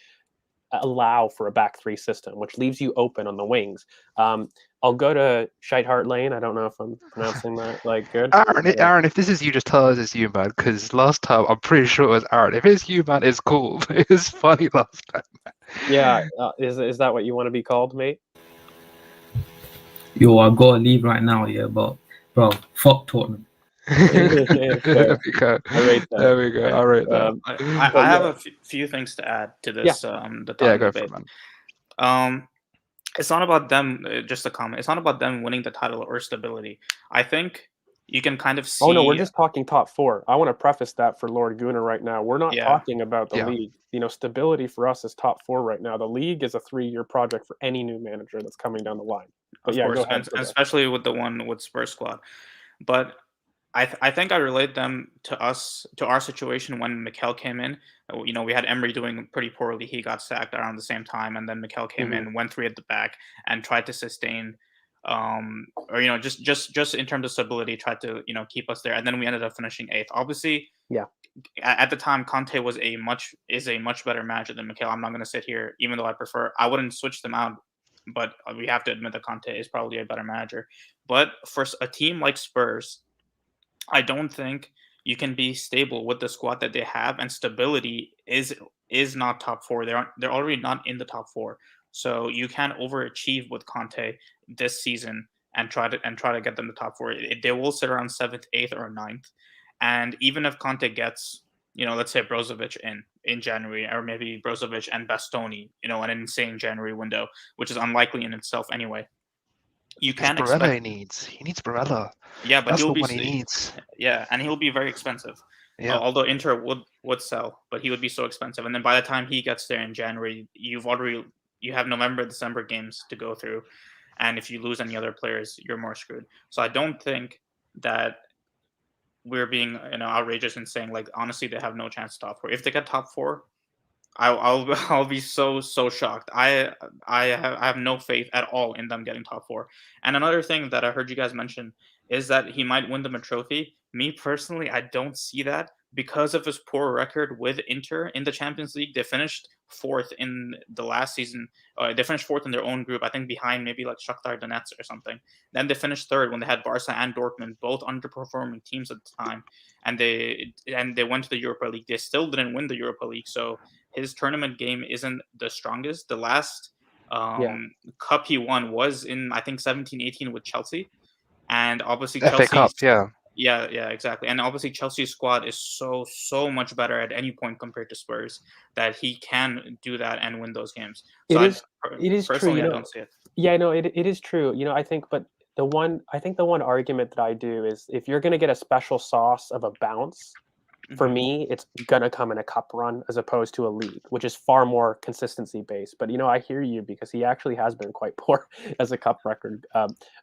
allow for a back three system, which leaves you open on the wings. I'll go to Scheithart Lane. I don't know if I'm pronouncing that good. Aaron, if this is you, just tell us it's you, man. Because last time I'm pretty sure it was Aaron. If it's you, man, it's cool. It was funny last time. Yeah, is that what you want to be called, mate? Yo, I've got to leave right now, yeah, but bro, fuck Tottenham. There we go. I rate that. There we go. I rate that. I have a few things to add to this. The Yeah, Tottenham go for debate. it, man. It's not about them. Just a comment. It's not about them winning the title or stability. I think you can kind of see. Oh no, we're just talking top four. I want to preface that for Lord Gunnar right now. We're not talking about the league. Stability for us is top four right now. The league is a 3-year project for any new manager that's coming down the line. But of course, go ahead, and especially with the one with Spurs squad. But I think I relate them to our situation when Mikel came in. We had Emery doing pretty poorly. He got sacked around the same time, and then Mikel came in, went 3 at the back, and tried to sustain, just in terms of stability, tried to keep us there, and then we ended up finishing 8th. Obviously, at the time, Conte was a much better manager than Mikel. I'm not going to sit here, even though I wouldn't switch them out, but we have to admit that Conte is probably a better manager. But for a team like Spurs, I don't think you can be stable with the squad that they have, and stability is not top 4. They're already not in the top 4, so you can't overachieve with Conte this season and try to get them to top 4. They will sit around 7th, 8th, or 9th, and even if Conte gets let's say Brozovic in January, or maybe Brozovic and Bastoni, an insane January window, which is unlikely in itself anyway. You can't expect. He needs Barella. Yeah, but that's he'll the be one he needs. Yeah, and he'll be very expensive. Yeah. Although Inter would sell, but he would be so expensive. And then by the time he gets there in January, you have November, December games to go through, and if you lose any other players, you're more screwed. So I don't think that we're being outrageous in saying honestly they have no chance top 4. If they get top 4, I'll be so shocked. I have no faith at all in them getting top four. And another thing that I heard you guys mention is that he might win them a trophy. Me personally, I don't see that because of his poor record with Inter in the Champions League. They finished fourth in the last season. They finished fourth in their own group, I think, behind maybe like Shakhtar Donetsk or something. Then they finished third when they had Barca and Dortmund, both underperforming teams at the time, and they went to the Europa League. They still didn't win the Europa League, so his tournament game isn't the strongest. The last cup he won was in, I think, 17-18 with Chelsea. And obviously FA Cup, yeah. Yeah, exactly. And obviously Chelsea's squad is so much better at any point compared to Spurs that he can do that and win those games. So it is personally, true. I don't see it. Yeah, no, it is true. I think, but the one argument that I do is if you're going to get a special sauce of a bounce, for me, it's going to come in a cup run as opposed to a league, which is far more consistency based. But, I hear you because he actually has been quite poor as a cup record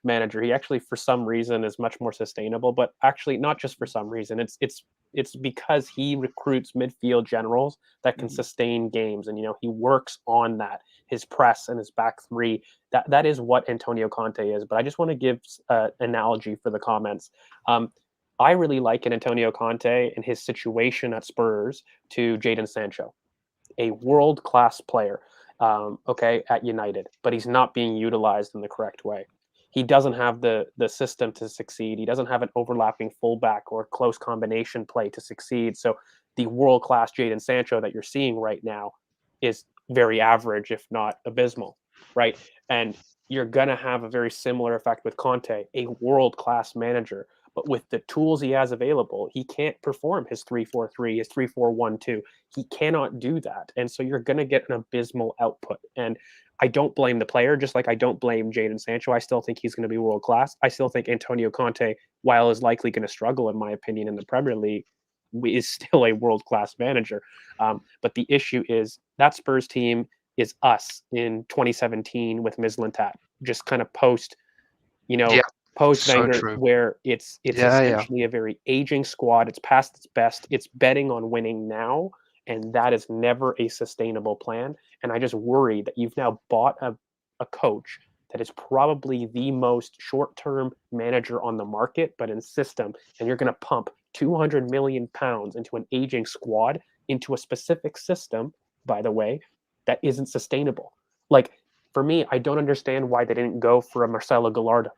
manager. He actually, for some reason, is much more sustainable, but actually not just for some reason. It's because he recruits midfield generals that can sustain games. And, he works on that, his press and his back three. That is what Antonio Conte is. But I just want to give an analogy for the comments. I really liken Antonio Conte and his situation at Spurs to Jadon Sancho, a world-class player, at United, but he's not being utilized in the correct way. He doesn't have the system to succeed. He doesn't have an overlapping fullback or close combination play to succeed. So the world-class Jadon Sancho that you're seeing right now is very average, if not abysmal, right? And you're going to have a very similar effect with Conte, a world-class manager. But with the tools he has available, he can't perform his 3-4-3, his 3-4-1-2. He cannot do that. And so you're going to get an abysmal output. And I don't blame the player, just like I don't blame Jadon Sancho. I still think he's going to be world class. I still think Antonio Conte, while is likely going to struggle, in my opinion, in the Premier League, is still a world class manager. But the issue is that Spurs team is us in 2017 with Mislintat, just kind of post Wenger, where it's essentially a very aging squad. It's past its best. It's betting on winning now, and that is never a sustainable plan. And I just worry that you've now bought a coach that is probably the most short-term manager on the market, but in system, and you're going to pump £200 million into an aging squad, into a specific system, by the way, that isn't sustainable. Like, for me, I don't understand why they didn't go for a Marcelo Gallardo.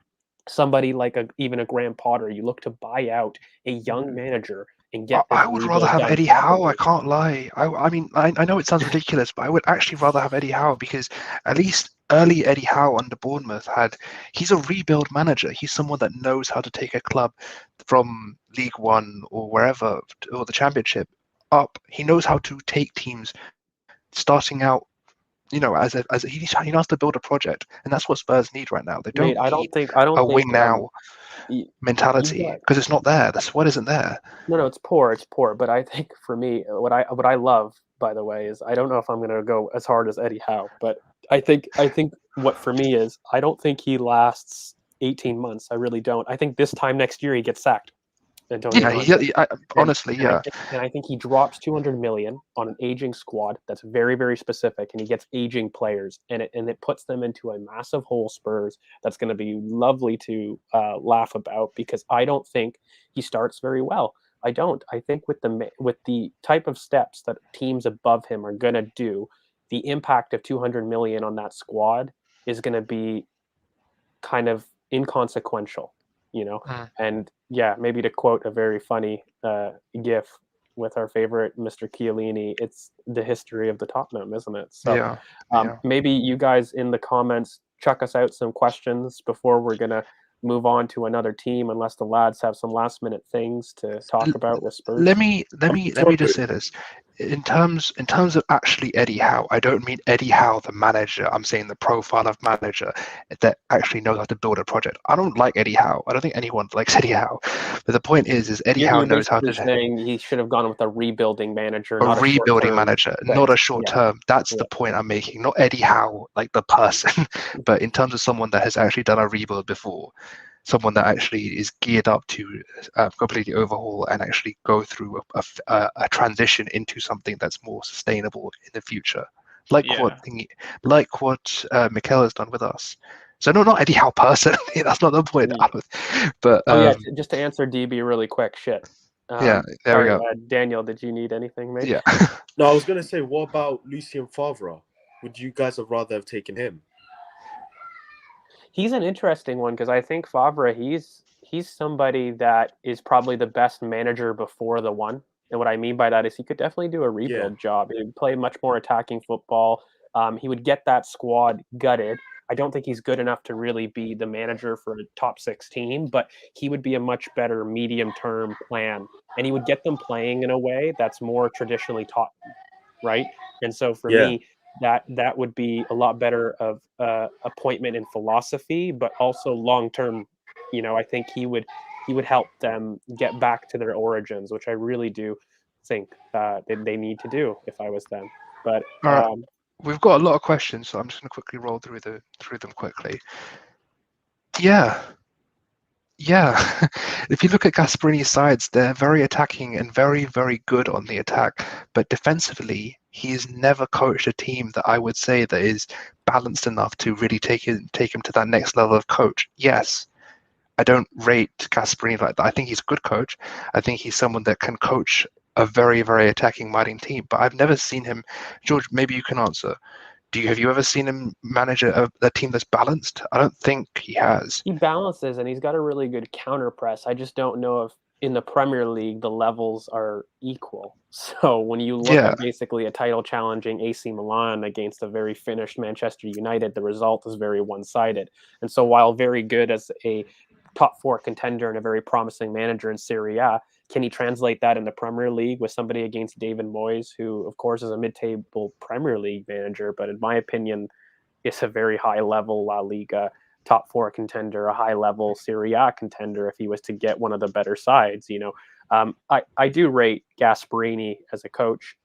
Somebody like even a Graham Potter. You look to buy out a young manager and get. I would rather have Eddie Howe. I can't lie. I mean, I know it sounds ridiculous, but I would actually rather have Eddie Howe because at least early Eddie Howe under Bournemouth he's a rebuild manager. He's someone that knows how to take a club from League One or wherever, or the Championship, up. He knows how to take teams starting out. He knows to build a project, and that's what Spurs need right now. They don't need a wing now mentality because it's not there. The squad isn't there. No, it's poor. It's poor. But I think for me, what I love, by the way, is I don't know if I'm going to go as hard as Eddie Howe, but I think what for me is I don't think he lasts 18 months. I really don't. I think this time next year he gets sacked. Honestly. And I think he drops 200 million on an aging squad that's very, very specific, and he gets aging players, and it puts them into a massive hole. Spurs that's going to be lovely to laugh about because I don't think he starts very well. I don't. I think with the type of steps that teams above him are going to do, the impact of 200 million on that squad is going to be kind of inconsequential. And maybe to quote a very funny gif with our favorite Mr. Chiellini, it's the history of the Tottenham, isn't it? So maybe you guys in the comments chuck us out some questions before we're going to move on to another team, unless the lads have some last minute things to talk about with Spurs. Let me just say this. In terms of actually Eddie Howe, I don't mean Eddie Howe the manager. I'm saying the profile of manager that actually knows how to build a project. I don't like Eddie Howe. I don't think anyone likes Eddie Howe. But the point is Eddie Howe knows how to. Saying he should have gone with a rebuilding manager, not a short term. That's the point I'm making. Not Eddie Howe, like the person, but in terms of someone that has actually done a rebuild before. someone that actually is geared up to completely overhaul and actually go through a transition into something that's more sustainable in the future, like what Mikel has done with us. So no, not Eddie Howe personally. That's not the point. But just to answer DB really quick. Shit. There we go. Daniel, did you need anything, mate? Yeah. No, I was gonna say, what about Lucien Favre? Would you guys have rather have taken him? He's an interesting one because I think Favre, he's somebody that is probably the best manager before the one. And what I mean by that is he could definitely do a rebuild job. He would play much more attacking football. He would get that squad gutted. I don't think he's good enough to really be the manager for a top 6 team, but he would be a much better medium-term plan. And he would get them playing in a way that's more traditionally taught, right? And so for me, that would be a lot better of appointment in philosophy, but also long-term, I think he would help them get back to their origins, which I really do think they need to do if I was them. But we've got a lot of questions, so I'm just going to quickly roll through them quickly. Yeah. If you look at Gasperini's sides, they're very attacking and very, very good on the attack. But defensively, he's never coached a team that I would say that is balanced enough to really take him to that next level of coach. Yes, I don't rate Gasperini like that. I think he's a good coach. I think he's someone that can coach a very, very attacking minding team. But I've never seen him. George, maybe you can answer. Have you ever seen him manage a team that's balanced? I don't think he has. He balances, and he's got a really good counter press. I just don't know if in the Premier League the levels are equal. So when you look at basically a title challenging AC Milan against a very finished Manchester United, the result is very one-sided. And so while very good as a top 4 contender and a very promising manager in Serie A, can he translate that in the Premier League with somebody against David Moyes, who, of course, is a mid-table Premier League manager, but in my opinion, is a very high-level La Liga top 4 contender, a high-level Serie A contender if he was to get one of the better sides. I do rate Gasperini as a coach,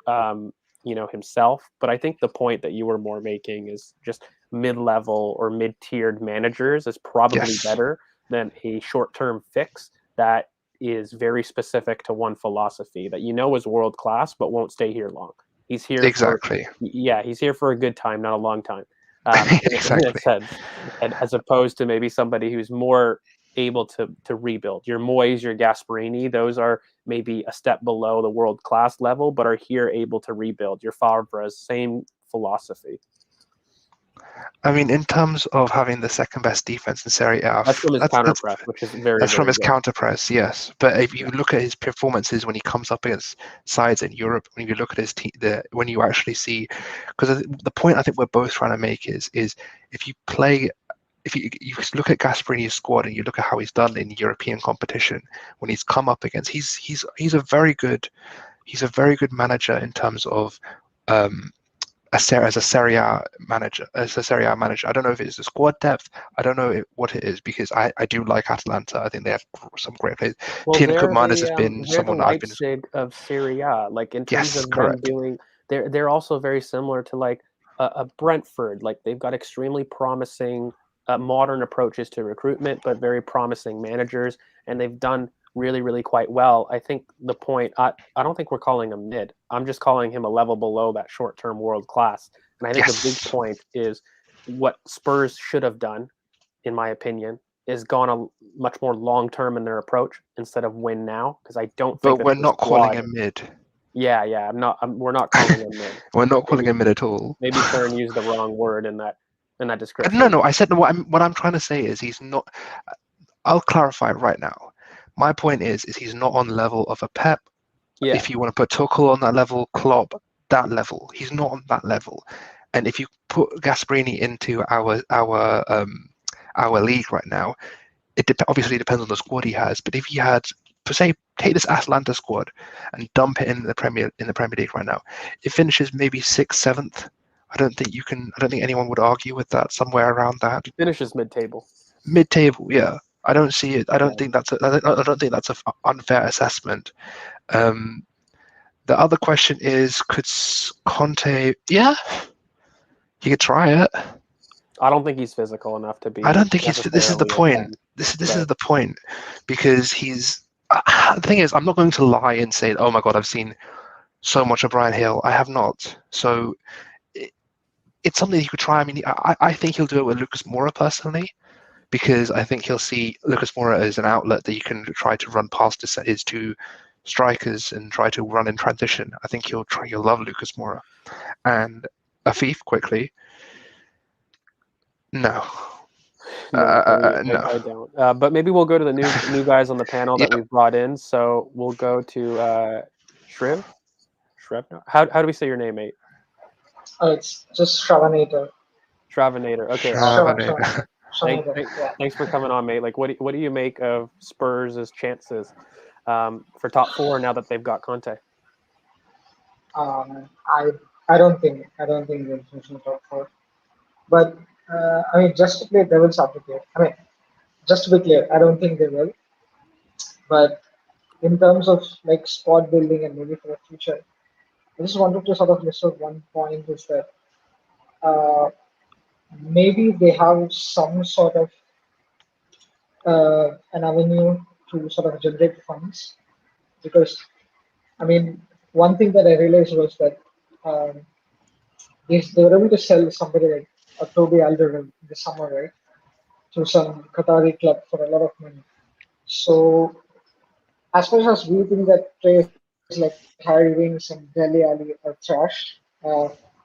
himself, but I think the point that you were more making is just mid-level or mid-tiered managers is probably better than a short-term fix that is very specific to one philosophy that is world class but won't stay here long. He's here he's here for a good time, not a long time. And as opposed to maybe somebody who's more able to rebuild. Your Moyes, your Gasperini, those are maybe a step below the world class level, but are here able to rebuild. Your Favre's, same philosophy. I mean, in terms of having the second best defense in Serie A, that's from his counter press, which is very. That's from his good. counter press, yes. But if you look at his performances when he comes up against sides in Europe, when you look at his team, when you actually see, because the point I think we're both trying to make is if you look at Gasperini's squad and you look at how he's done in European competition when he's come up against, he's a very good manager in terms of as a Serie A manager. I don't know if it's the squad depth. I don't know what it is, because I do like Atalanta. I think they have some great players. Tino Koopmeiners has been someone I've been of Serie A. Like in terms of them doing, they're also very similar to like a Brentford. Like they've got extremely promising modern approaches to recruitment, but very promising managers, and they've done really, really quite well. I think the point, I don't think we're calling him mid. I'm just calling him a level below that short-term world class. And I think the big point is what Spurs should have done, in my opinion, is gone a much more long-term in their approach instead of win now. Because I don't think. But we're not calling him mid. Yeah. We're not calling him mid. We're not calling him mid at all. Maybe Karen used the wrong word in that description. No. I said what I'm trying to say is he's not. I'll clarify right now. My point is he's not on level of a Pep. Yeah. If you want to put Tuchel on that level, Klopp, that level, he's not on that level. And if you put Gasperini into our league right now, it obviously depends on the squad he has. But if he had, take this Atalanta squad and dump it in the Premier League right now, it finishes maybe 6th, 7th. I don't think anyone would argue with that. Somewhere around that. It finishes mid-table. Mid-table, yeah. I don't see it. I don't think that's an unfair assessment. The other question is, could Conte? Yeah, he could try it. I don't think he's physical enough to be. I don't think he's. This is the necessarily a point. 10. This is the point, because he's. The thing is, I'm not going to lie and say, "Oh my God, I've seen so much of Brian Hill." I have not. So it's something he could try. I mean, I think he'll do it with Lucas Moura personally, because I think he'll see Lucas Moura as an outlet that you can try to run past his two strikers and try to run in transition. I think he'll love Lucas Moura. And Afif quickly. No. No, I don't. But maybe we'll go to the new guys on the panel that we've brought in. So we'll go to Shrev. How do we say your name, mate? It's just Shravanator. Shravanator. Okay. Shravanator. Thanks for coming on, mate. Like, what do you make of Spurs' chances for top 4 now that they've got Conte? I don't think they'll finish in top 4. But I mean, just to play devil's advocate, just to be clear, I don't think they will. But in terms of like squad building and maybe for the future, I just wanted to sort of list out one point is that maybe they have some sort of an avenue to sort of generate funds, because I mean, one thing that I realized was that they were able to sell somebody like Toby Alderweireld in the summer, right, to some Qatari club for a lot of money. So as much as we think that players like Harry Winks and Dele Alli are trash,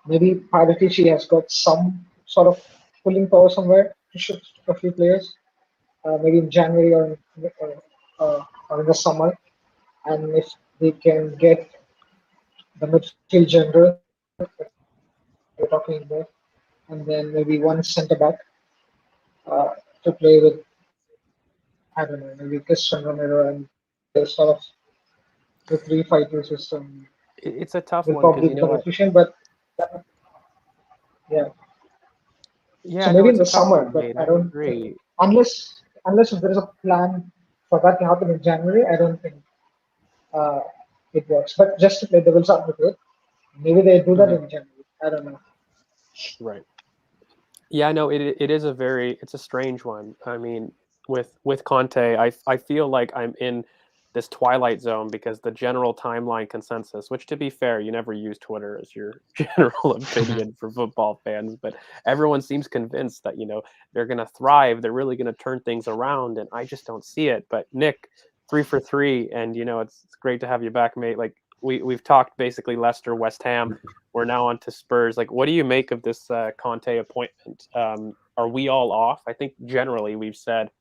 maybe Paratici has got some sort of pulling power somewhere to shift a few players, maybe in January or in the summer. And if they can get the midfield general we're talking about, and then maybe one centre back to play with, I don't know, maybe Christian Romero, and sort of the 3-5-2 system. It's a tough will one probably because become efficient, but yeah. Yeah, so no, maybe in it's the a tough summer, one, but mate. I don't agree. think, unless if there is a plan for that to happen in January, I don't think it works. But just to play devil's advocate, maybe they do that in January. I don't know. Right. Yeah, no, it is it's a strange one. I mean, with Conte, I feel like I'm in this twilight zone because the general timeline consensus, which to be fair, you never use Twitter as your general opinion for football fans, but everyone seems convinced that, they're going to thrive. They're really going to turn things around. And I just don't see it. But Nick, 3 for 3. And, it's great to have you back, mate. Like we've talked basically Leicester, West Ham. We're now on to Spurs. Like, what do you make of this Conte appointment? Are we all off? I think generally we've said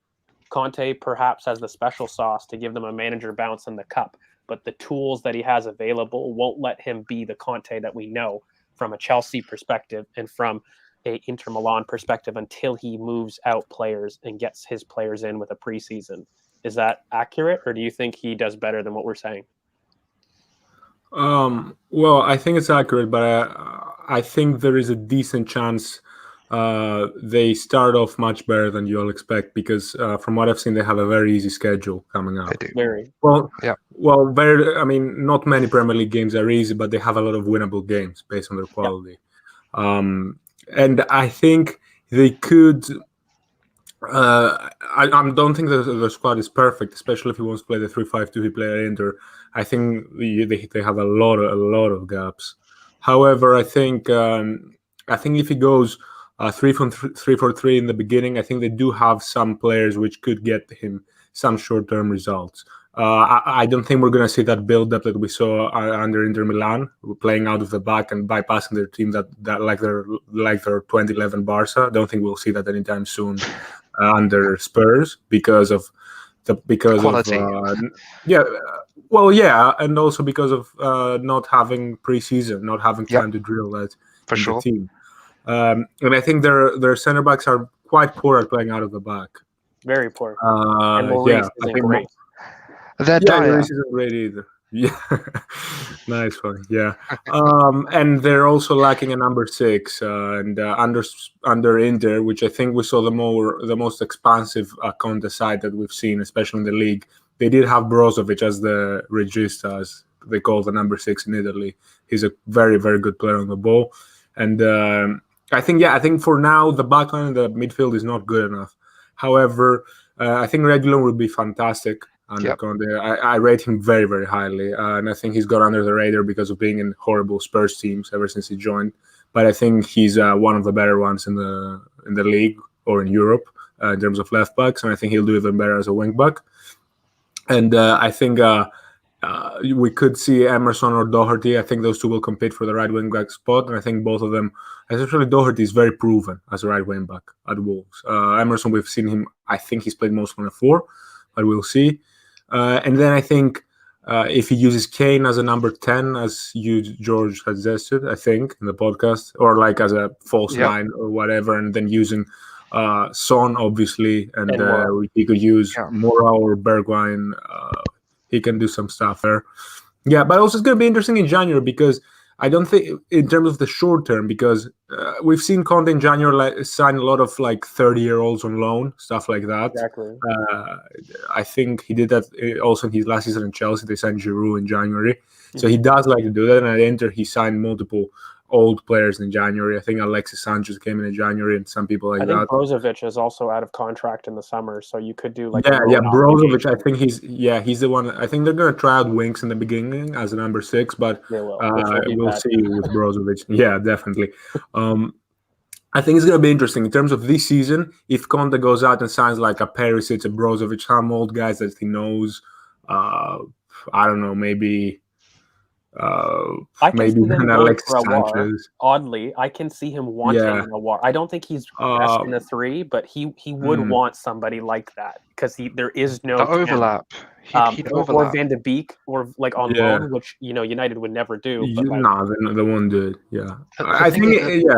Conte perhaps has the special sauce to give them a manager bounce in the cup, but the tools that he has available won't let him be the Conte that we know from a Chelsea perspective and from a Inter Milan perspective until he moves out players and gets his players in with a preseason. Is that accurate, or do you think he does better than what we're saying? Well, I think it's accurate, but I think there is a decent chance they start off much better than you all expect, because from what I've seen, they have a very easy schedule coming up. They do. Very. Well, yeah. Well, not many Premier League games are easy, but they have a lot of winnable games based on their quality. Yep. And I think they could. I don't think the squad is perfect, especially if he wants to play the 3-5-2 he played at Inter. I think they have a lot of gaps. However, I think if he goes 3-4-3 in the beginning, I think they do have some players which could get him some short-term results. I don't think we're going to see that build-up that we saw under Inter Milan, playing out of the back and bypassing their team that like their 2011 Barca. I don't think we'll see that anytime soon under Spurs because of quality. And also because of not having preseason, not having time to drill that in the team. And I think their center backs are quite poor at playing out of the back. Very poor. And Maurice isn't great. Maurice isn't great either. Yeah, nice one. Yeah, and they're also lacking a number 6, and under Inter, which I think we saw the most expansive Conte side that we've seen, especially in the league. They did have Brozovic as the regista, as they call the number 6 in Italy. He's a very, very good player on the ball, and I think for now the backline and the midfield is not good enough. However, I think Reguilon will be fantastic under Conte. I rate him very, very highly, and I think he's got under the radar because of being in horrible Spurs teams ever since he joined. But I think he's one of the better ones in the league or in Europe in terms of left backs, and I think he'll do even better as a wing back. And I think we could see Emerson or Doherty. I think those two will compete for the right wing back spot, and I think both of them, especially Doherty, is very proven as a right wing back at Wolves. Emerson, we've seen him. I think he's played most on the 4, but we'll see. And then I think if he uses Kane as a number 10, as you, George, had suggested, I think in the podcast, or like as a false 9 or whatever, and then using Son, obviously, and he could use Mora or Bergwijn. He can do some stuff there. Yeah, but also it's going to be interesting in January because I don't think, in terms of the short term, because we've seen Conte in January sign a lot of like 30-year-olds on loan, stuff like that. Exactly. I think he did that also in his last season in Chelsea. They signed Giroud in January. So he does like to do that. And at Inter, he signed multiple old players in January. I think Alexis Sanchez came in January and some people like that. I think Brozovic is also out of contract in the summer, so you could do like Brozovic. I think he's the one. I think they're gonna try out Winks in the beginning as a number 6, but we'll see with Brozovic. Yeah, definitely. I think it's gonna be interesting in terms of this season. If Conte goes out and signs like a Perisic, a Brozovic, some old guys that he knows. I don't know, maybe. I can see him Alexis Sanchez. Oddly, I can see him wanting a war. I don't think he's best in a 3, but he would want somebody like that because there is no overlap. Or Van de Beek or like on loan, which United would never do. But they won't do it. Yeah, I think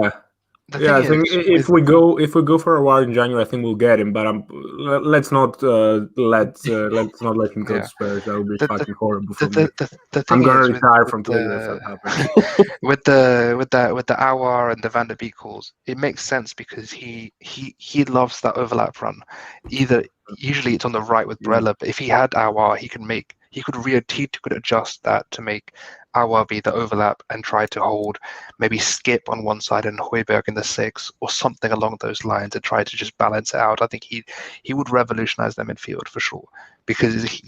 I think if we go for a war in January, I think we'll get him. But let's not let him go to Spurs. That would be fucking horrible for me. I'm gonna retire from Twitter if that happens. with the Aouar and the Van der Beek calls, it makes sense because he loves that overlap run. Usually it's on the right with Barella, but if he had Aouar, he could adjust that to make Aouar be the overlap and try to hold maybe Skip on one side and Højbjerg in the 6 or something along those lines and try to just balance it out. I think he would revolutionize their midfield for sure, because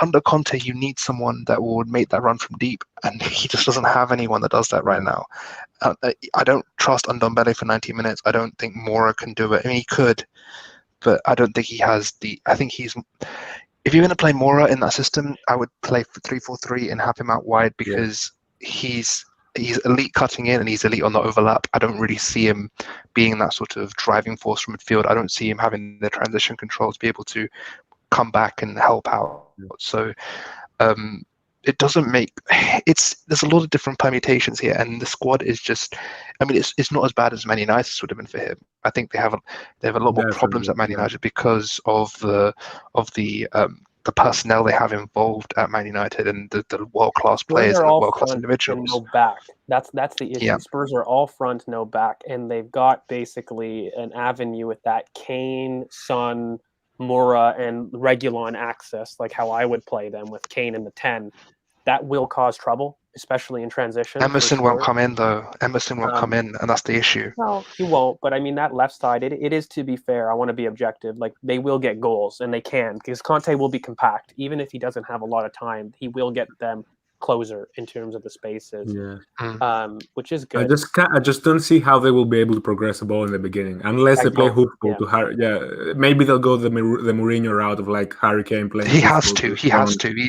under Conte you need someone that would make that run from deep, and he just doesn't have anyone that does that right now. I don't trust Ndombele for 90 minutes. I don't think Mora can do it. I mean, he could, but I don't think he has if you're going to play Mora in that system, I would play 3-4-3 and have him out wide because he's elite cutting in and he's elite on the overlap. I don't really see him being that sort of driving force from midfield. I don't see him having the transition control to be able to come back and help out. So it doesn't make there's a lot of different permutations here, and the squad is just, I mean, it's not as bad as Man United would have been for him. I think they have a lot more problems at Man United because of the personnel they have involved at Man United and the world-class players and the world-class individuals. No back. That's the issue. Spurs are all front, no back, and they've got basically an avenue with that Kane, Son, Mora, and Reguilon axis, like how I would play them with Kane in the 10. That will cause trouble, especially in transition. Emerson won't come in, though. Emerson won't come in, and that's the issue. No, he won't. But I mean, that left side, it is, to be fair, I want to be objective. Like, they will get goals, and they can, because Conte will be compact. Even if he doesn't have a lot of time, he will get them closer in terms of the spaces, which is good. I just don't see how they will be able to progress the ball in the beginning unless they play hoofball to Harry. Yeah, maybe they'll go the Mourinho route of like Harry Kane playing. He has to. He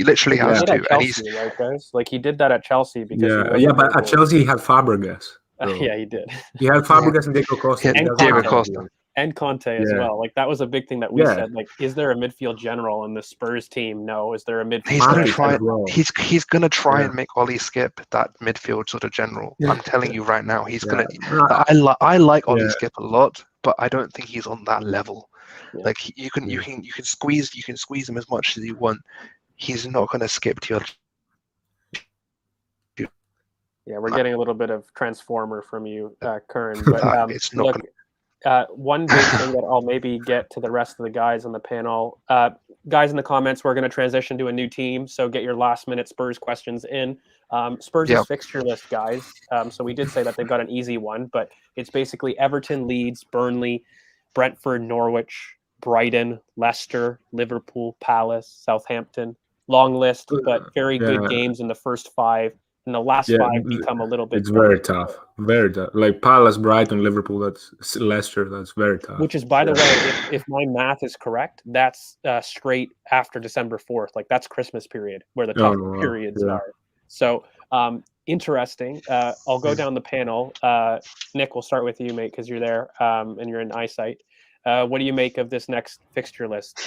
literally has to. And Chelsea, right, guys? Like he did that at Chelsea because but at Chelsea he had Fabregas. So. Yeah, he did. He had Fabregas and Diego Costa. And Diego Costa. And Conte as well. Like that was a big thing that we said. Like, is there a midfield general in the Spurs team? No. Is there a midfield? He's gonna try. He's gonna try and make Ollie Skip that midfield sort of general. I'm telling you right now, he's gonna. I like Ollie Skip a lot, but I don't think he's on that level. Yeah. Like you can squeeze him as much as you want. He's not gonna skip to your. Yeah, we're getting a little bit of transformer from you, Kern. But it's not. one big thing that I'll maybe get to the rest of the guys on the panel. Guys in the comments, we're going to transition to a new team, so get your last-minute Spurs questions in. Spurs' Yep. fixture list, guys. So we did say that they've got an easy one, but it's basically Everton, Leeds, Burnley, Brentford, Norwich, Brighton, Leicester, Liverpool, Palace, Southampton. Long list, but very good games in the first 5. And the last 5 become a little bit It's very tough. Very tough. Like Palace, Brighton, Liverpool, that's Leicester, that's very tough. Which is, by the way, if my math is correct, that's straight after December 4th. Like, that's Christmas period where the tough periods are. So, interesting. I'll go down the panel. Nick, we'll start with you, mate, because you're there and you're in eyesight. What do you make of this next fixture list?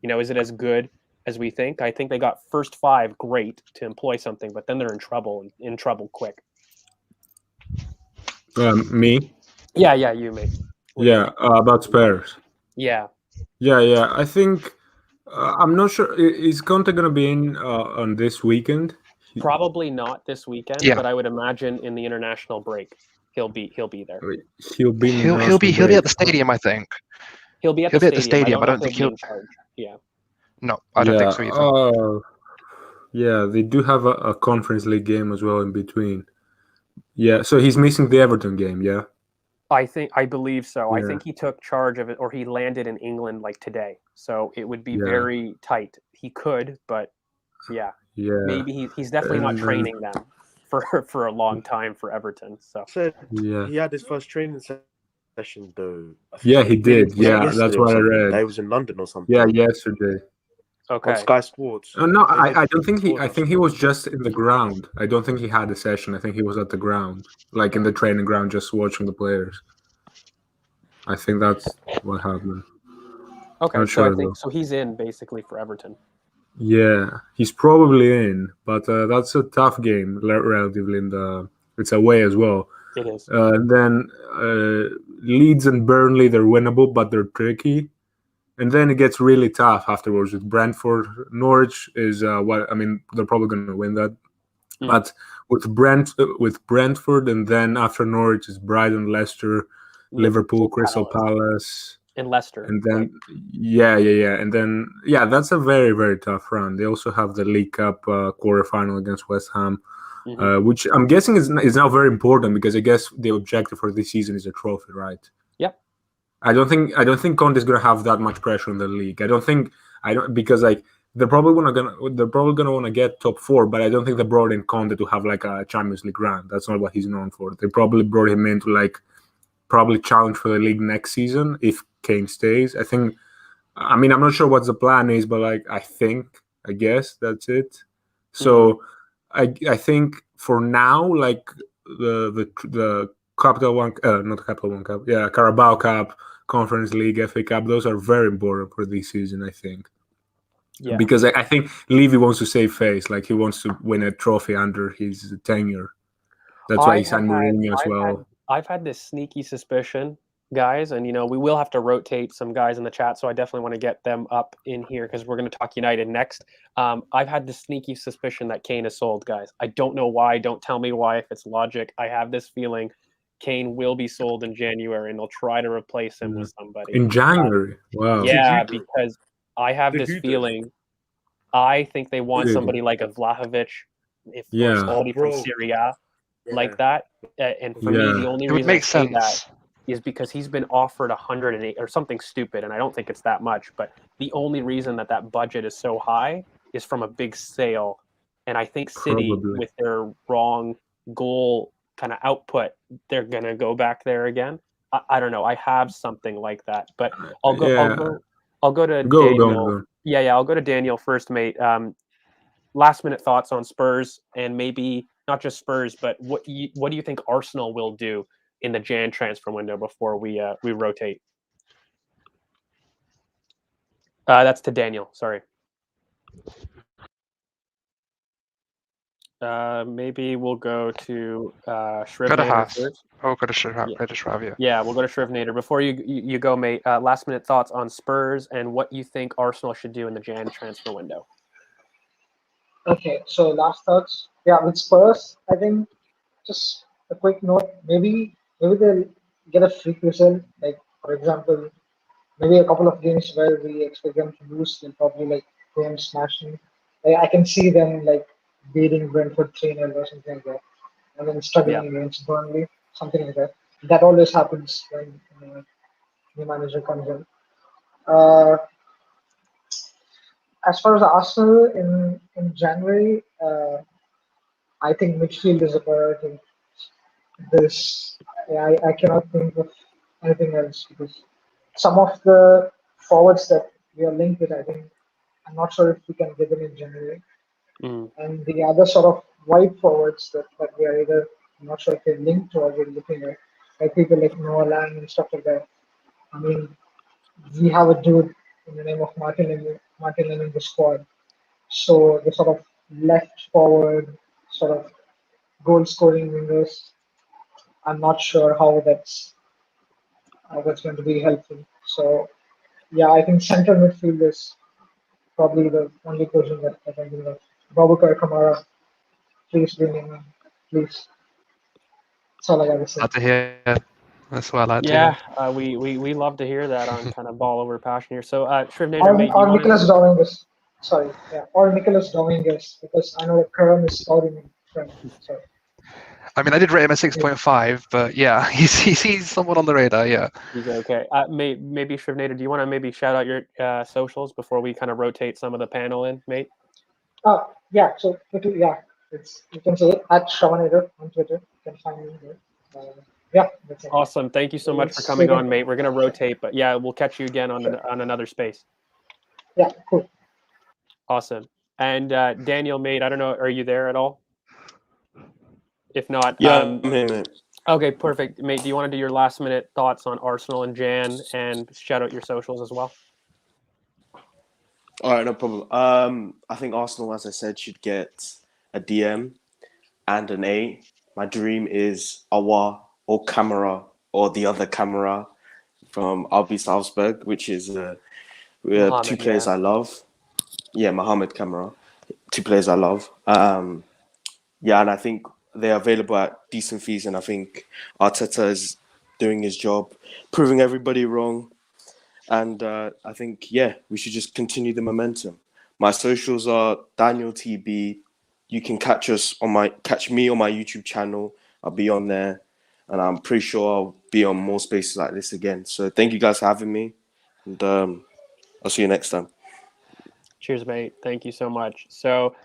Is it as good as we think? I think they got first 5 great to employ something, but then they're in trouble quick. Me? Yeah, you, mate. About Spurs. Yeah. I think I'm not sure. Is Conte going to be in on this weekend? Probably not this weekend, but I would imagine in the international break he'll be there. He'll be at the stadium, I think. He'll be at the stadium. I don't think he'll be in charge. Yeah. No, I don't think so either. They do have a Conference League game as well in between. Yeah, so he's missing the Everton game, yeah? I believe so. Yeah. I think he took charge of it, or he landed in England like today. So it would be very tight. He could, but maybe he's definitely not training them for a long time for Everton. So he had his first training session though. Yeah, he did. Yeah, that's what I read. He was in London or something. Yeah, yesterday. Okay. On Sky Sports. No, I don't think I think he was just in the ground. I don't think he had a session. I think he was at the ground, like in the training ground, just watching the players. I think that's what happened. Okay, so he's in basically for Everton. Yeah, he's probably in, but that's a tough game, relatively. It's away as well. It is. Then Leeds and Burnley, they're winnable, but they're tricky. And then it gets really tough afterwards with Brentford. Norwich is they're probably going to win that. But with Brentford, and then after Norwich is Brighton, Leicester, Liverpool, Crystal Palace. And Leicester. And then and then that's a very, very tough run. They also have the League Cup quarterfinal against West Ham, which I'm guessing is now very important, because I guess the objective for this season is a trophy, right? Yep. I don't think Conte is gonna have that much pressure on the league. Because like they're probably gonna want to get top 4, but I don't think they brought in Conte to have like a Champions League run. That's not what he's known for. They probably brought him in to probably challenge for the league next season if Kane stays. I'm not sure what the plan is, but I guess that's it. So I think for now, like the Capital One, not Capital One Cup, Carabao Cup, Conference League, FA Cup, those are very important for this season, I think. Yeah. Because I think Levy wants to save face, like he wants to win a trophy under his tenure. That's why he signed Mourinho as well. I've had this sneaky suspicion, guys, and we will have to rotate some guys in the chat, so I definitely want to get them up in here because we're going to talk United next. I've had this sneaky suspicion that Kane is sold, guys. I don't know why. Don't tell me why if it's logic. I have this feeling Kane will be sold in January, and they'll try to replace him with somebody. In January? Wow. Yeah, because I have this feeling. I think they want somebody like a Vlahovic, or somebody from Serie A, like that. And for me, the only reason I say that is because he's been offered 108 or something stupid, and I don't think it's that much. But the only reason that budget is so high is from a big sale, and I think City, with their wrong goal kind of output, they're gonna go back there again. I don't know. I have something like that, but I'll go to Daniel. Yeah, I'll go to Daniel first, mate. Last minute thoughts on Spurs, and maybe not just Spurs, but what do you think Arsenal will do in the Jan transfer window before we rotate? That's to Daniel. Sorry. Maybe we'll go to Shrivnator first. Oh, go to Shrivnator. Yeah, we'll go to Shrivnator. Before you go, mate, last minute thoughts on Spurs and what you think Arsenal should do in the Jan transfer window. Okay, so last thoughts. Yeah, with Spurs, I think just a quick note. Maybe they'll get a freak result, like for example, maybe a couple of games where we expect them to lose, they'll probably like go and smash them. I can see them like beating Brentford 3-0 or something like that, and then Yeah. struggling against Burnley, something like that. That always happens when new manager comes in. Uh, as far as Arsenal in January, I think midfield is a priority. This I cannot think of anything else because some of the forwards that we are linked with, I think I'm not sure if we can get them in January. Mm. And the other sort of wide forwards that we are either I'm not sure if they're linked or we're looking at, like people like Noah Lang and stuff like that. I mean, we have a dude in the name of Martin in the squad. So the sort of left forward, sort of goal scoring wingers, I'm not sure how that's going to be helpful. So yeah, I think central midfield is probably the only position that I can think of. Babukar Kamara, please bring him in. Please. That's all I gotta say. Glad to hear. That's what I like to Yeah, hear. we love to hear that on kind of ball over passion here. So, Shrivnator, Or, mate, do you or want to? Nicholas Dominguez. Sorry, yeah. Or Nicholas Dominguez, because I know that Karam is scouting him. Sorry. I mean, I did rate him a Yeah. 6.5, but yeah, he's someone on the radar. Yeah. He's okay. Maybe Shrivnator, do you want to maybe shout out your socials before we kind of rotate some of the panel in, mate? Yeah, so quickly, yeah. It's you can say it at Shravanator on Twitter. You can find me there. Yeah, that's it. Awesome. Thank you so much for Let's coming take on, it. mate. We're gonna rotate, but yeah, we'll catch you again on Sure. on another space. Yeah, cool. Awesome. And Daniel, mate, I don't know, are you there at all? If not, Yeah, I'm here, mate. okay, perfect, mate. Do you want to do your last minute thoughts on Arsenal and Jan, and shout out your socials as well? All right, no problem. I think Arsenal, as I said, should get a DM and an A. My dream is Awa or Camera or the other Camera from RB Salzburg, which is two Mohammed, players yeah. I love. Yeah, Mohamed Camera, two players I love. Yeah, and I think they're available at decent fees, and I think Arteta is doing his job, proving everybody wrong. And I think, yeah, we should just continue the momentum. My socials are Daniel TB. You can catch me on my YouTube channel. I'll be on there, and I'm pretty sure I'll be on more spaces like this again. So thank you guys for having me, and I'll see you next time. Cheers, mate. Thank you so much. So,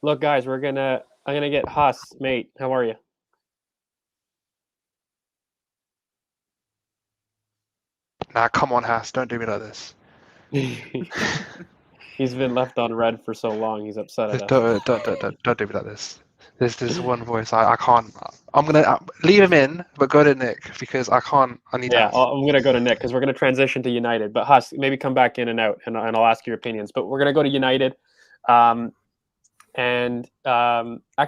look, guys, I'm gonna get Huss, mate. How are you? Nah, come on, Haas. Don't do me like this. He's been left on red for so long. He's upset at us. Don't do me like this. There's one voice I can't. I'm gonna leave him in, but go to Nick because I can't. I need Yeah, Haas. I'm gonna go to Nick because we're gonna transition to United. But Huss, maybe come back in and out, and I'll ask your opinions. But we're gonna go to United. Actually,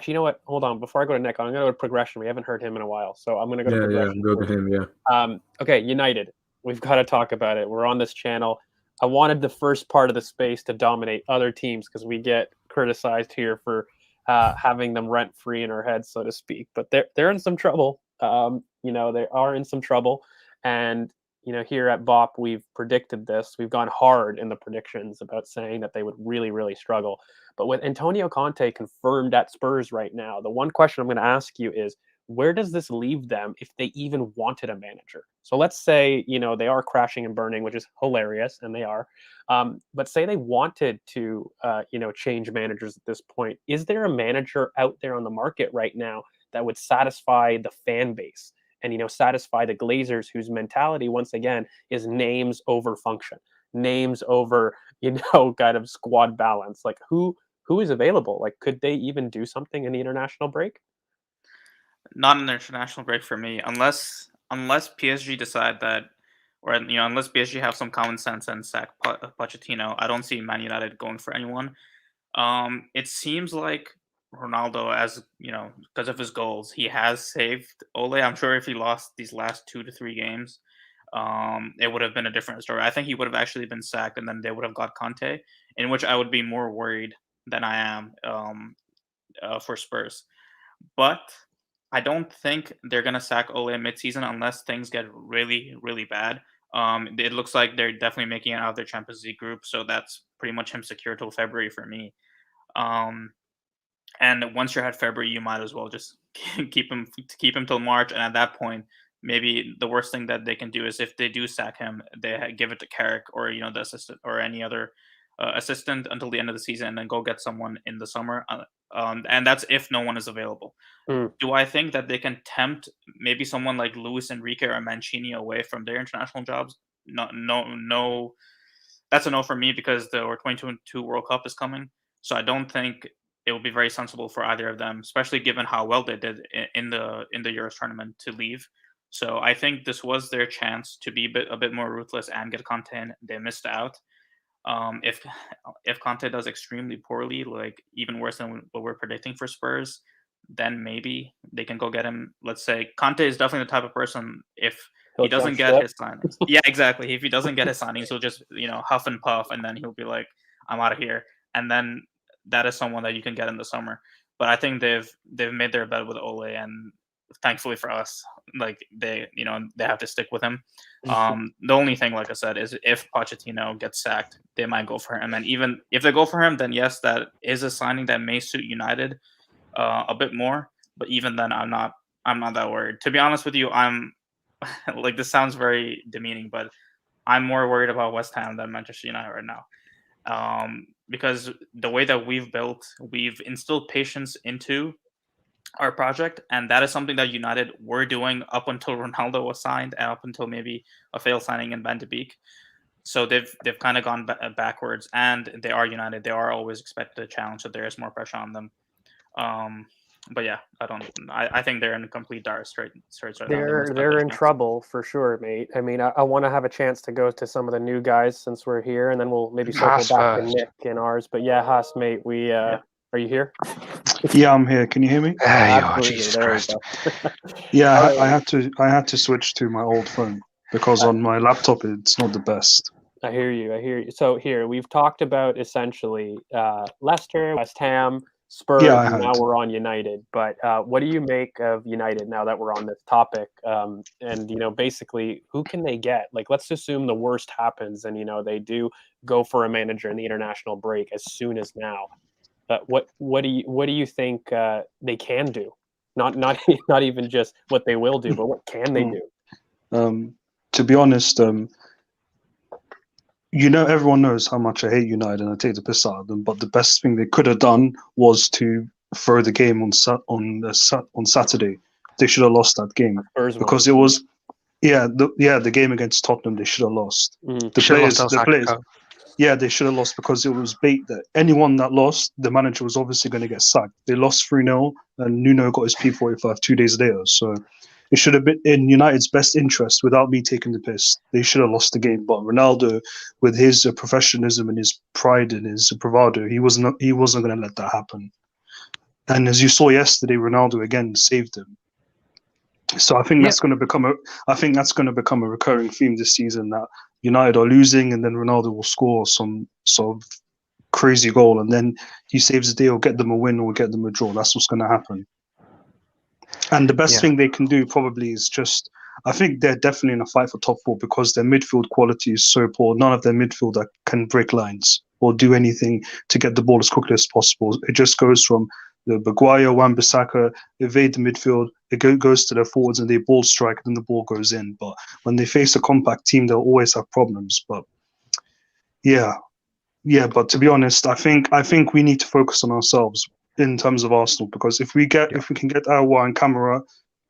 you know what? Hold on. Before I go to Nick, I'm gonna go to progression. We haven't heard him in a while, so I'm gonna go to progression. Go to him. Yeah. Okay, United. We've got to talk about it. We're on this channel. I wanted the first part of the space to dominate other teams because we get criticized here for having them rent free in our heads, so to speak. But they're in some trouble. They are in some trouble, and here at BoP, we've predicted this. We've gone hard in the predictions about saying that they would really, really struggle. But with Antonio Conte confirmed at Spurs right now, the one question I'm going to ask you is, where does this leave them if they even wanted a manager? So let's say, they are crashing and burning, which is hilarious, and they are. But say they wanted to, change managers at this point. Is there a manager out there on the market right now that would satisfy the fan base and, satisfy the Glazers, whose mentality, once again, is names over function, names over, kind of squad balance? Like who is available? Like, could they even do something in the international break? Not an international break for me, unless PSG decide that, or unless PSG have some common sense and sack Pochettino. I don't see Man United going for anyone. It seems like Ronaldo, as because of his goals, he has saved Ole. I'm sure if he lost these last 2 to 3 games, it would have been a different story. I think he would have actually been sacked, and then they would have got Conte, in which I would be more worried than I am for Spurs. But I don't think they're gonna sack Ole midseason unless things get really, really bad. It looks like they're definitely making it out of their Champions League group, so that's pretty much him secure till February for me. And once you're at February, you might as well just keep him till March. And at that point, maybe the worst thing that they can do is if they do sack him, they give it to Carrick or the assistant or any other assistant until the end of the season, and then go get someone in the summer. And that's if no one is available. Do I think that they can tempt maybe someone like Luis Enrique or Mancini away from their international jobs? No. That's a no for me because the 2022 World Cup is coming. So I don't think it would be very sensible for either of them, especially given how well they did in the Euros tournament, to leave. So I think this was their chance to be a bit more ruthless and get Conte in. They missed out. If Conte does extremely poorly, like even worse than what we're predicting for Spurs, then maybe they can go get him. Let's say Conte is definitely the type of person, if he doesn't get his signings. Yeah, exactly. If he doesn't get his signings, he'll just huff and puff, and then he'll be like, "I'm out of here." And then that is someone that you can get in the summer. But I think they've made their bet with Ole, and thankfully for us, like they have to stick with him. The only thing, like I said, is if Pochettino gets sacked, they might go for him. And even if they go for him, then yes, that is a signing that may suit United a bit more. But even then, I'm not that worried. To be honest with you, I'm like, this sounds very demeaning, but I'm more worried about West Ham than Manchester United right now. Because the way that we've instilled patience into our project, and that is something that United were doing up until Ronaldo was signed and up until maybe a failed signing in Van de Beek. So they've kind of gone backwards, and they are United. They are always expected to challenge, so there is more pressure on them. But yeah, I think they're in complete dire straits right now. They're in trouble for sure, mate. I mean, I want to have a chance to go to some of the new guys since we're here, and then we'll maybe circle back to Nick and ours. But yeah, Haas, mate, are you here? Yeah, I'm here. Can you hear me? Jesus Christ. Yeah, I had to switch to my old phone because on my laptop it's not the best. I hear you. So here we've talked about essentially Leicester, West Ham, Spurs, and now we're on United. But what do you make of United now that we're on this topic? And basically, who can they get? Like, let's assume the worst happens, and they do go for a manager in the international break as soon as now. What do you think they can do? Not even just what they will do, but what can they do? To be honest, everyone knows how much I hate United and I take the piss out of them. But the best thing they could have done was to throw the game on Saturday. They should have lost that game because it was the game against Tottenham. They should have lost. The players. Yeah, they should have lost because it was bait that anyone that lost, the manager was obviously going to get sacked. They lost 3-0 and Nuno got his P45 2 days later. So it should have been in United's best interest, without me taking the piss. They should have lost the game. But Ronaldo, with his professionalism and his pride and his bravado, he wasn't going to let that happen. And as you saw yesterday, Ronaldo again saved him. So I think that's going to become a recurring theme this season, that United are losing and then Ronaldo will score some sort of crazy goal and then he saves the day or get them a win or get them a draw. That's what's going to happen. And the best thing they can do probably is just, I think they're definitely in a fight for top four because their midfield quality is so poor. None of their midfielder can break lines or do anything to get the ball as quickly as possible. It just goes from the Maguire, Wan-Bissaka, evade the midfield, it goes to their forwards and they ball strike and then the ball goes in. But when they face a compact team, they'll always have problems. But but to be honest, I think we need to focus on ourselves in terms of Arsenal, because if we can get Aouar and Camara,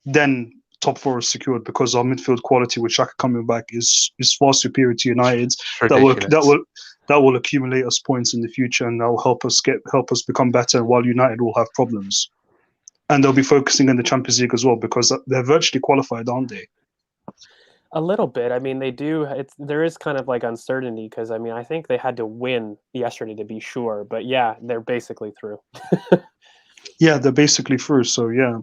then top four is secured because our midfield quality with Xhaka coming back is far superior to United's. That will accumulate us points in the future and that will help us become better, while United will have problems. And they'll be focusing in the Champions League as well because they're virtually qualified, aren't they? A little bit. I mean, they do. There is kind of like uncertainty because, I mean, I think they had to win yesterday to be sure. But yeah, they're basically through. Yeah, they're basically through. So yeah,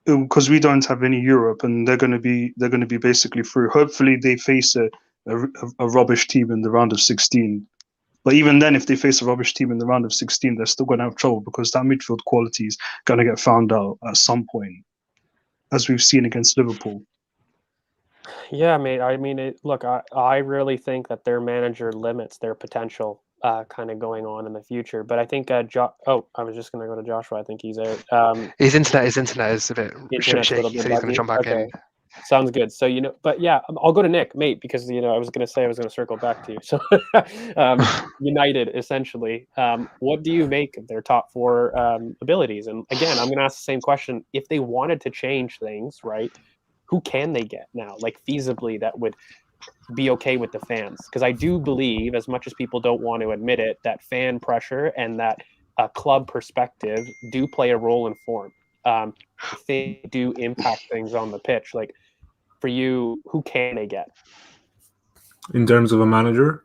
because we don't have any Europe, and they're going to be basically through. Hopefully, they face a rubbish team in the round of 16. But even then, if they face a rubbish team in the round of 16, they're still going to have trouble because that midfield quality is going to get found out at some point. as we've seen against Liverpool. Yeah, mate. I mean, look, I really think that their manager limits their potential kind of going on in the future. But I think I was just going to go to Joshua. I think he's out. His internet is a bit Internet's a little shaky, bit so he's going to buggy. jump back in. Sounds good. So, but yeah, I'll go to Nick, mate, because, I was going to circle back to you. So, United, essentially, what do you make of their top four abilities? And again, I'm going to ask the same question. If they wanted to change things, right, who can they get now, like feasibly, that would be okay with the fans? Because I do believe, as much as people don't want to admit it, that fan pressure and that club perspective do play a role in form. They do impact things on the pitch. Like, for you, who can they get? In terms of a manager?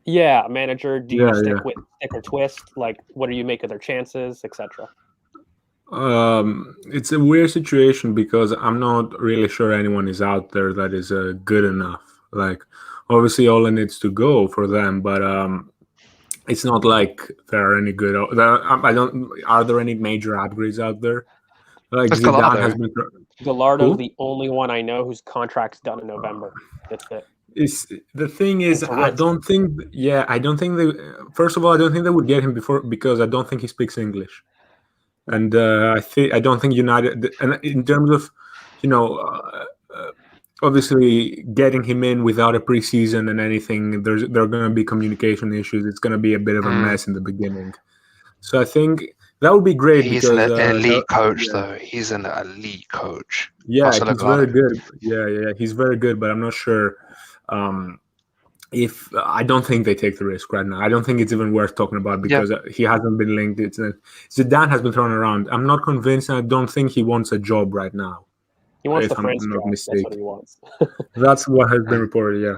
Yeah, a manager. Do you stick or twist? Like, what do you make of their chances, etc.? It's a weird situation because I'm not really sure anyone is out there that is good enough. Like, obviously, Ole needs to go for them, but it's not like there are any good. Are there any major upgrades out there? Like Zidane has been. Gallardo's the only one I know whose contract's done in November. That's it. The thing is, I don't think they. First of all, I don't think they would get him before because I don't think he speaks English, and I don't think United. And in terms of, obviously getting him in without a preseason and anything, there are going to be communication issues. It's going to be a bit of a mess in the beginning. So I think that would be great. He's because, an elite coach, though. He's an elite coach. Yeah, he's very good. Yeah, he's very good, but I'm not sure. If I don't think they take the risk right now. I don't think it's even worth talking about because he hasn't been linked. Zidane has been thrown around. I'm not convinced, and I don't think he wants a job right now. He wants the French job. That's what he wants. That's what has been reported. Yeah,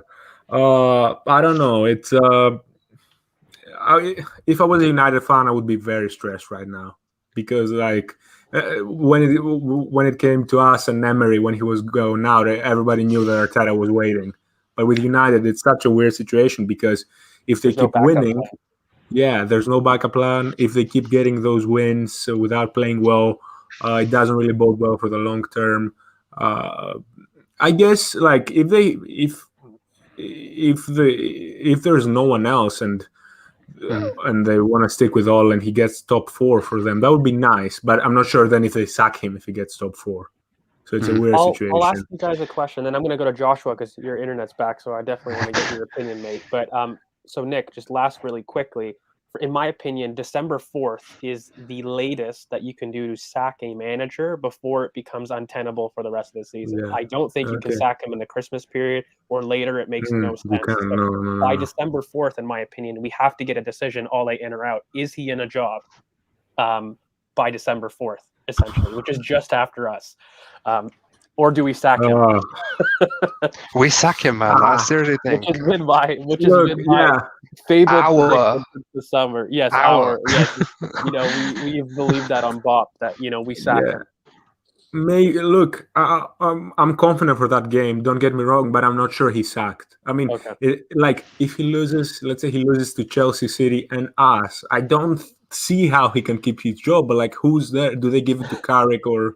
I don't know. It's if I was a United fan, I would be very stressed right now because when it came to us and Emery when he was going out, everybody knew that Arteta was waiting. But with United, it's such a weird situation because if they keep winning, there's no backup plan. If they keep getting those wins without playing well, it doesn't really bode well for the long term. I guess like if there's no one else and they want to stick with Ole and he gets top 4 for them, that would be nice. But I'm not sure then if they sack him if he gets top 4. So it's a weird situation. I'll ask you guys a question, then I'm going to go to Joshua because your internet's back, so I definitely want to get your opinion, mate. But so Nick, just last really quickly. In my opinion, December 4th is the latest that you can do to sack a manager before it becomes untenable for the rest of the season. Yeah. I don't think you can sack him in the Christmas period or later. It makes no sense. No. By December 4th, in my opinion, we have to get a decision, Ole in or out. Is he in a job by December 4th, essentially, which is just after us? Or do we sack him? We sack him, man. I seriously think. Which has been my favorite hour the summer. Yes, hour. Yes. We believe that on BoP that we sack him. Look, I'm confident for that game. Don't get me wrong, but I'm not sure he's sacked. I mean, if he loses, let's say he loses to Chelsea, City, and us, I don't see how he can keep his job. But who's there? Do they give it to Carrick or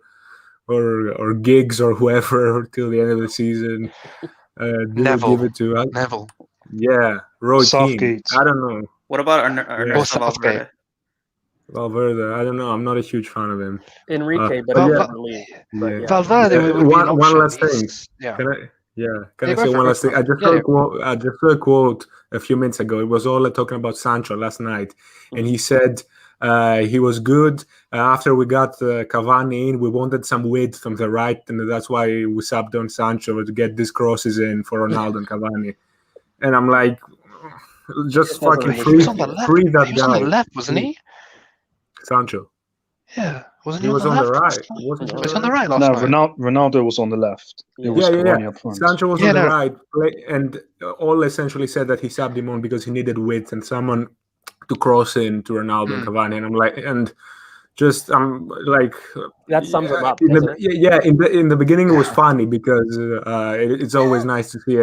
Giggs or whoever till the end of the season? Neville. Give it to Neville. Yeah, Roy Keane. I don't know. What about Valverde? Valverde, I don't know. I'm not a huge fan of him. Enrique, Valverde. One last thing. Can I say one last thing? I just saw a quote a few minutes ago. It was Ole talking about Sancho last night, and he said he was good. After we got Cavani in, we wanted some width from the right, and that's why we subbed on Sancho to get these crosses in for Ronaldo and Cavani. And I'm like, just fucking free that guy. He was on the left, wasn't he? Sancho. Yeah, wasn't he? He was on the right. He was on the right last night. No, Ronaldo was on the left. It was Cavani up front. Sancho was on the right, and Ole essentially said that he subbed him on because he needed width and someone to cross in to Ronaldo and Cavani. And I'm like, that sums him up. In the beginning it was funny because it's always nice to see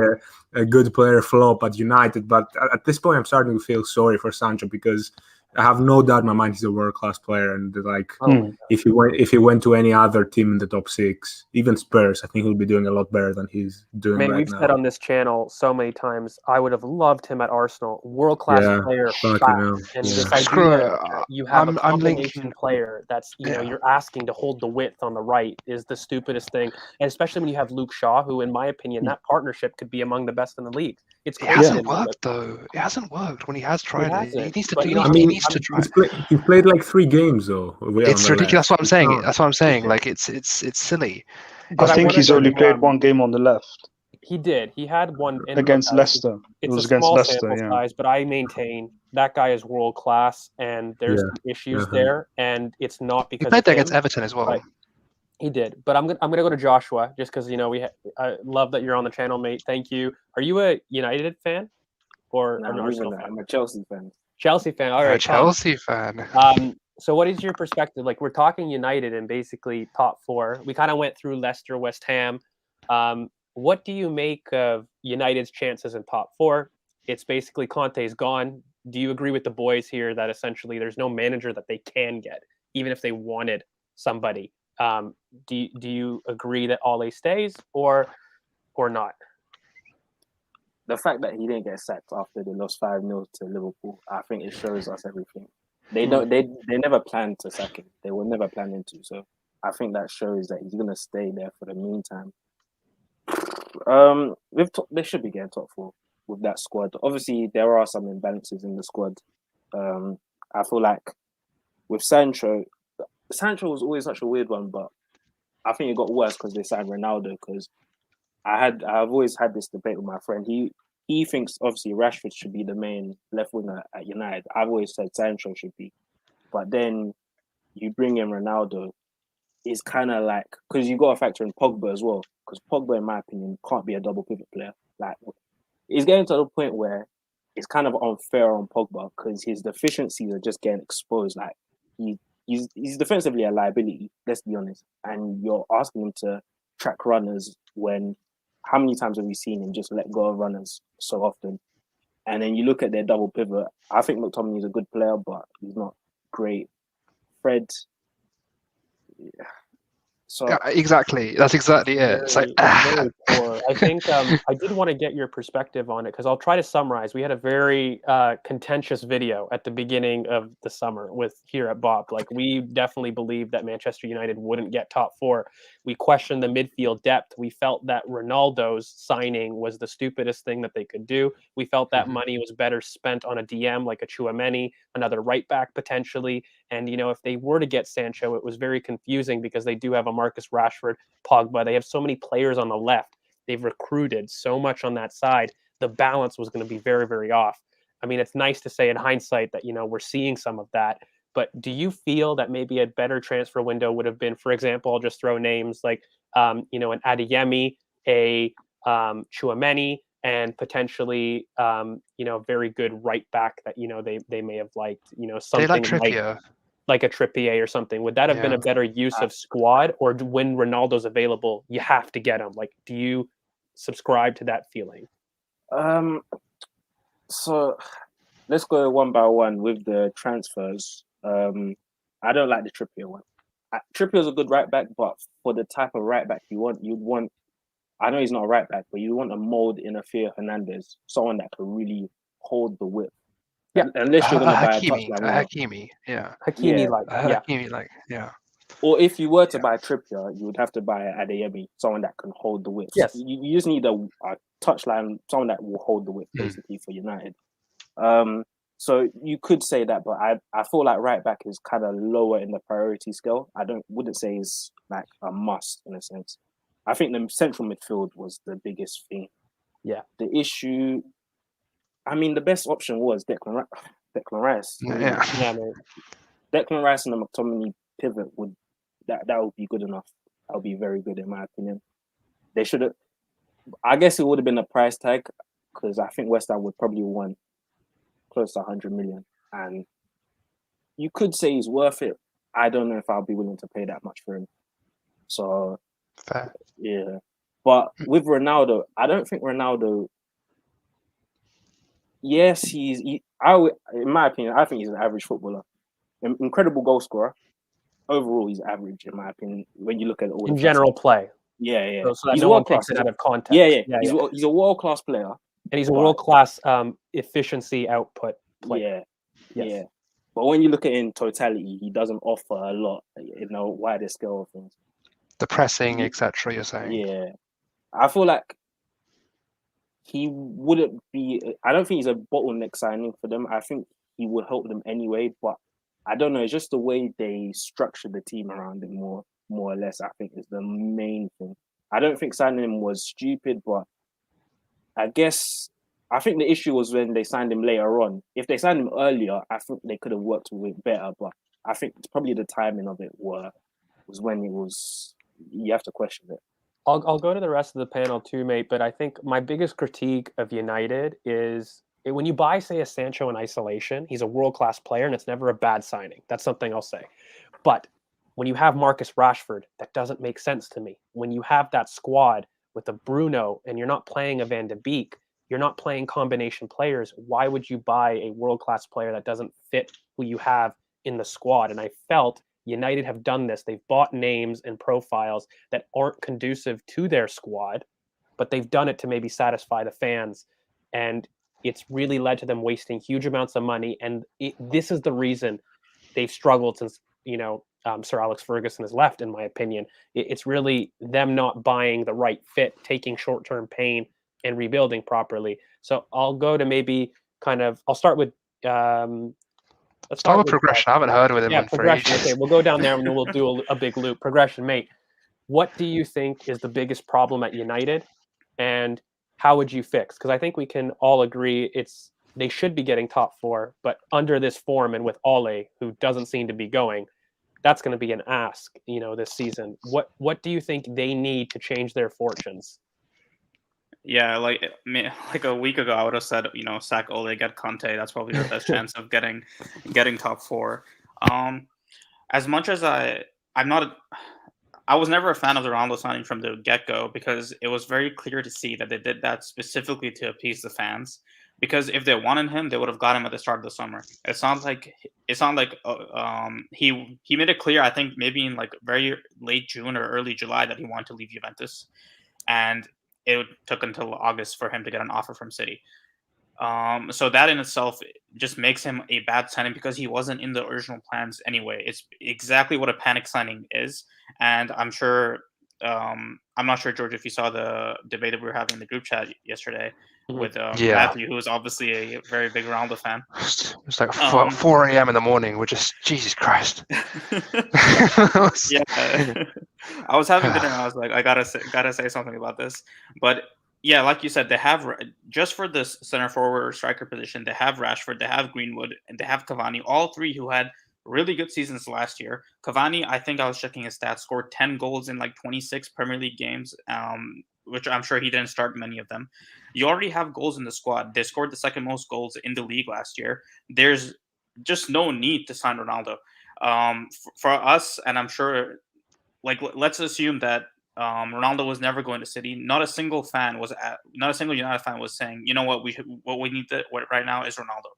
a good player flop at United, but at this point I'm starting to feel sorry for Sancho because I have no doubt in my mind he's a world-class player, and like Hmm. if he went to any other team in the top 6, even Spurs, I think he'll be doing a lot better than he's doing Man, right we've now. said on this channel so many times, I would have loved him at Arsenal. World-class Yeah, player, fucking fact. hell. And Yeah. this Screw idea it. that you have a I'm combination linking. player that's, Yeah. you're asking to hold the width on the right is the stupidest thing. And especially when you have Luke Shaw, who, in my opinion, that partnership could be among the best in the league. It's It crazy. hasn't worked though. It hasn't worked when he has tried it. He hasn't. needs to. But, He you know, needs, I he mean, needs to try. He's played like 3 games though. On It's the ridiculous. left. That's what I'm saying. Can't- That's what I'm saying. Like it's silly. But I think wanted he's to- only played one game on the left He did. He had one and against look, Leicester. It It's was a against small Leicester, sample yeah. size, but I maintain that guy is world class, and there's Yeah, some issues definitely. there, and it's not He because played of there him. against Everton as well. Right. He did, but I'm gonna go to Joshua just because I love that you're on the channel, mate. Thank you. Are you a United fan or an Arsenal fan? I'm a Chelsea fan. Chelsea fan. All You're right, a Chelsea fan. So what is your perspective? Like, we're talking United and basically top 4. We kind of went through Leicester, West Ham. What do you make of United's chances in top 4? It's basically Conte's gone. Do you agree with the boys here that essentially there's no manager that they can get, even if they wanted somebody? Do you agree that Ole stays or not? The fact that he didn't get sacked after they lost 5-0 to Liverpool, I think it shows us everything. They never planned to sack him. They were never planning to. So I think that shows that he's gonna stay there for the meantime. They should be getting top 4 with that squad. Obviously, there are some imbalances in the squad. I feel like with Sancho was always such a weird one, but I think it got worse because they signed Ronaldo. Because I've always had this debate with my friend. He thinks obviously Rashford should be the main left winger at United. I've always said Sancho should be, but then you bring in Ronaldo, it's kind of like, because you got to factor in Pogba as well. Because Pogba, in my opinion, can't be a double pivot player. Like, it's getting to the point where it's kind of unfair on Pogba because his deficiencies are just getting exposed. Like, he's defensively a liability, let's be honest. And you're asking him to track runners when, how many times have we seen him just let go of runners so often? And then you look at their double pivot. I think McTominay is a good player, but he's not great. Fred, yeah. So Yeah, exactly. That's exactly it. It's like very poor. I think I did want to get your perspective on it because I'll try to summarize. We had a very contentious video at the beginning of the summer with here at BoP. Like, we definitely believed that Manchester United wouldn't get top 4. We questioned the midfield depth. We felt that Ronaldo's signing was the stupidest thing that they could do. We felt that money was better spent on a DM like a Tchouaméni, another right back potentially. And, if they were to get Sancho, it was very confusing because they do have a Marcus Rashford, Pogba. They have so many players on the left. They've recruited so much on that side. The balance was going to be very, very off. I mean, it's nice to say in hindsight that, we're seeing some of that. But do you feel that maybe a better transfer window would have been, for example, I'll just throw names like, an Adeyemi, a Tchouaméni, and potentially, very good right back that, they may have liked, something they like Trippier. like a Trippier or something. Would that have been a better use of squad, or when Ronaldo's available, you have to get him? Like, do you subscribe to that feeling? So let's go one by one with the transfers. I don't like the Trippier one. Trippier's a good right back, but for the type of right back you'd want. I know he's not a right back, but you want a mold in a Theo Hernandez, someone that can really hold the whip. Yeah, unless you're going to buy a Hakimi, touchline winger. Hakimi, yeah. Hakimi, yeah. Or if you were to buy Trippier, you would have to buy Adeyemi, someone that can hold the whip. Yes. You just need a touchline, someone that will hold the whip, basically, for United. So you could say that, but I feel like right back is kind of lower in the priority scale. Wouldn't say it's like a must in a sense. I think the central midfield was the biggest thing. Yeah. The issue, I mean, the best option was Declan Rice. Yeah. Man. Declan Rice and the McTominay pivot would be good enough. That would be very good in my opinion. They should have. I guess it would have been a price tag because I think West Ham would probably want close to 100 million, and you could say he's worth it. I don't know if I'll be willing to pay that much for him. So, fair. Yeah, but with Ronaldo, I don't think Ronaldo. yes, in my opinion, I think he's an average footballer. Incredible goal scorer. Overall, he's average in my opinion. When you look at all in general play. yeah. So that he's no one world class. takes it out of context. Yeah. He's a world class player, and he's a world class efficiency output player. Yeah. But when you look at it in totality, he doesn't offer a lot, wider scale of things. The pressing, etc. You're saying? Yeah, I feel like he wouldn't be. I don't think he's a bottleneck signing for them. I think he would help them anyway. But I don't know. It's just the way they structure the team around him, more or less. I think is the main thing. I don't think signing him was stupid, but I think the issue was when they signed him later on. If they signed him earlier, I think they could have worked with it better. But I think it's probably the timing of it was when it was. You have to question it. I'll go to the rest of the panel too, mate. But I think my biggest critique of United is when you buy, say, a Sancho in isolation, he's a world-class player, and it's never a bad signing. That's something I'll say. But when you have Marcus Rashford, that doesn't make sense to me. When you have that squad with a Bruno and you're not playing a Van de Beek, you're not playing combination players, why would you buy a world-class player that doesn't fit who you have in the squad? And I felt United have done this. They've bought names and profiles that aren't conducive to their squad, but they've done it to maybe satisfy the fans. And it's really led to them wasting huge amounts of money. And this is the reason they've struggled since, Sir Alex Ferguson has left, in my opinion. It's really them not buying the right fit, taking short-term pain and rebuilding properly. So I'll go to maybe I'll start with let's start with progression. I haven't heard of him in progression. for ages. Okay, we'll go down there and then we'll do a big loop. Progression, mate. What do you think is the biggest problem at United, and how would you fix? Because I think we can all agree they should be getting top four, but under this form and with Ole, who doesn't seem to be going, that's going to be an ask, this season. What do you think they need to change their fortunes? Yeah, like a week ago, I would have said, sack Ole, get Conte. That's probably the best chance of getting top four. As much as I was never a fan of the Ronaldo signing from the get-go, because it was very clear to see that they did that specifically to appease the fans. Because if they wanted him, they would have got him at the start of the summer. It sounds like he made it clear, I think maybe in like very late June or early July, that he wanted to leave Juventus, and it took until August for him to get an offer from City. So that in itself just makes him a bad signing, because he wasn't in the original plans anyway. It's exactly what a panic signing is. And I'm not sure, George, if you saw the debate that we were having in the group chat yesterday with Matthew, who is obviously a very big Ronaldo fan. It's like 4 a.m. in the morning. We're just, Jesus Christ. Yeah. I was having dinner and I was like, I gotta say something about this. But yeah, like you said, they have, just for this center forward or striker position, they have Rashford, they have Greenwood, and they have Cavani, all three who had really good seasons last year. Cavani, I think I was checking his stats, scored 10 goals in like 26 Premier League games, which I'm sure he didn't start many of them. You already have goals in the squad. They scored the second most goals in the league last year. There's just no need to sign Ronaldo. For us, and I'm sure, let's assume that Ronaldo was never going to City. Not a single United fan was saying, what we need right now is Ronaldo.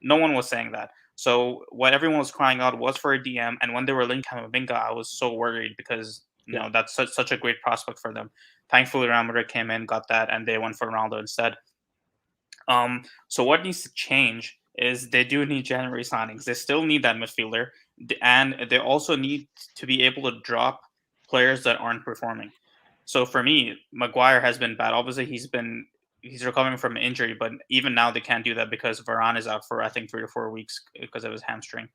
No one was saying that. So what everyone was crying out was for a DM. And when they were linked Camavinga, I was so worried, because that's such a great prospect for them. Thankfully, Real Madrid came in, got that, and they went for Ronaldo instead. So what needs to change is they do need January signings. They still need that midfielder, and they also need to be able to drop players that aren't performing. So for me, Maguire has been bad. Obviously, he's recovering from an injury, but even now they can't do that because Varane is out for, I think, 3 to 4 weeks because of his hamstring.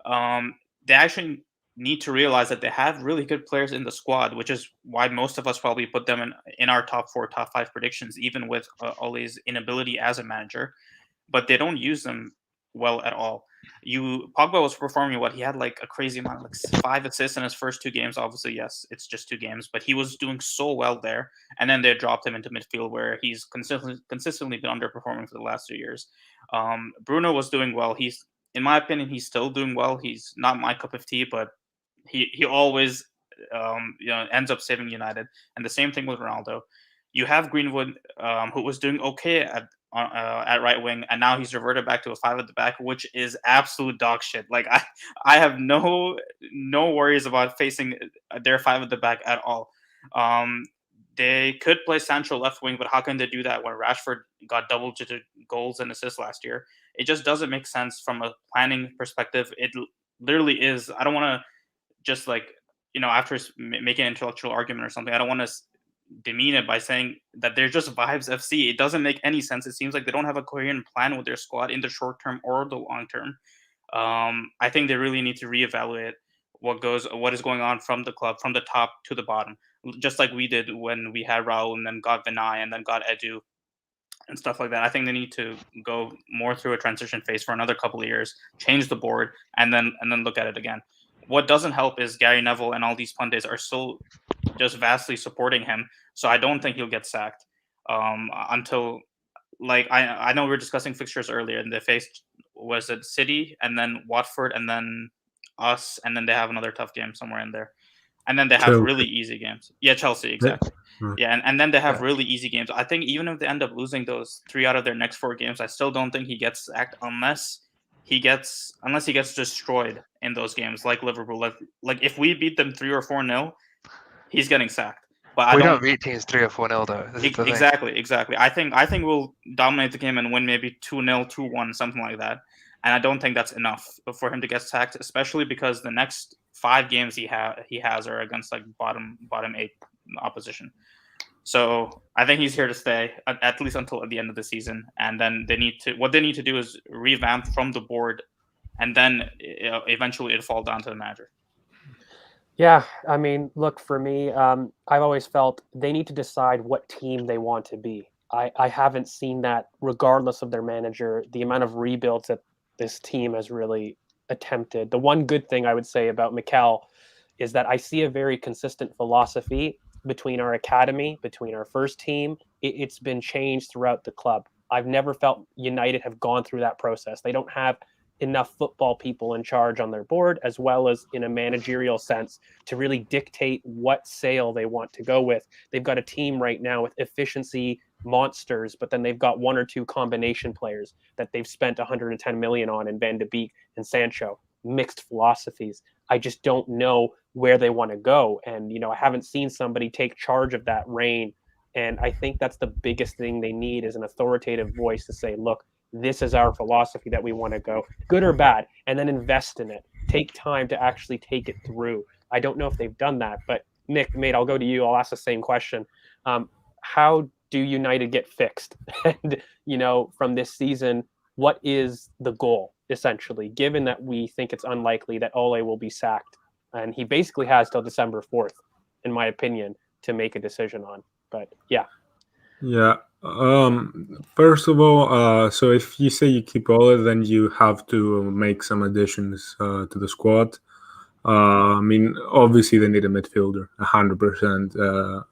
They actually need to realize that they have really good players in the squad, which is why most of us probably put them in our top 4, top 5 predictions, even with Ole's inability as a manager. But they don't use them well at all. Pogba was performing he had like a crazy amount, like 5 assists in his first 2 games. Obviously, yes, it's just 2 games, but he was doing so well there. And then they dropped him into midfield, where he's consistently been underperforming for the last 2 years. Bruno was doing well. In my opinion, he's still doing well. He's not my cup of tea, but he always ends up saving United. And the same thing with Ronaldo. You have Greenwood, who was doing okay at right wing, and now he's reverted back to a 5 at the back, which is absolute dog shit. Like I have no worries about facing their 5 at the back at all. They could play Sancho left wing, but how can they do that when Rashford got double-digit goals and assists last year? It just doesn't make sense from a planning perspective. It literally is. I don't want to just like, after making an intellectual argument or something, I don't want to demean it by saying that they're just vibes FC. It doesn't make any sense. It seems like they don't have a coherent plan with their squad in the short term or the long term. I think they really need to reevaluate what is going on from the club, from the top to the bottom, just like we did when we had Raul and then got Vinay and then got Edu and stuff like that. I think they need to go more through a transition phase for another couple of years, change the board, and then look at it again. What doesn't help is Gary Neville and all these pundits are still just vastly supporting him. So I don't think he'll get sacked until, like, I know we were discussing fixtures earlier, and they faced, was it City and then Watford and then us, and then they have another tough game somewhere in there. And then they have really easy games. Yeah, Chelsea, exactly. Yeah, and then they have really easy games. I think even if they end up losing those 3 out of their next 4 games, I still don't think he gets sacked unless he gets destroyed in those games, like Liverpool. Like if we beat them 3 or 4-0, he's getting sacked. But we don't beat teams 3 or 4-0 though. Exactly. I think we'll dominate the game and win maybe 2-0, 2-1, something like that. And I don't think that's enough for him to get sacked, especially because the next 5 games he has are against like bottom 8 opposition. So I think he's here to stay at least until the end of the season. And then they need to do is revamp from the board, and then eventually it'll fall down to the manager. Yeah, I mean, look, for me, I've always felt they need to decide what team they want to be. I haven't seen that, regardless of their manager, the amount of rebuilds that this team has really attempted. The one good thing I would say about Mikel is that I see a very consistent philosophy between our academy, between our first team. It's been changed throughout the club. I've never felt United have gone through that process. They don't have enough football people in charge on their board, as well as in a managerial sense, to really dictate what sail they want to go with. They've got a team right now with efficiency monsters, but then they've got 1 or 2 combination players that they've spent 110 million on in Van de Beek and Sancho. Mixed philosophies. I just don't know where they want to go. And, I haven't seen somebody take charge of that reign. And I think that's the biggest thing they need, is an authoritative voice to say, look, this is our philosophy that we want to go, good or bad, and then invest in it. Take time to actually take it through. I don't know if they've done that, but Nick, mate, I'll go to you. I'll ask the same question. How do United get fixed? And, from this season, what is the goal, essentially, given that we think it's unlikely that Ole will be sacked? And he basically has till December 4th, in my opinion, to make a decision on. But yeah. Yeah. First of all, so if you say you keep Ole, then you have to make some additions to the squad. I mean, obviously they need a midfielder, 100%.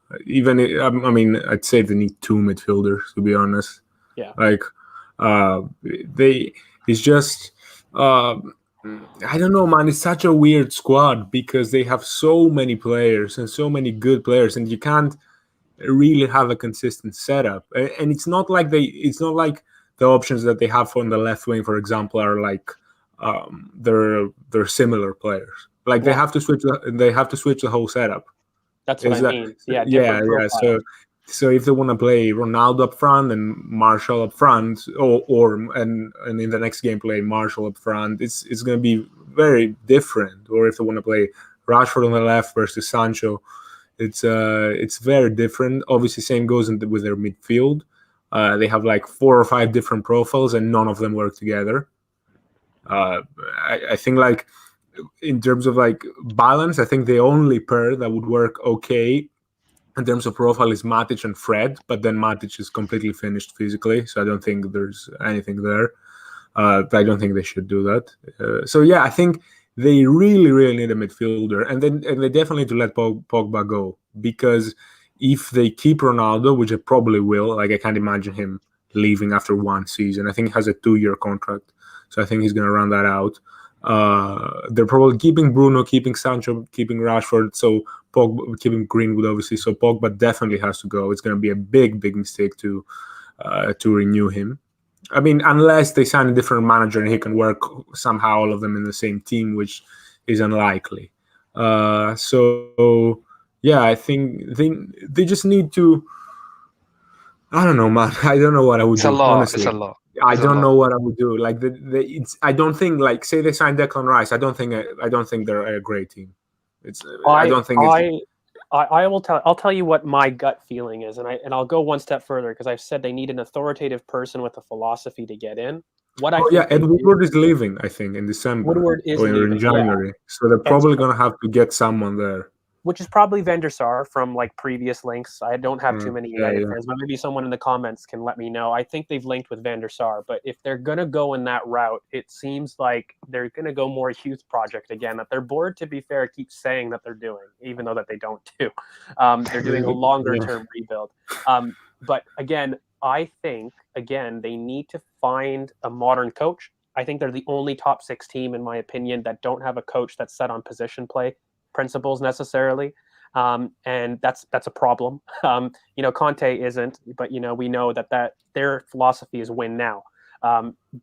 I'd say they need 2 midfielders, to be honest. Yeah. Like, it's just, I don't know, man. It's such a weird squad because they have so many players and so many good players, and you can't really have a consistent setup. And it's not like the options that they have on the left wing, for example, are like they're similar players. Like they have to switch the whole setup. That's what I mean. Yeah. Yeah. So if they want to play Ronaldo up front and Martial up front, and in the next game play Martial up front, it's going to be very different. Or if they want to play Rashford on the left versus Sancho, it's very different. Obviously, same goes with their midfield. They have like 4 or 5 different profiles, and none of them work together. I think, like, in terms of like balance, I think the only pair that would work okay in terms of profile is Matic and Fred, but then Matic is completely finished physically, so I don't think there's anything there. I don't think they should do that. So yeah, I think they really, really need a midfielder, and they definitely need to let Pogba go, because if they keep Ronaldo, which they probably will, like I can't imagine him leaving after 1 season. I think he has a 2-year contract, so I think he's going to run that out. They're probably keeping Bruno, keeping Sancho, keeping Rashford, so Pogba, keeping Greenwood, obviously. So Pogba definitely has to go. It's going to be a big, big mistake to to renew him. I mean, unless they sign a different manager and he can work somehow all of them in the same team, which is unlikely. So yeah, I think they just need to. I don't know, man. I don't know what I would do. Honestly, It's a lot. I don't know what I would do. Like I don't think, like, say they signed Declan Rice. I don't think they're a great team. I don't think it's. I'll tell you what my gut feeling is, and I'll go one step further because I've said they need an authoritative person with a philosophy to get in. Ed Woodward is leaving, I think, in December Woodward is or leaving, in January, so they're probably going to have to get someone there. Which is probably Van der Sar from like previous links. I don't have too many United fans, but maybe someone in the comments can let me know. I think they've linked with Van der Sar, but if they're going to go in that route, it seems like they're going to go more youth project again, that their board, to be fair, keeps saying that they're doing, even though that they don't do. They're doing a longer term rebuild. But again, I think, they need to find a modern coach. I think they're the only top 6 team, in my opinion, that don't have a coach that's set on position play principles necessarily, and that's a problem. Conte isn't, but we know that their philosophy is win now.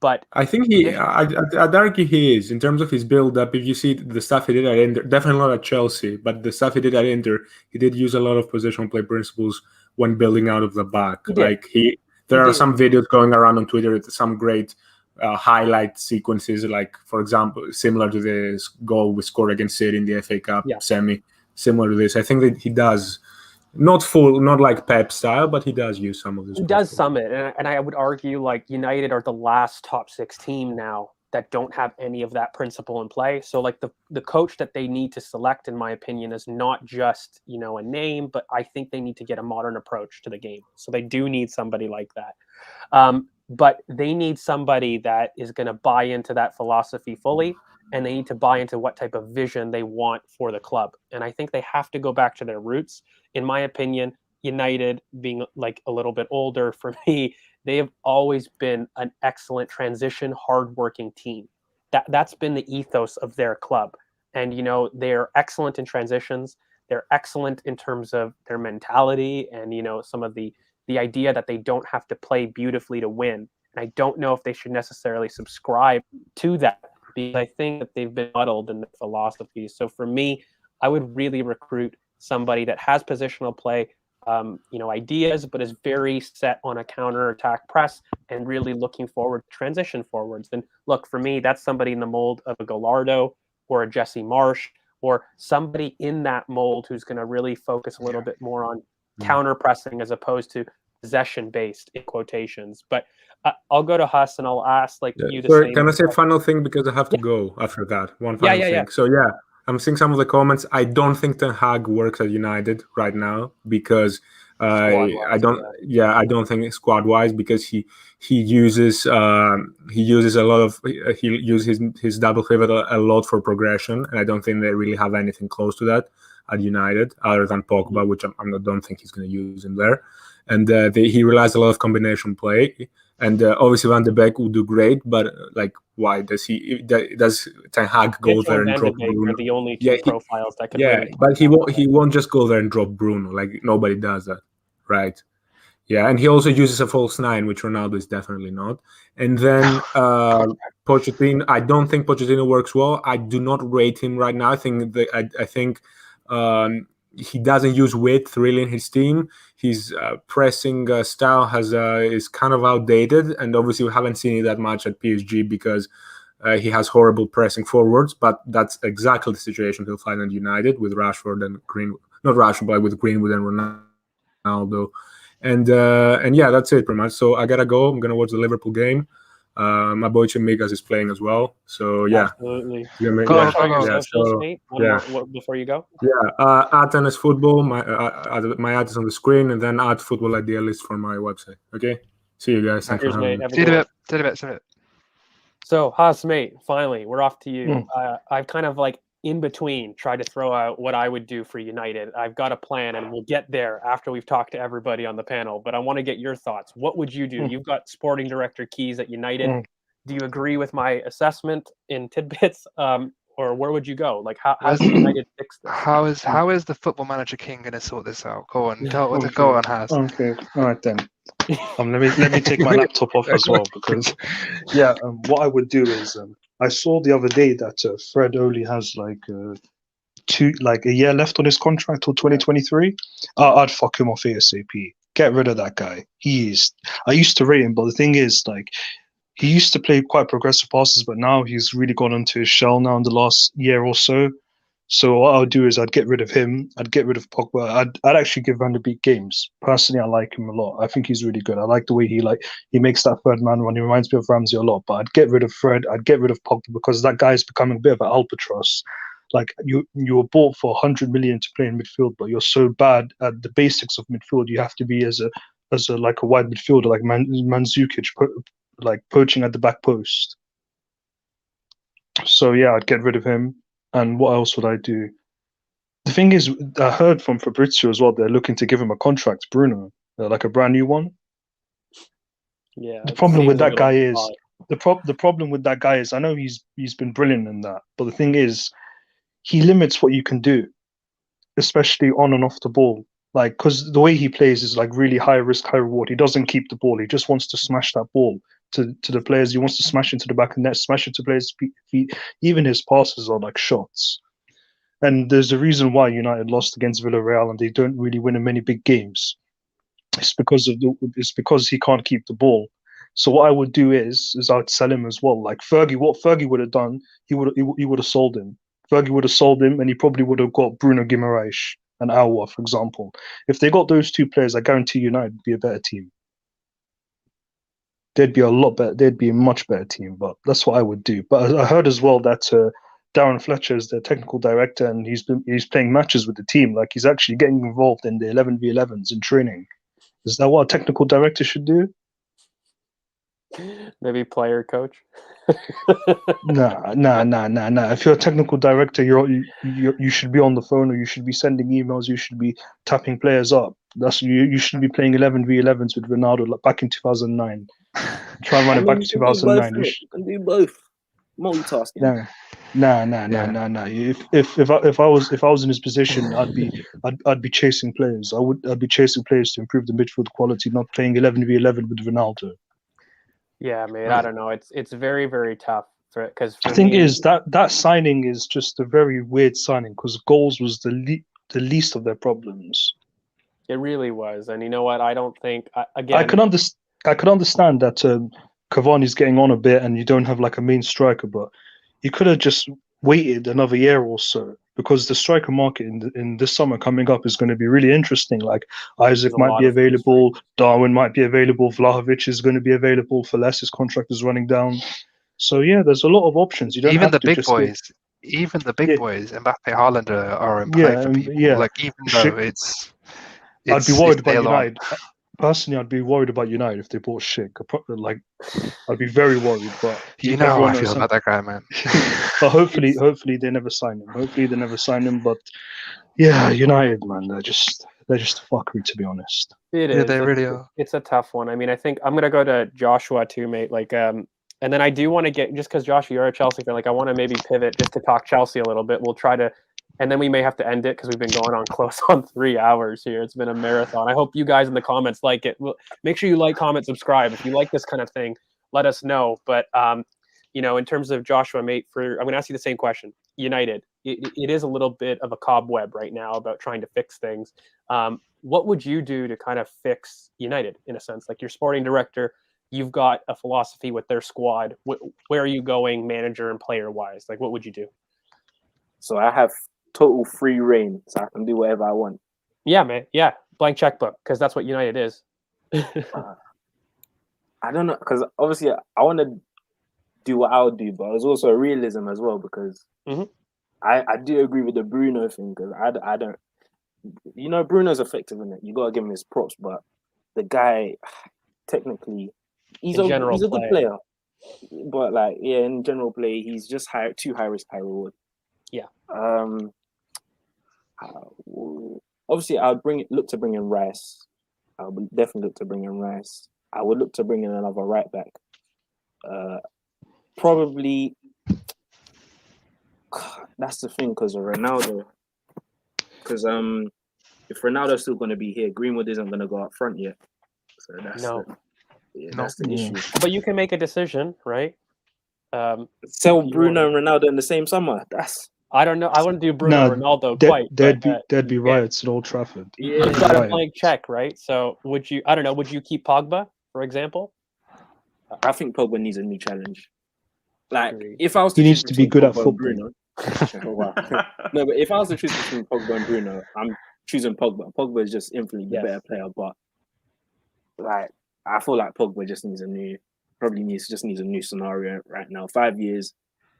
But I think I'd argue he is, in terms of his build-up. If you see the stuff he did at Inter, definitely not at Chelsea, but the stuff he did at Inter, he did use a lot of positional play principles when building out of the back. There are some videos going around on Twitter, some great highlight sequences, like, for example, similar to this goal we scored against City in the FA Cup semi, similar to this. I think that he does, not like Pep style, but he does use some of this. He does some it, and I would argue like United are the last top 6 team now that don't have any of that principle in play. So like the coach that they need to select, in my opinion, is not just a name, but I think they need to get a modern approach to the game. So they do need somebody like that. But they need somebody that is going to buy into that philosophy fully, and they need to buy into what type of vision they want for the club. And I think they have to go back to their roots. In my opinion, United, being like a little bit older for me, they have always been an excellent transition, hardworking team. That's been the ethos of their club. And, they're excellent in transitions. They're excellent in terms of their mentality and, some of the idea that they don't have to play beautifully to win. And I don't know if they should necessarily subscribe to that, because I think that they've been muddled in the philosophy. So for me, I would really recruit somebody that has positional play, ideas, but is very set on a counter-attack press and really looking forward, transition forwards. And look, for me, that's somebody in the mold of a Gallardo or a Jesse Marsh, or somebody in that mold who's going to really focus a little bit more on counter pressing as opposed to possession based, in quotations. But I'll go to Huss and I'll ask you the same. Can I say a final thing, because I have to go after that? One final thing. So I'm seeing some of the comments. I don't think Ten Hag works at United right now, because I don't think squad wise, because he uses a lot of his double pivot a lot for progression, and I don't think they really have anything close to that at United, other than Pogba, which I don't think he's going to use him there. And he relies a lot of combination play. And obviously Van de Beek will do great, but why does Ten Hag go there and drop Bruno? Are the only two profiles that could. Yeah, but he won't just go there and drop Bruno. Like, nobody does that, right? Yeah, and he also uses a false 9, which Ronaldo is definitely not. And then Pochettino, I don't think Pochettino works well. I do not rate him right now. I think he doesn't use width really in his team. His pressing style is kind of outdated, and obviously we haven't seen it that much at PSG because he has horrible pressing forwards. But that's exactly the situation he'll find at United with Rashford and Greenwood. Not Rashford, but with Greenwood and Ronaldo. And that's it pretty much. So I gotta go. I'm gonna watch the Liverpool game. My boy Chimigas is playing as well. So absolutely. Before you go. At Tennis Football. My ad is on the screen, and then at Football Idealist for my website. Okay. See you guys. Thanks for having me. See you in a bit. So Haas, mate, finally we're off to you. I've kind of in between tried to throw out what I would do for United. I've got a plan, and we'll get there after we've talked to everybody on the panel, but I want to get your thoughts. What would you do? You've got sporting director keys at United. Do you agree with my assessment in tidbits, or or where would you go? Like, how does United fix this? How is the Football Manager King going to sort this out? Go on, go on, Has. Okay, all right then. Let me take my laptop off as well because, what I would do is I saw the other day that Fred only has like a year left on his contract till 2023. I'd fuck him off ASAP. Get rid of that guy. I used to rate him, but the thing is, like, he used to play quite progressive passes, but now he's really gone into his shell now in the last year or so. So what I would do is I'd get rid of him. I'd get rid of Pogba. I'd actually give Van de Beek games. Personally, I like him a lot. I think he's really good. I like the way he makes that third man run. He reminds me of Ramsey a lot. But I'd get rid of Fred. I'd get rid of Pogba because that guy is becoming a bit of an albatross. Like you were bought for 100 million to play in midfield, but you're so bad at the basics of midfield. You have to be as a wide midfielder like Mandzukic, like poaching at the back post. So yeah, I'd get rid of him. And what else would I do? The thing is, I heard from Fabrizio as well. They're looking to give him a contract, Bruno, like a brand new one. Yeah. The problem with that guy is the problem with that guy is I know he's been brilliant in that, but the thing is, he limits what you can do, especially on and off the ball. Like, because the way he plays is like really high risk, high reward. He doesn't keep the ball. He just wants to smash that ball to the players. He wants to smash into the back of the net, smash into players' feet. Even his passes are like shots. And there's a reason why United lost against Villarreal and they don't really win in many big games. It's because he can't keep the ball. So what I would do is I'd sell him as well. Like Fergie, what Fergie would have done, he would have sold him. Fergie would have sold him, and he probably would have got Bruno Guimaraes and Aouar, for example. If they got those two players, I guarantee United would be a better team. They'd be a lot better. They'd be a much better team. But that's what I would do. But I heard as well that Darren Fletcher is the technical director, and he's playing matches with the team. Like he's actually getting involved in the 11v11s in training. Is that what a technical director should do? Maybe player coach. Nah. If you're a technical director, you should be on the phone, or you should be sending emails. You should be tapping players up. You should be playing 11v11s with Ronaldo like back in 2009. Try and run it back to 2009. You can do both. Multitasking. Nah. If I was in his position, I'd be chasing players. I'd be chasing players to improve the midfield quality, not playing 11v11 with Ronaldo. Yeah, man. I don't know. It's very, very tough because the thing is that signing is just a very weird signing because goals was the least of their problems. It really was, and you know what? I don't think again. I could understand that Cavani's getting on a bit, and you don't have like a main striker, but you could have just waited another year or so because the striker market in this summer coming up is going to be really interesting. Like Isaac might be available, Darwin might be available, Vlahovic is going to be available. His contract is running down. So yeah, there's a lot of options. You don't even have the to big just boys. Even the big boys, Mbappe, Haaland are in play for people. Yeah. Like even though it's I'd be worried about United. Personally, I'd be worried about United if they bought Schick. Like, I'd be very worried. But you know how I feel about that guy, man. But hopefully they never sign him. But yeah, United, man, they're just fuckery, to be honest. It is. Yeah, they really are. It's a tough one. I mean, I think I'm gonna go to Joshua too, mate. Like, and then I do want to get, just because Joshua, you're a Chelsea fan, like I want to maybe pivot just to talk Chelsea a little bit. We'll try to. And then we may have to end it because we've been going on close on 3 hours here. It's been a marathon. I hope you guys in the comments like it. Make sure you like, comment, subscribe. If you like this kind of thing, let us know. But, in terms of Joshua, mate, I'm going to ask you the same question. United, it is a little bit of a cobweb right now about trying to fix things. What would you do to kind of fix United in a sense? Like your sporting director, you've got a philosophy with their squad. Where are you going manager and player-wise? Like what would you do? So I have total free reign, so I can do whatever I want. Yeah, man. Yeah, blank checkbook, because that's what United is. I don't know, because obviously I want to do what I would do, but there's also a realism as well, because I do agree with the Bruno thing, because I don't, Bruno's effective in it. You got to give him his props, but the guy, technically, he's a good player. But in general play, he's just too high risk, high reward. Yeah. Obviously, I would look to bring in Rice. I would definitely look to bring in Rice. I would look to bring in another right back. Probably, That's the thing, because of Ronaldo. Because if Ronaldo's still going to be here, Greenwood isn't going to go up front yet. So that's that's the issue. But you can make a decision, right? Sell Bruno and Ronaldo in the same summer. I don't know. I wouldn't do Bruno Ronaldo quite. There'd be riots at Old Trafford. You've got a blank check, right? So would you? I don't know. Would you keep Pogba, for example? I think Pogba needs a new challenge. Like, if I was to he needs to be good at football. Bruno, no, but if I was to choose between Pogba and Bruno, I'm choosing Pogba. Pogba is just infinitely the better player, but like I feel like Pogba just needs a new scenario right now. 5 years,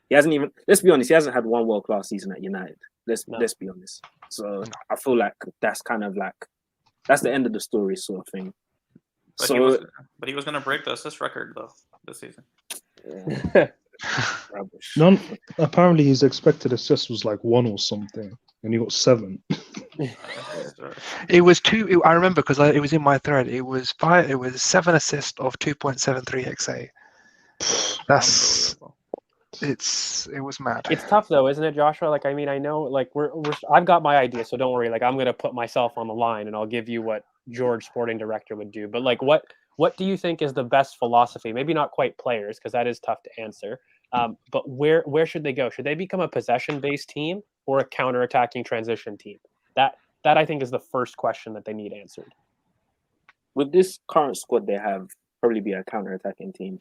he hasn't even. Let's be honest, he hasn't had one world-class season at United. Let's be honest. So I feel like that's kind of like that's the end of the story, sort of thing. But he was going to break the assist record though this season. Yeah. Apparently his expected assist was like 1 or something, and he got 7. It was 2. I remember because it was in my thread. It was 7 assists of 2.73 XA. It was mad. It's tough though, isn't it, Joshua? Like, I mean, I know, like I've got my idea, so don't worry. Like, I'm gonna put myself on the line, and I'll give you what George, sporting director, would do. But like, what do you think is the best philosophy? Maybe not quite players, because that is tough to answer. But where should they go? Should they become a possession-based team or a counter-attacking transition team? That I think is the first question that they need answered. With this current squad they have, probably be a counter-attacking team.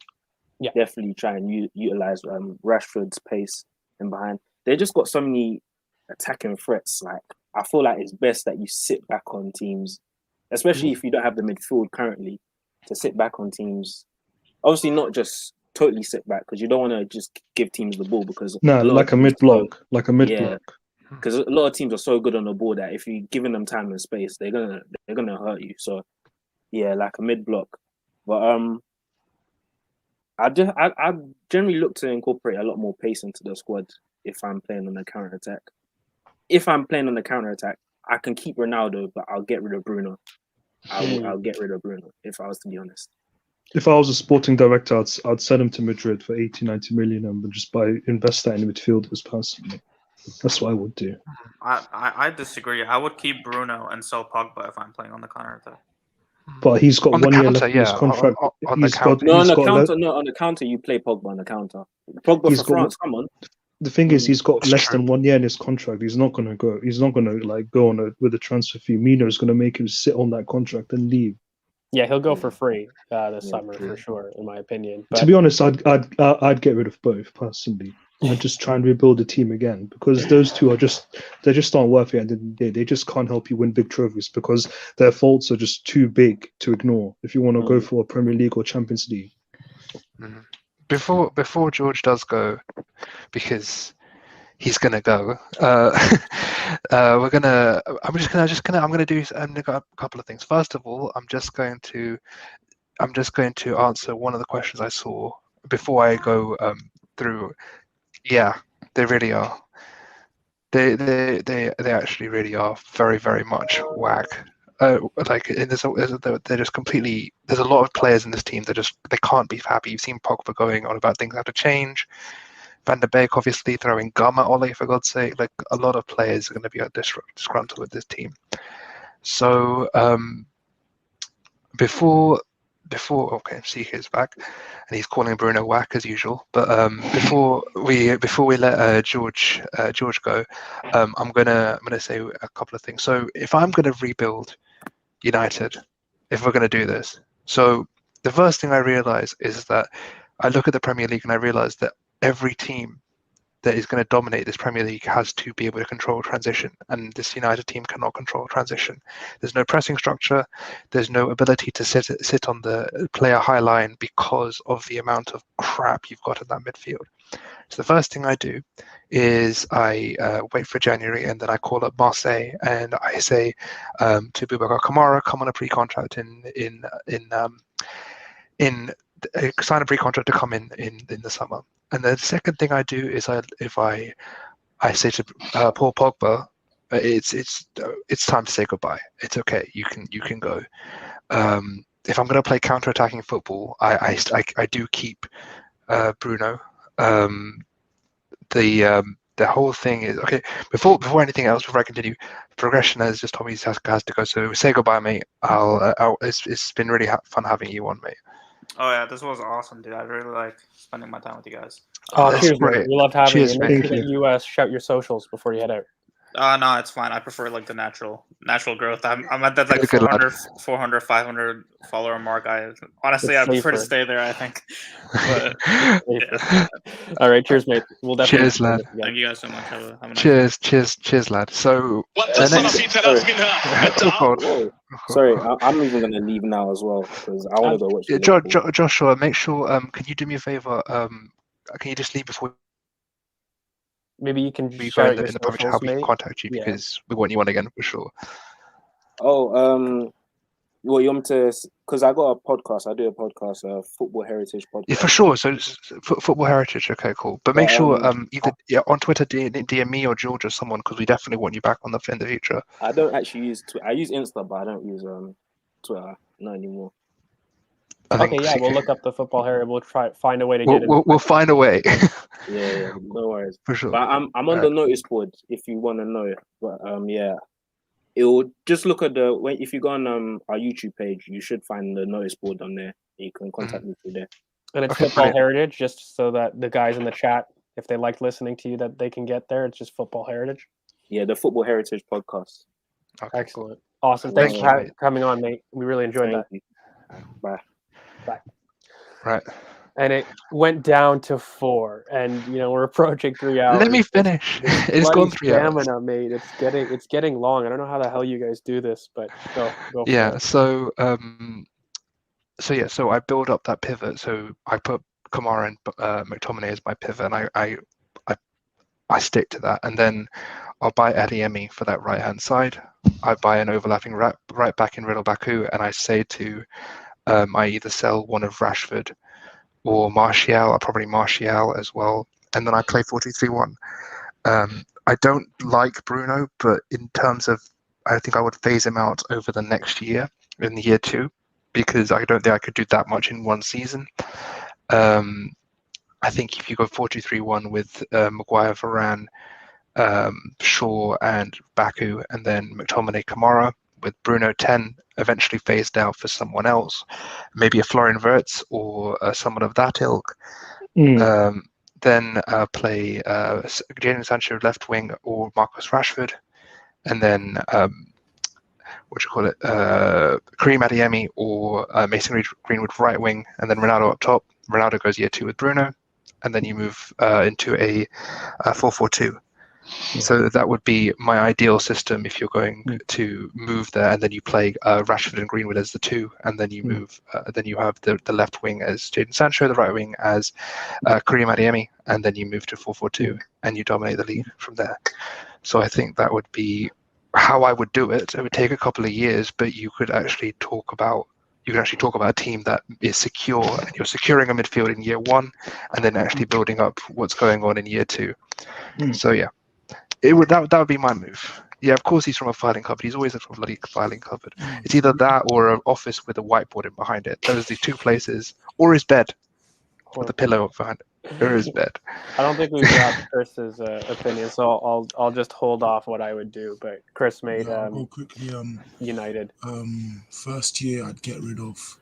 Yeah, definitely try and utilize Rashford's pace in behind. They just got so many attacking threats. Like, I feel like it's best that you sit back on teams, especially if you don't have the midfield currently, to sit back on teams. Obviously, not just totally sit back, because you don't want to just give teams the ball, because like a mid block, because a lot of teams are so good on the ball that if you're giving them time and space, they're gonna hurt you. So yeah, like a mid block. But I generally look to incorporate a lot more pace into the squad if I'm playing on the counter attack. If I'm playing on the counter attack, I can keep Ronaldo, but I'll get rid of Bruno. I'll get rid of Bruno, if I was to be honest. If I was a sporting director, I'd send him to Madrid for 80-90 million and just invest that in midfielders personally. That's what I would do. I disagree. I would keep Bruno and sell Pogba if I'm playing on the counter attack. But he's got 1 year left in his contract. On the counter, you play Pogba on the counter. Pogba for France, come on. The thing is, he's got less than 1 year in his contract. He's not gonna go. He's not gonna go on with a transfer fee. Mino's gonna make him sit on that contract and leave. Yeah, he'll go for free this summer for sure, in my opinion. But... To be honest, I'd get rid of both personally. I'd just try and rebuild the team again, because those two they just aren't worth it. And they just can't help you win big trophies, because their faults are just too big to ignore if you want to go for a Premier League or Champions League. Before George does go, because he's gonna go. I'm gonna do a couple of things. First of all, I'm just going to answer one of the questions I saw before I go through. Yeah, they really are. They actually really are very, very much whack. They're just completely. There's a lot of players in this team that they can't be happy. You've seen Pogba going on about things have to change. Van der Beek obviously throwing gum at Ole, for God's sake. Like, a lot of players are going to be disgruntled with this team. So before Seeker's back, and he's calling Bruno whack as usual. But before we let George go, I'm gonna say a couple of things. So if I'm gonna rebuild United, if we're gonna do this, so the first thing I realize is that I look at the Premier League and I realize that every team that is going to dominate this Premier League has to be able to control transition, and this United team cannot control transition. There's no pressing structure, there's no ability to sit on the player high line because of the amount of crap you've got in that midfield. So the first thing I do is I wait for January, and then I call up Marseille and I say to Boubacar Kamara, come on a pre-contract sign a pre-contract to come in the summer. And the second thing I do is I say to Paul Pogba, it's time to say goodbye. It's okay. You can go. If I'm going to play counter-attacking football, I do keep Bruno. The the whole thing is okay. Before anything else, before I continue, progression has just told me he has to go. So say goodbye, mate. It's been really fun having you on, mate. Oh yeah, this was awesome, dude. I really like spending my time with you guys. Oh, cheers, great. mate. We loved having Cheers, you. mate. Make sure that you shout your socials before you head out. No, it's fine. I prefer like the natural growth. I'm at that like You're a good lad. 400, 500 follower mark. Honestly, I prefer to stay there, I think. But, yeah. All right, cheers, mate. We'll definitely. Cheers, lad. Thank you guys so much. Have a nice Cheers, lad. So Sorry, I'm even gonna leave now as well because I want to go watch. Joshua, make sure. Can you do me a favor? Can you just leave before? Maybe you can be share in the public how we can contact you because we want you on again for sure. Oh, well, you want to? Because I got a podcast. I do a podcast, Football Heritage podcast. Yeah, for sure. So Football Heritage. Okay, cool. But make sure either on Twitter DM me or George or someone because we definitely want you back on in the future. I don't actually use Twitter. I use Insta, but I don't use Twitter not anymore. We'll look up the Football Heritage. We'll find a way to get it. We'll find a way. yeah, no worries. For sure. But I'm on the notice board if you want to know. But it will just look at if you go on our YouTube page, you should find the notice board on there. You can contact me through there. And it's Football Heritage, just so that the guys in the chat, if they like listening to you, that they can get there. It's just Football Heritage. Yeah, the Football Heritage podcast. Okay. Excellent, awesome. Thanks for coming on, mate. We really enjoyed that. Bye. Right. And it went down to 4, and we're approaching 3 hours. Let me finish. It's gone 3 hours. Stamina, mate. It's getting long. I don't know how the hell you guys do this, but go. Yeah. So So I build up that pivot. So I put Kamara and McTominay as my pivot, and I stick to that. And then I'll buy Adeyemi for that right hand side. I buy an overlapping right back in Riddle Baku, and I say to I either sell one of Rashford or Martial, probably Martial as well, and then I play 4-2-3-1. I don't like Bruno, but in terms of, I think I would phase him out over the next year, in the year 2, because I don't think I could do that much in one season. I think if you go 4-2-3-1 with Maguire, Varane, Shaw, and Baku, and then McTominay, Kamara, with Bruno 10 eventually phased out for someone else, maybe a Florian Wirtz or someone of that ilk. Then play Jadon Sancho left wing or Marcus Rashford, and then Kareem Adeyemi or Mason Greenwood right wing, and then Ronaldo up top. Ronaldo goes year 2 with Bruno, and then you move into a 4-4-2. So that would be my ideal system if you're going to move there, and then you play Rashford and Greenwood as the 2, and then you move. Then you have the left wing as Jadon Sancho, the right wing as Kareem Adeyemi, and then you move to 4-4-2, and you dominate the league from there. So I think that would be how I would do it. It would take a couple of years, but you could actually talk about a team that is secure, and you're securing a midfield in year 1, and then actually building up what's going on in year 2. So yeah. That would be my move. Yeah, of course he's from a filing cupboard. He's always from a bloody filing cupboard. It's either that or an office with a whiteboard in behind it. Those are the 2 places, or his bed with a pillow behind it, or his bed. I don't think we've got Chris's opinion, so I'll just hold off what I would do. But Chris made I'll go quickly. United. First year I'd get rid of.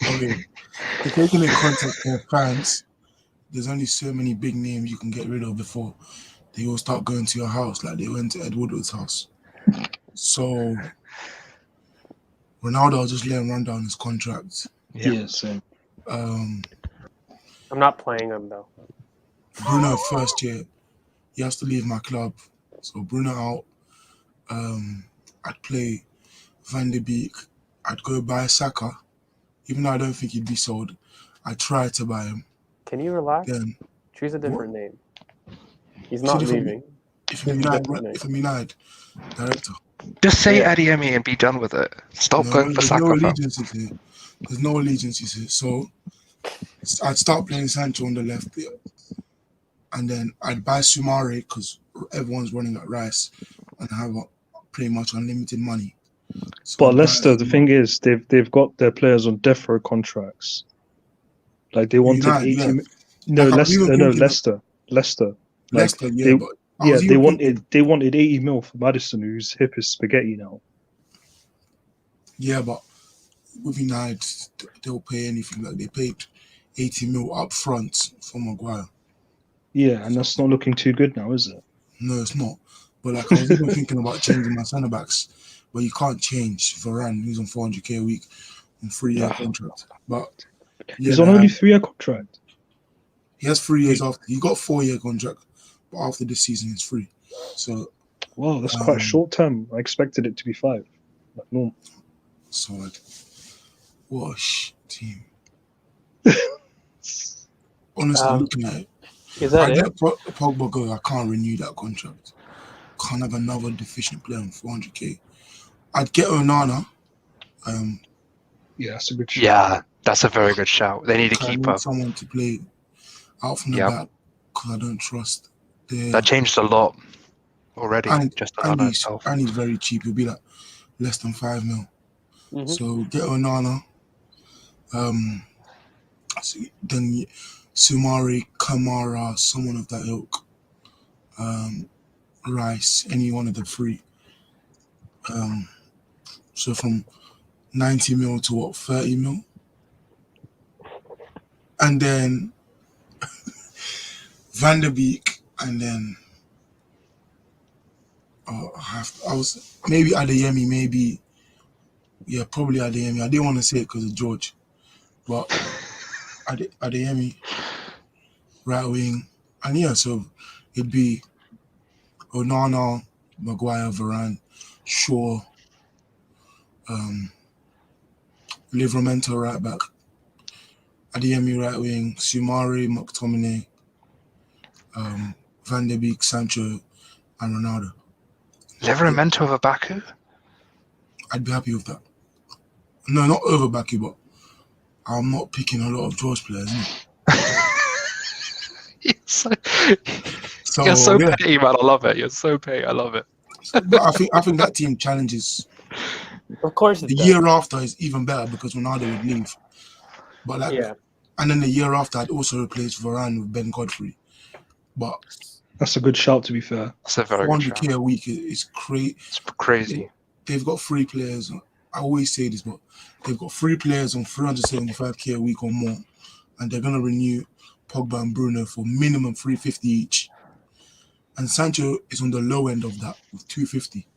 Taking in context their fans, there's only so many big names you can get rid of before they all start going to your house, like they went to Ed Woodward's house. So Ronaldo, I'll just let him run down his contract. Yeah, same. I'm not playing him though. Bruno first year, he has to leave my club. So Bruno out. I'd play Van de Beek. I'd go buy Saka, even though I don't think he'd be sold. I'd try to buy him. Can you relax? Then, choose a different name. He's not leaving. If I'm United director. Just say Adeyemi and be done with it. Stop going for Saka. There's no allegiances here. So I'd start playing Sancho on the left there. And then I'd buy Sumare because everyone's running at Rice and I have pretty much unlimited money. So but Leicester, the thing is, they've got their players on deferred contracts. Like they wanted 80. No, Leicester. Like, Leicester, yeah, but I was they even wanted 80 mil for Maddison, who's hip as spaghetti now. Yeah, but with United, they'll pay anything. Like they paid 80 mil up front for Maguire. Yeah, and that's not looking too good now, is it? No, it's not. But like I was even thinking about changing my centre backs, but you can't change Varane, who's on 400k a week on 3-year contract. But yeah, He's on only 3-year contract. he has 3 years after. He got 4-year contract, but after this season, it's free. So wow, that's quite short term. I expected it to be 5. Like normal. So like, what a team. Honestly, looking at it, is that I it? let Pogba go. I can't renew that contract. Can't have another deficient player on 400k. I'd get Onana. Yeah, that's a good shout. Yeah, that's a very good shout. They need a I keeper. need someone to play out from the back because I don't trust. That changed a lot already. And himself. And he's very cheap. He'll be like less than 5 mil. Mm-hmm. So get Onana. Then Sumari, Kamara, someone of that ilk. Rice, any one of the three. So from 90 mil to what, 30 mil? And then Van der Beek, and then I was maybe Adeyemi, maybe probably Adeyemi. I didn't want to say it because of George, but Adeyemi, right wing, and so it'd be Onana, Maguire, Varane, Shaw, Livramento right back, Adeyemi right wing, Sumari, McTominay, Van der Beek, Sancho, and Ronaldo. Livramento over Baku? I'd be happy with that. No, not over Baku, but I'm not picking a lot of George players. You're so petty, man. I love it. You're so petty. I love it. But I think that team challenges. Of course, the year after is even better because Ronaldo would leave. But and then the year after, I'd also replace Varane with Ben Godfrey. But that's a good shout, to be fair. That's a very good shout. 400k a week is crazy. It's crazy. They've got 3 players. I always say this, but they've got 3 players on 375k a week or more, and they're gonna renew Pogba and Bruno for minimum 350 each. And Sancho is on the low end of that with 250.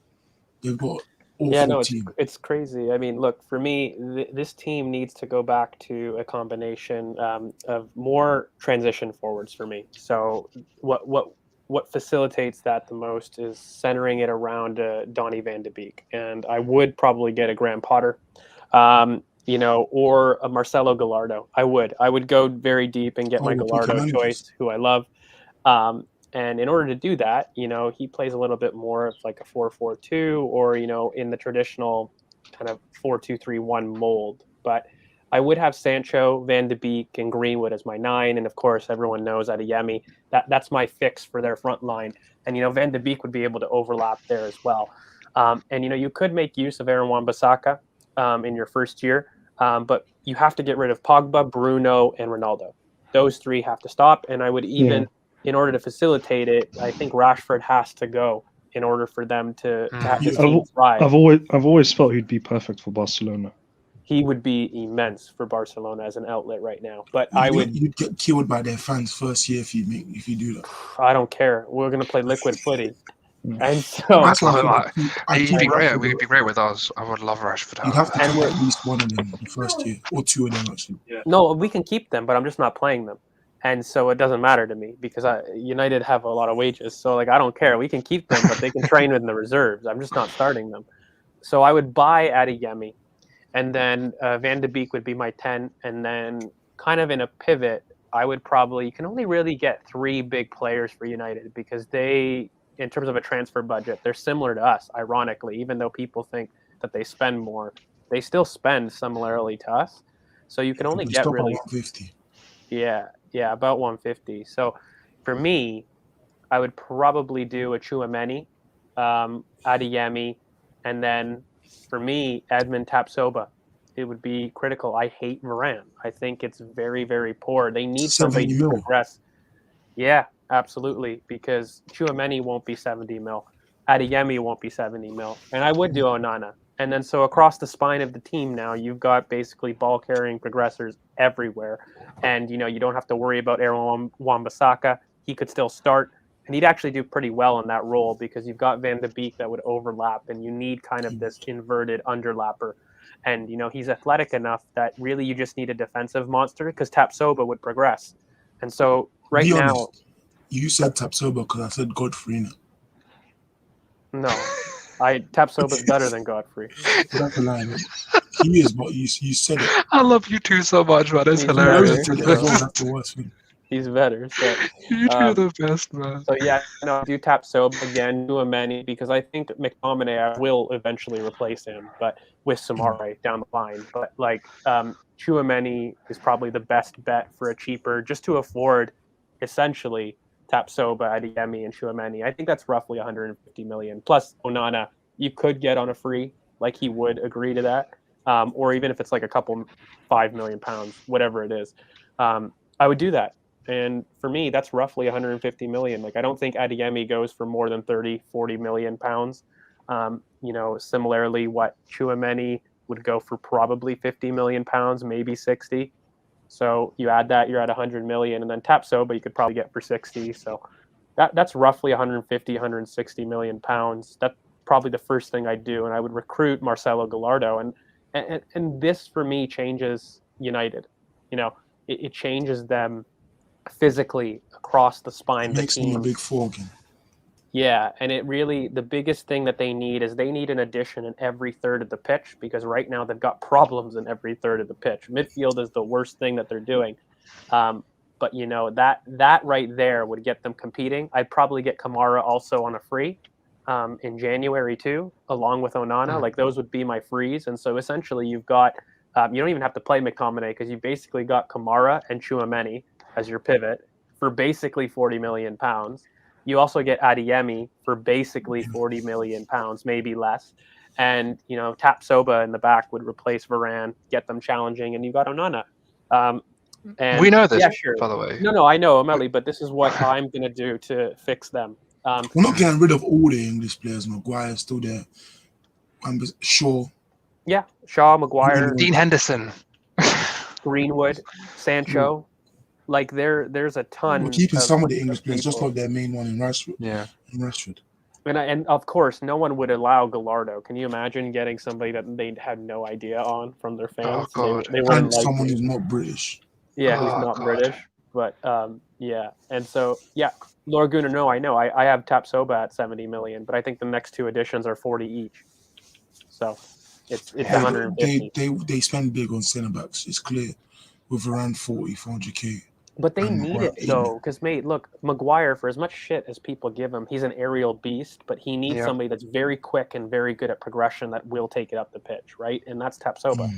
They've got it's crazy. I mean, look, for me, this team needs to go back to a combination of more transition forwards for me. So what facilitates that the most is centering it around Donny van de Beek. And I would probably get a Graham Potter, or a Marcelo Gallardo. I would go very deep and get my Gallardo choice, who I love. And in order to do that, he plays a little bit more of like a 4-4-2 or, in the traditional kind of 4-2-3-1 mold. But I would have Sancho, Van de Beek, and Greenwood as my 9. And of course, everyone knows Adeyemi. That's my fix for their front line. And, Van de Beek would be able to overlap there as well. And, you could make use of Aaron Wan-Bissaka in your first year. But you have to get rid of Pogba, Bruno, and Ronaldo. Those 3 have to stop. And I would even... in order to facilitate it, I think Rashford has to go in order for them to have this team thrive. I've always felt he'd be perfect for Barcelona. He would be immense for Barcelona as an outlet right now. But you'd get killed by their fans first year if you do that. I don't care. We're going to play liquid footy. And so he'd be great. We'd be great with us. I would love Rashford. You'd have to keep at least one of them the first year, or 2 of them actually. Yeah. No, we can keep them, but I'm just not playing them. And so it doesn't matter to me because United have a lot of wages. So I don't care. We can keep them, but they can train in the reserves. I'm just not starting them. So I would buy Adeyemi, and then Van de Beek would be my 10. And then kind of in a pivot, you can only really get 3 big players for United because they, in terms of a transfer budget, they're similar to us, ironically, even though people think that they spend more. They still spend similarly to us. So you can only get really 150. Yeah, about 150. So for me, I would probably do a Tchouaméni, Adeyemi, and then for me, Edmund Tapsoba. It would be critical. I hate Varane. I think it's very, very poor. They need somebody to progress. Yeah, absolutely, because Tchouaméni won't be 70 mil, Adeyemi won't be 70 mil, and I would do Onana. And then so across the spine of the team now, you've got basically ball-carrying progressors everywhere. And, you know, you don't have to worry about Aaron Wan-Bissaka. He could still start, and he'd actually do pretty well in that role because you've got Van de Beek that would overlap, and you need kind of this inverted underlapper. And, you know, he's athletic enough that really you just need a defensive monster because Tapsoba would progress. And so right Be now... honest, you said Tapsoba because I said Godfrey. No. Tapsoba's better than Godfrey. That's a lie, man. He is, but you said it. I love you two so much, man. It's hilarious. That's the worst thing. He's better. So, you two are the best, man. So yeah, no, do Tapsoba again, Tchouaméni, because I think McTominay will eventually replace him, but with Samare down the line. But like Tchouaméni is probably the best bet for a cheaper, just to afford essentially Tapsoba, Adeyemi, and Tchouaméni. I think that's roughly 150 million. Plus Onana, you could get on a free, like he would agree to that. Or even if it's like a couple £5 million, whatever it is. I would do that. And for me, that's roughly 150 million. Like, I don't think Adeyemi goes for more than 30-40 million pounds. You know, similarly, what Tchouaméni would go for probably 50 million pounds, maybe 60. So you add that, you're at 100 million, and then Tapsoba you could probably get for 60. So that's roughly 150, 160 million pounds. That's probably the first thing I'd do, and I would recruit Marcelo Gallardo. And this for me changes United. You know, it changes them physically across the spine. It makes them a big four again. Yeah, and it really, the biggest thing that they need is they need an addition in every third of the pitch, because right now they've got problems in every third of the pitch. Midfield is the worst thing that they're doing. But, you know, that right there would get them competing. I'd probably get Kamara also on a free in January too, along with Onana. Like, those would be my frees. And so essentially you've got, you don't even have to play McTominay because you basically got Kamara and Tchouaméni as your pivot for basically 40 million pounds. You also get Adeyemi for basically 40 million pounds, maybe less. And, you know, Tapsoba in the back would replace Varane, get them challenging, and you got Onana. And we know this, yeah, sure. by the way. No, I know, Ameli, but this is what I'm going to do to fix them. We're not getting rid of all the English players. Maguire is still there. Shaw. Yeah, Shaw, Maguire. Dean Henderson. Greenwood, Sancho. Like, there's a ton. We're keeping some of the English players, just like their main one in Rashford. Yeah. In Rashford. And of course, no one would allow Gallardo. Can you imagine getting somebody that they had no idea on from their fans? Oh, God. They wouldn't like someone who's not British. Yeah, who's not God. British. But yeah, and so yeah, Lord Gunnar, no, I know. I have Tapsoba at 70 million, but I think the next two additions are 40 each. So it's 150. They spend big on centre backs. It's clear, with around 400k. But they need it though, because mate, look, Maguire, for as much shit as people give him, he's an aerial beast, but he needs somebody that's very quick and very good at progression that will take it up the pitch, right? And that's Tapsoba.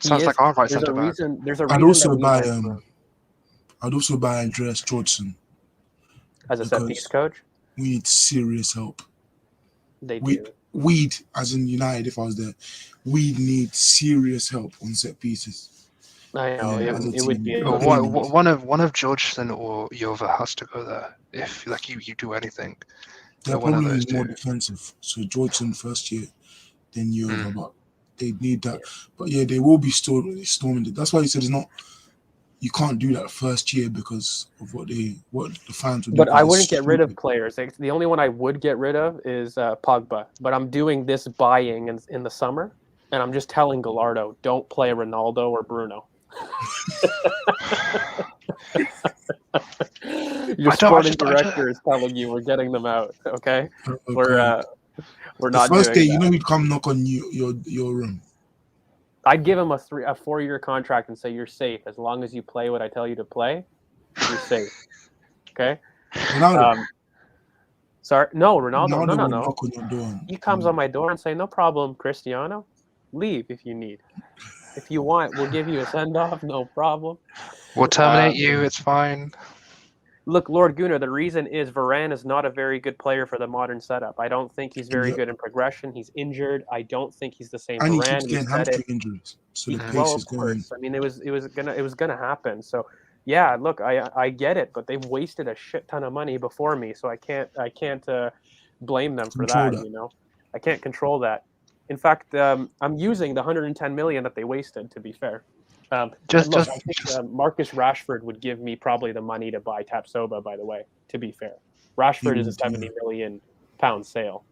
Sounds like our right centre back. There's a reason. I'd also buy Andreas Jodson as a set piece coach. We need serious help. We'd, as in United, if I was there, we'd need serious help on set pieces. I know it would be one of Georgeson or Jova has to go there if like you do anything. They're probably more defensive. So Georgeson first year, then Jova, but they need that. But yeah, they will be storming it. That's why he said it's not. You can't do that first year because of what the fans would do. But I wouldn't get rid of players. The only one I would get rid of is Pogba. But I'm doing this buying in the summer, and I'm just telling Gallardo, don't play Ronaldo or Bruno. Your sporting director is telling you we're getting them out. Okay, we're not. The first day, you know, he'd come knock on your room. I'd give him a 4-year contract and say you're safe as long as you play what I tell you to play. You're safe. Okay. Ronaldo. Sorry, no, Ronaldo. No. Knock on your door. He comes on my door and say, "No problem, Cristiano. Leave if you need. If you want, we'll give you a send-off, no problem. We'll terminate you, it's fine." Look, Lord Gunnar, the reason is Varane is not a very good player for the modern setup. I don't think he's very good in progression. He's injured. I don't think he's the same And Varane. he keeps getting hamstring injuries. So the pace is going. I mean, it was gonna happen. So yeah, look, I get it, but they've wasted a shit ton of money before me, so I can't blame them for that. You know, I can't control that. In fact, I'm using the 110 million that they wasted. To be fair, I think Marcus Rashford would give me probably the money to buy Tapsoba. By the way, to be fair, Rashford is a 70 million pound sale.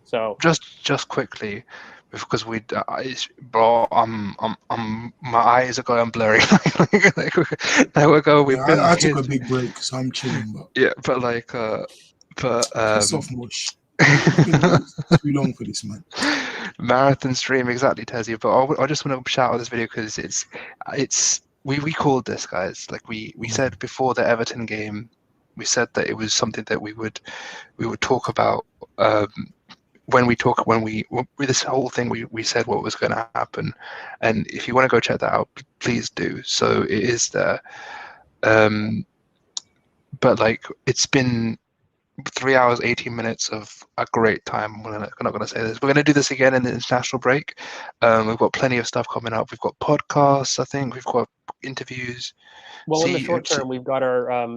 So just quickly, because bro, my eyes are going blurry. There we go. I took a big break, so I'm chilling. But yeah, but piss off, Mush. Too long for this, man. Marathon stream, exactly, Tezzy. But I just want to shout out this video because we called this, guys. Like we said before the Everton game, we said that it was something that we would talk about. With this whole thing, we said what was going to happen, and if you want to go check that out, please do. So it is there. But like, it's been 3 hours 18 minutes of a great time. I'm not going to say this. We're going to do this again in the international break. We've got plenty of stuff coming up. We've got podcasts. I think we've got interviews. Well, in the short term, we've got our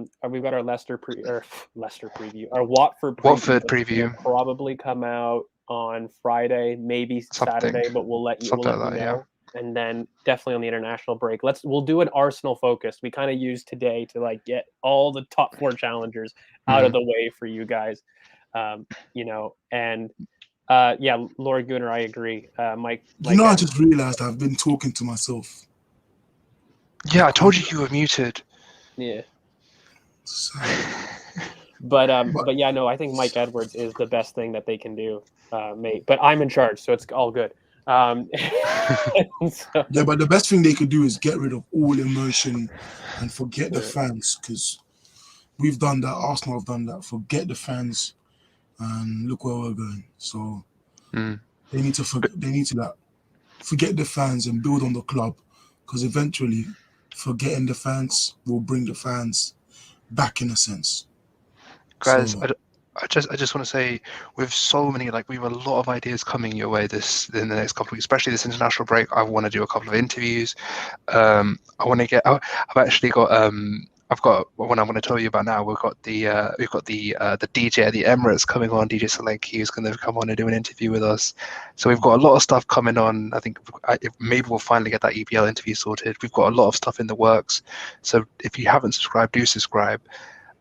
Leicester preview, our Watford preview. Probably come out on Friday, maybe Saturday, but we'll let you know. Yeah. And then definitely on the international break, we'll do an Arsenal focus. We kind of used today to like get all the top 4 challengers out of the way for you guys, you know. And yeah, Lord Gunnar, I agree. Mike, I just realized I've been talking to myself. Yeah, I told you were muted. Yeah. But yeah, no, I think Mike Edwards is the best thing that they can do, mate. But I'm in charge, so it's all good. Yeah, but the best thing they could do is get rid of all emotion and forget the fans, because we've done that. Arsenal have done that. Forget the fans, and look where we're going. So they need to forget the fans and build on the club, because eventually, forgetting the fans will bring the fans back in a sense. Guys, so, I just want to say, with so many, we have a lot of ideas coming your way in the next couple of weeks, especially this international break. I want to do a couple of interviews. I want to get. I've actually got. I've got one I'm going to tell you about now. We've got the DJ at the Emirates coming on, DJ Solanke, who's going to come on and do an interview with us. So we've got a lot of stuff coming on. I think maybe we'll finally get that EPL interview sorted. We've got a lot of stuff in the works. So if you haven't subscribed, do subscribe.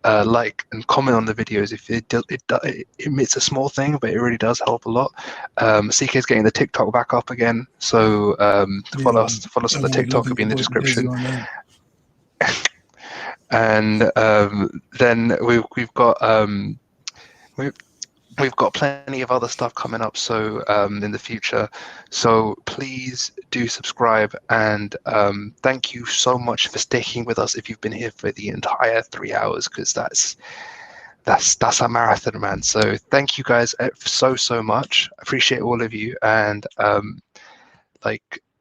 Like and comment on the videos. If it's a small thing, but it really does help a lot. CK's getting the TikTok back up again, so follow us on the TikTok. It'll be in the description. And then we've got plenty of other stuff coming up. So in the future, so please do subscribe, and thank you so much for sticking with us if you've been here for the entire 3 hours, because that's a marathon, man. So thank you guys so much. I appreciate all of you, and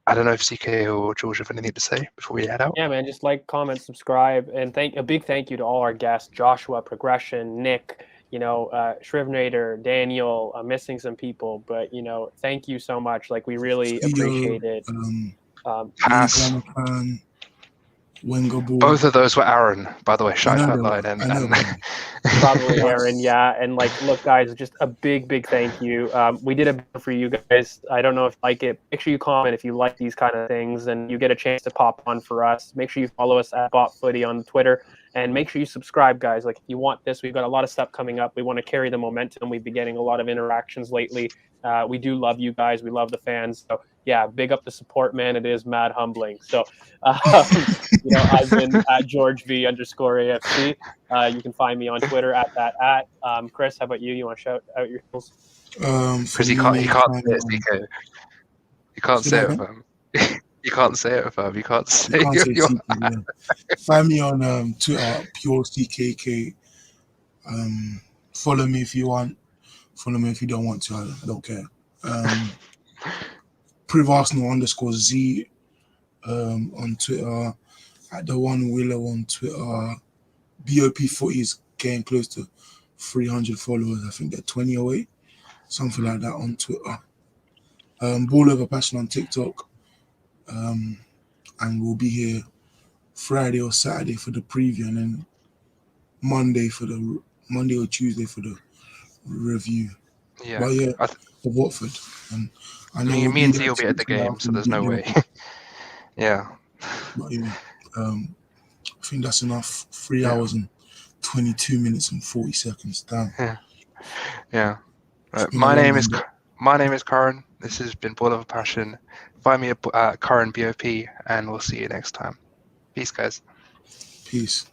I don't know if CK or George have anything to say before we head out. Yeah, man, just like, comment, subscribe, and a big thank you to all our guests: Joshua, Progression, Nick, Shrivnator, Daniel. I'm missing some people, but thank you so much. We really appreciate it. Pass. Both of those were Aaron, by the way. Shout out loud. And probably Aaron, yeah. And look, guys, just a big thank you. We did a for you guys. I don't know if you like it. Make sure you comment if you like these kind of things, and you get a chance to pop on for us. Make sure you follow us at BoP Footy on Twitter, and make sure you subscribe, guys. If you want this, we've got a lot of stuff coming up. We want to carry the momentum. We've been getting a lot of interactions lately. We do love you guys. We love the fans. So yeah, big up the support, man. It is mad humbling. So, I've been at GeorgeV_AFC. You can find me on Twitter at that. Chris, how about you? You want to shout out your tools? Because he can't say it, CK. You can't say it with him. You can't say it with him. You can't say it. Find me on Twitter, pure CKK. Follow me if you want. Follow me if you don't want to. I don't care. PrivArsenal_Z on Twitter. At the One Willow on Twitter. BoP Footy is getting close to 300 followers. I think they're 20 away. Something like that on Twitter. Ball Over Passion on TikTok. And we'll be here Friday or Saturday for the preview, and then Monday or Tuesday for the review. Yeah. But yeah, for Watford, and I know Me and T will be at the tomorrow game, after so we there's beat no way. Liverpool. Yeah. But yeah, I think that's enough. 3 Yeah. hours and 22 minutes and 40 seconds. Damn. Yeah. It's Right. been a long one, but My name is Karan. This has been Ball of a Passion. Find me at Karan BOP, and we'll see you next time. Peace, guys. peace.